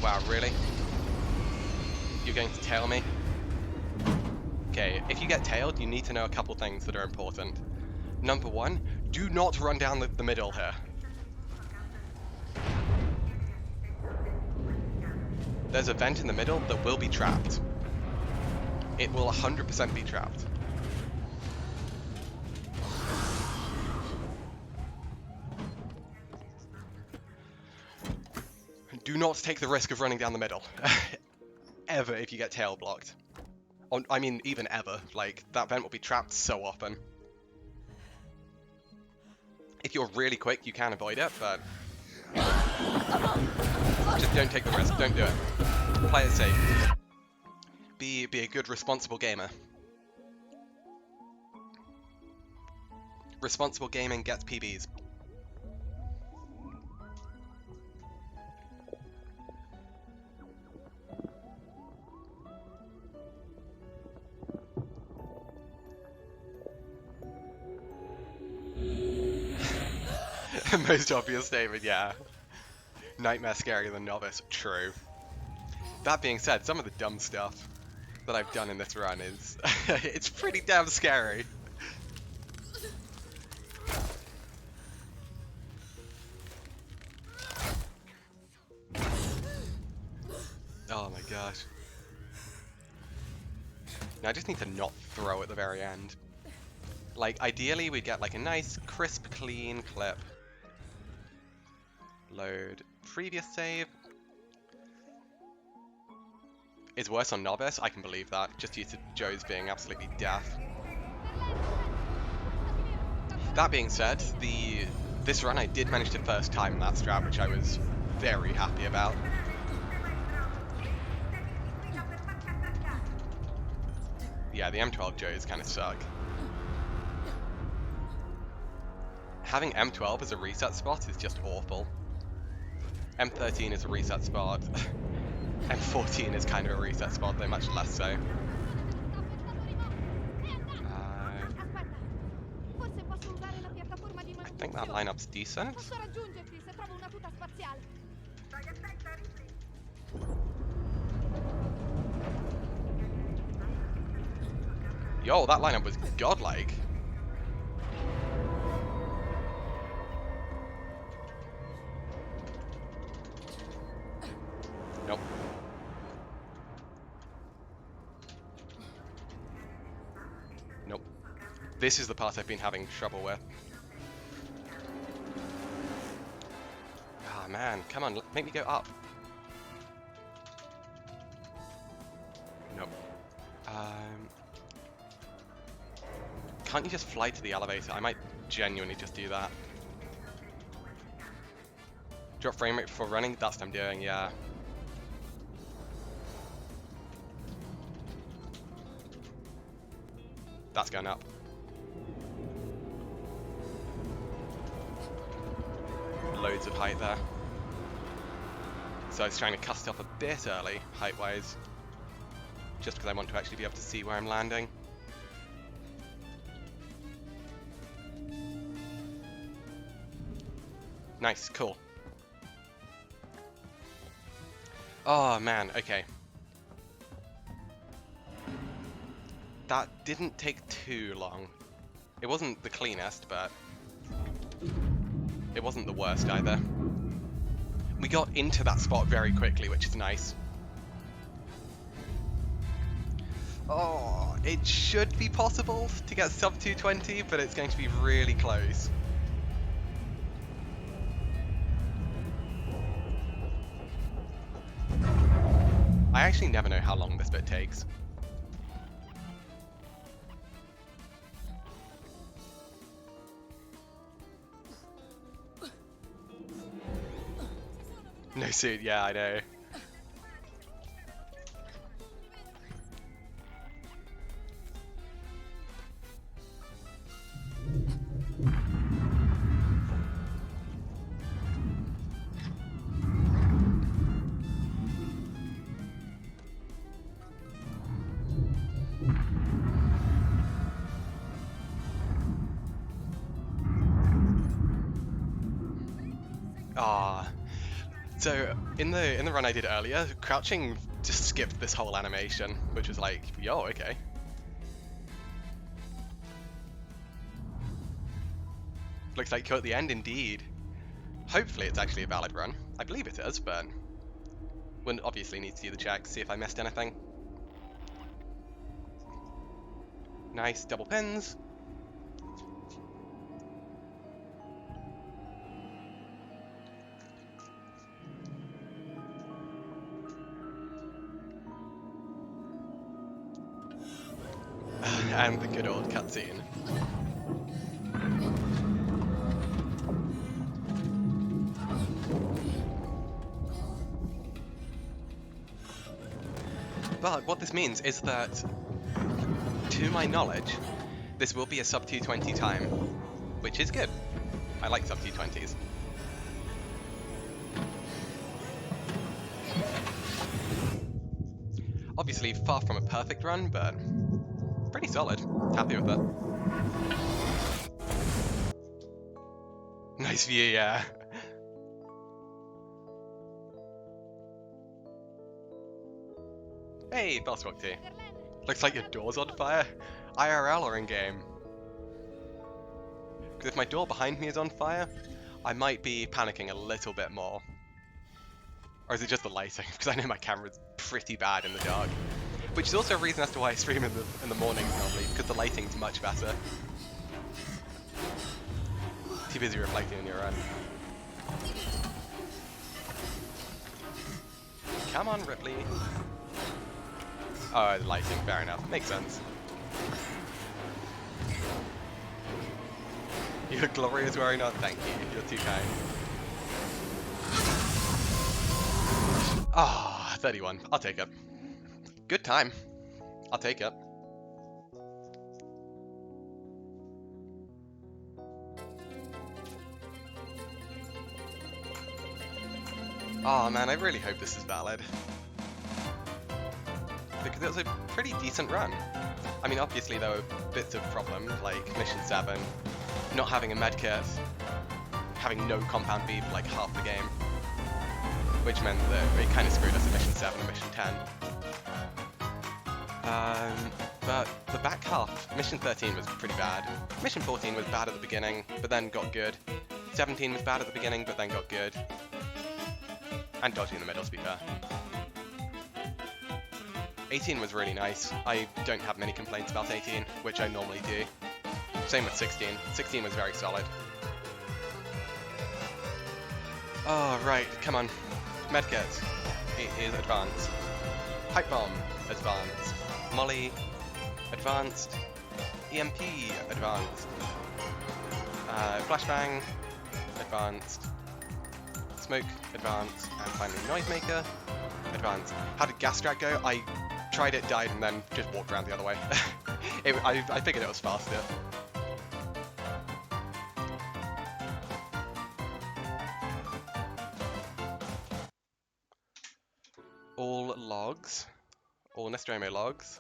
Wow, really? You're going to tail me? Okay, if you get tailed, you need to know a couple things that are important. Number 1, do not run down the middle here. There's a vent in the middle that will be trapped. It will 100% be trapped. Do not take the risk of running down the middle. Ever if you get tail blocked. I mean, even ever. Like, that vent will be trapped so often. If you're really quick, you can avoid it, but... just don't take the risk. Don't do it. Play it safe. Be a good, responsible gamer. Responsible gaming gets PBs. Most obvious statement, yeah. Nightmare scarier than Novice, true. That being said, some of the dumb stuff that I've done in this run is... it's pretty damn scary. Oh my gosh. Now I just need to not throw at the very end. Like, ideally we'd get like a nice, crisp, clean clip. Load previous save. Is worse on Novice, I can believe that, just due to Joe's being absolutely deaf. That being said, this run I did manage to first time that strat, which I was very happy about. Yeah, the M12 Joes kind of suck. Having M12 as a reset spot is just awful. M13 is a reset spot. M14 is kind of a reset spot, though much less so. I think that lineup's decent. Yo, that lineup was godlike. Nope. Nope. This is the part I've been having trouble with. Ah, man, come on, make me go up. Nope. Can't you just fly to the elevator? I might genuinely just do that. Drop frame rate before running? That's what I'm doing, yeah. That's going up. Loads of height there. So I was trying to cast up a bit early, height-wise. Just because I want to actually be able to see where I'm landing. Nice, cool. Oh man, okay. That didn't take too long. It wasn't the cleanest, but it wasn't the worst either. We got into that spot very quickly, which is nice. Oh, it should be possible to get sub 220, but it's going to be really close. I actually never know how long this bit takes. No suit, yeah, I know. So in the run I did earlier, crouching just skipped this whole animation, which was like, yo, okay. Looks like you're at the end indeed. Hopefully it's actually a valid run. I believe it is, but we'll obviously need to do the check, see if I missed anything. Nice, double pins. And the good old cutscene. But what this means is that, to my knowledge, this will be a sub 220 time, which is good. I like sub 220s. Obviously far from a perfect run, but pretty solid. Happy with it. Nice view, yeah. Hey, Bellswalk T. Looks like your door's on fire. IRL or in-game? Because if my door behind me is on fire, I might be panicking a little bit more. Or is it just the lighting? Because I know my camera's pretty bad in the dark. Which is also a reason as to why I stream in the mornings normally, because the lighting's much better. Too busy reflecting on your run. Come on, Ripley. Oh, the lighting, fair enough. Makes sense. You look glorious wearing on. Thank you, you're too kind. Ah, 31. I'll take it. Good time. I'll take it. Oh man, I really hope this is valid. Because it was a pretty decent run. I mean, obviously there were bits of problems, like Mission 7, not having a medkit, having no compound B for like half the game, which meant that it kind of screwed us at Mission 7 and Mission 10. But the back half, Mission 13 was pretty bad. Mission 14 was bad at the beginning, but then got good. 17 was bad at the beginning, but then got good. And dodgy in the middle, to be fair. 18 was really nice. I don't have many complaints about 18, which I normally do. Same with 16. 16 was very solid. Oh, right, come on. Medkit. It is advanced. Pipe Bomb, advanced. Molly, advanced. EMP, advanced. Flashbang, advanced. Smoke, advanced. And finally Noisemaker, advanced. How did Gas Drag go? I tried it, died, and then just walked around the other way. I figured it was faster. All logs. All Nostromo logs.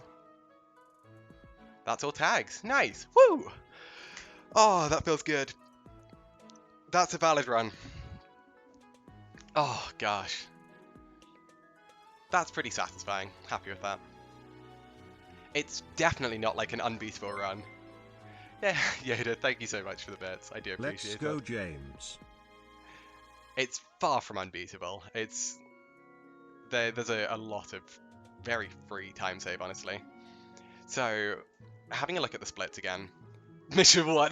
That's all tags. Nice! Woo! Oh, that feels good. That's a valid run. Oh, gosh. That's pretty satisfying. Happy with that. It's definitely not like an unbeatable run. Yeah, Yoda, thank you so much for the bits. I do appreciate it. Let's go, James. It's far from unbeatable. It's... There's a lot of very free time save, honestly. So, having a look at the splits again. Mission 1.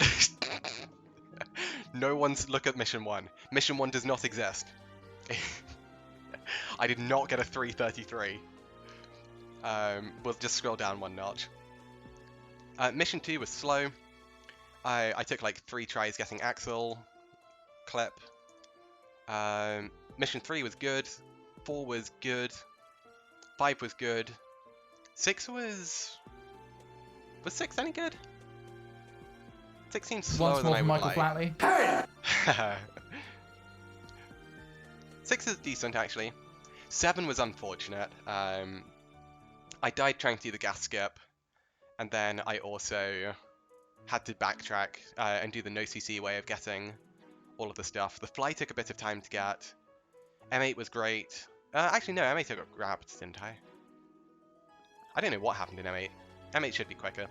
No one's look at Mission 1. Mission 1 does not exist. I did not get a 333. We'll just scroll down one notch. Mission 2 was slow. I took like 3 tries getting Axel clip. Mission 3 was good. 4 was good. 5 was good. 6 was... Was 6 any good? 6 seems slower than I would Michael like. Flatley. 6 is decent, actually. 7 was unfortunate. I died trying to do the gas skip, and then I also had to backtrack and do the no CC way of getting all of the stuff. The fly took a bit of time to get. M8 was great. Actually, no, M8 I got grabbed, didn't I? I don't know what happened in M8. M8 should be quicker.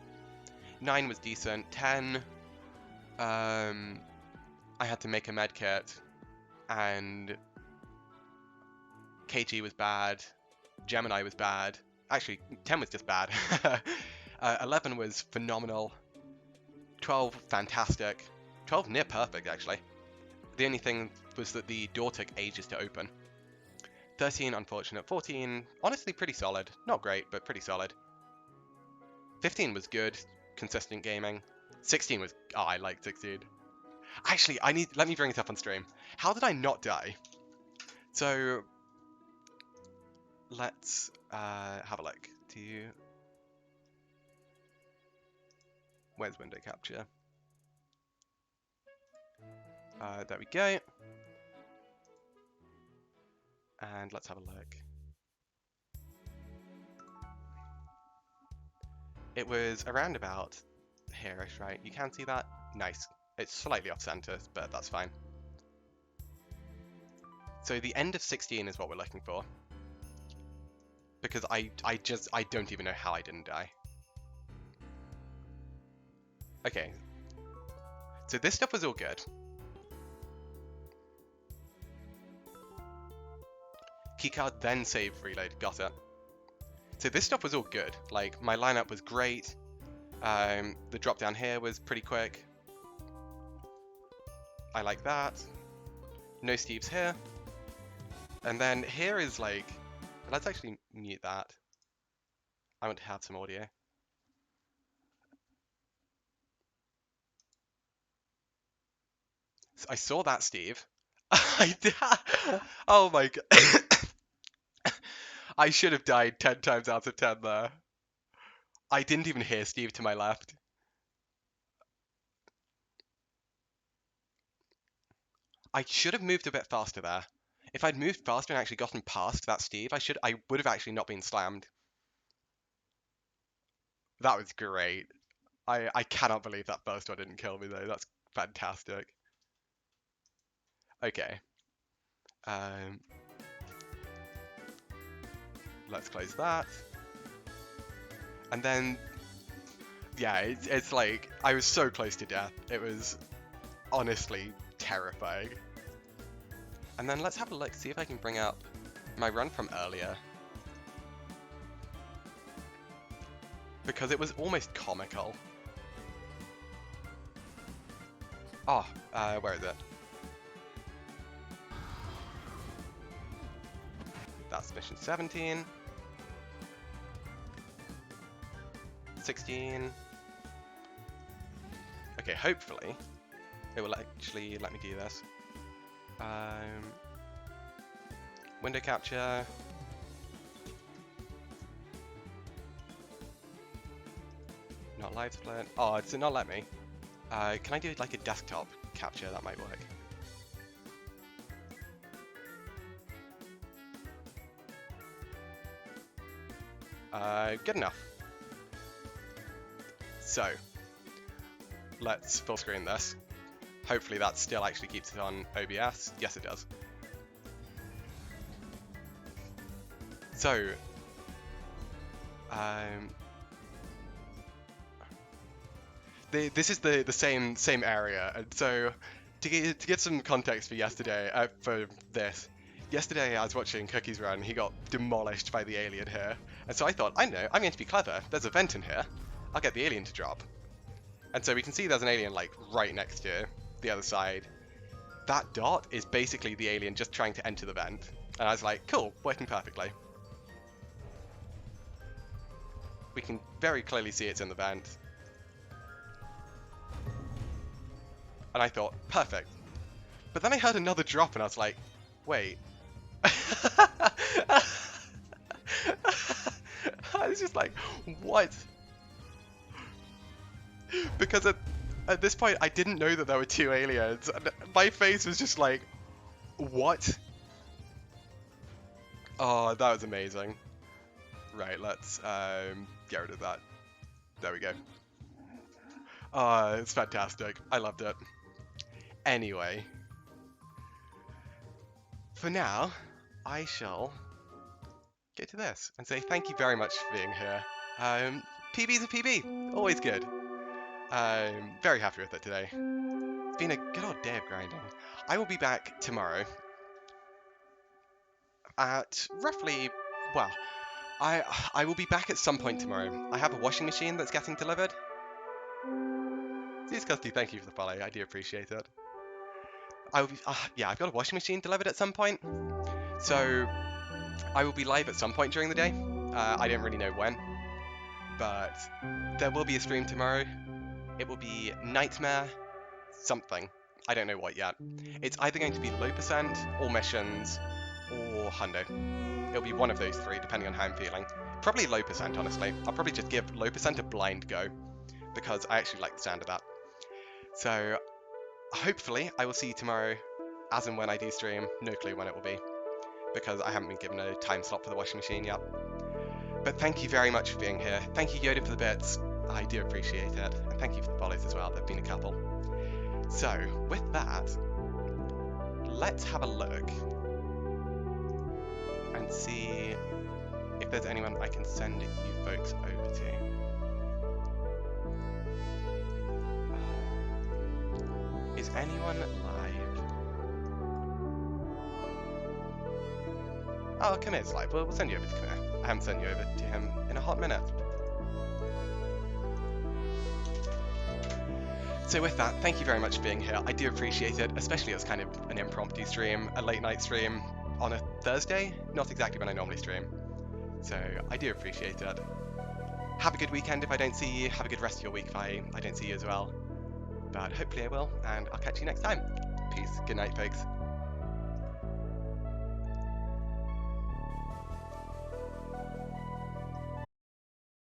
9 was decent. 10, I had to make a medkit, and KG was bad. Gemini was bad. Actually, 10 was just bad. 11 was phenomenal. 12, fantastic. 12, near perfect, actually. The only thing was that the door took ages to open. 13, unfortunate. 14, honestly pretty solid. Not great, but pretty solid. 15 was good. Consistent gaming. 16 was... Oh, I liked 16. Actually, let me bring it up on stream. How did I not die? So... Let's have a look. Where's window capture? There we go. And let's have a look. It was around about here-ish, right? You can see that? Nice. It's slightly off-center, but that's fine. So the end of 16 is what we're looking for. Because I don't even know how I didn't die. Okay. So this stuff was all good. Keycard, then save, reload, got it. So this stuff was all good. Like, my lineup was great. The drop down here was pretty quick. I like that. No Steves here. And then here is like... Let's actually mute that. I want to have some audio. I saw that, Steve. Oh my god. I should have died 10 times out of 10 there. I didn't even hear Steve to my left. I should have moved a bit faster there. If I'd moved faster and actually gotten past that Steve, I would have actually not been slammed. That was great. I cannot believe that first one didn't kill me though. That's fantastic. Okay. Let's close that. And then yeah, it's like, I was so close to death. It was honestly terrifying. And then let's have a look, see if I can bring up my run from earlier. Because it was almost comical. Oh, where is it? That's mission 17. 16. Okay, hopefully it will actually let me do this. Window capture. Not live split. Oh, does it not let me? Can I do like a desktop capture? That might work. Good enough. So, let's full screen this. Hopefully that still actually keeps it on OBS. Yes, it does. So, this is the same area, and so to get some context for yesterday, for this. Yesterday I was watching Cookie's run, he got demolished by the alien here, and so I thought, I know, I'm going to be clever, there's a vent in here, I'll get the alien to drop. And so we can see there's an alien like right next to the other side. That dot is basically the alien just trying to enter the vent, and I was like, cool, working perfectly. We can very clearly see it's in the vent. And I thought, perfect. But then I heard another drop and I was like, wait. I was just like, what? Because at this point I didn't know that there were two aliens. And my face was just like, what? Oh, that was amazing. Right, let's get rid of that. There we go. It's fantastic. I loved it. Anyway, for now, I shall get to this and say thank you very much for being here. PB's a PB, always good. I'm very happy with it today. It's been a good old day of grinding. I will be back tomorrow at roughly, well, I will be back at some point tomorrow. I have a washing machine that's getting delivered. Custy, thank you for the follow. I do appreciate it. I will be, yeah, I've got a washing machine delivered at some point, so I will be live at some point during the day. I don't really know when, but there will be a stream tomorrow. It will be Nightmare something. I don't know what yet. It's either going to be low percent, all missions, or hundo. It'll be one of those three, depending on how I'm feeling. Probably low percent, honestly. I'll probably just give low percent a blind go, because I actually like the sound of that. So, hopefully, I will see you tomorrow, as and when I do stream. No clue when it will be, because I haven't been given a time slot for the washing machine yet. But thank you very much for being here. Thank you, Yoda, for the bits. I do appreciate it. And thank you for the follows as well. There have been a couple. So, with that, let's have a look and see if there's anyone I can send you folks over to. Is anyone live? Oh, Kamir's live. We'll send you over to Kamir. I haven't sent you over to him in a hot minute. So with that, thank you very much for being here. I do appreciate it, especially as kind of an impromptu stream, a late night stream on a Thursday. Not exactly when I normally stream. So I do appreciate it. Have a good weekend if I don't see you. Have a good rest of your week if I don't see you as well. But hopefully I will, and I'll catch you next time. Peace. Good night, folks.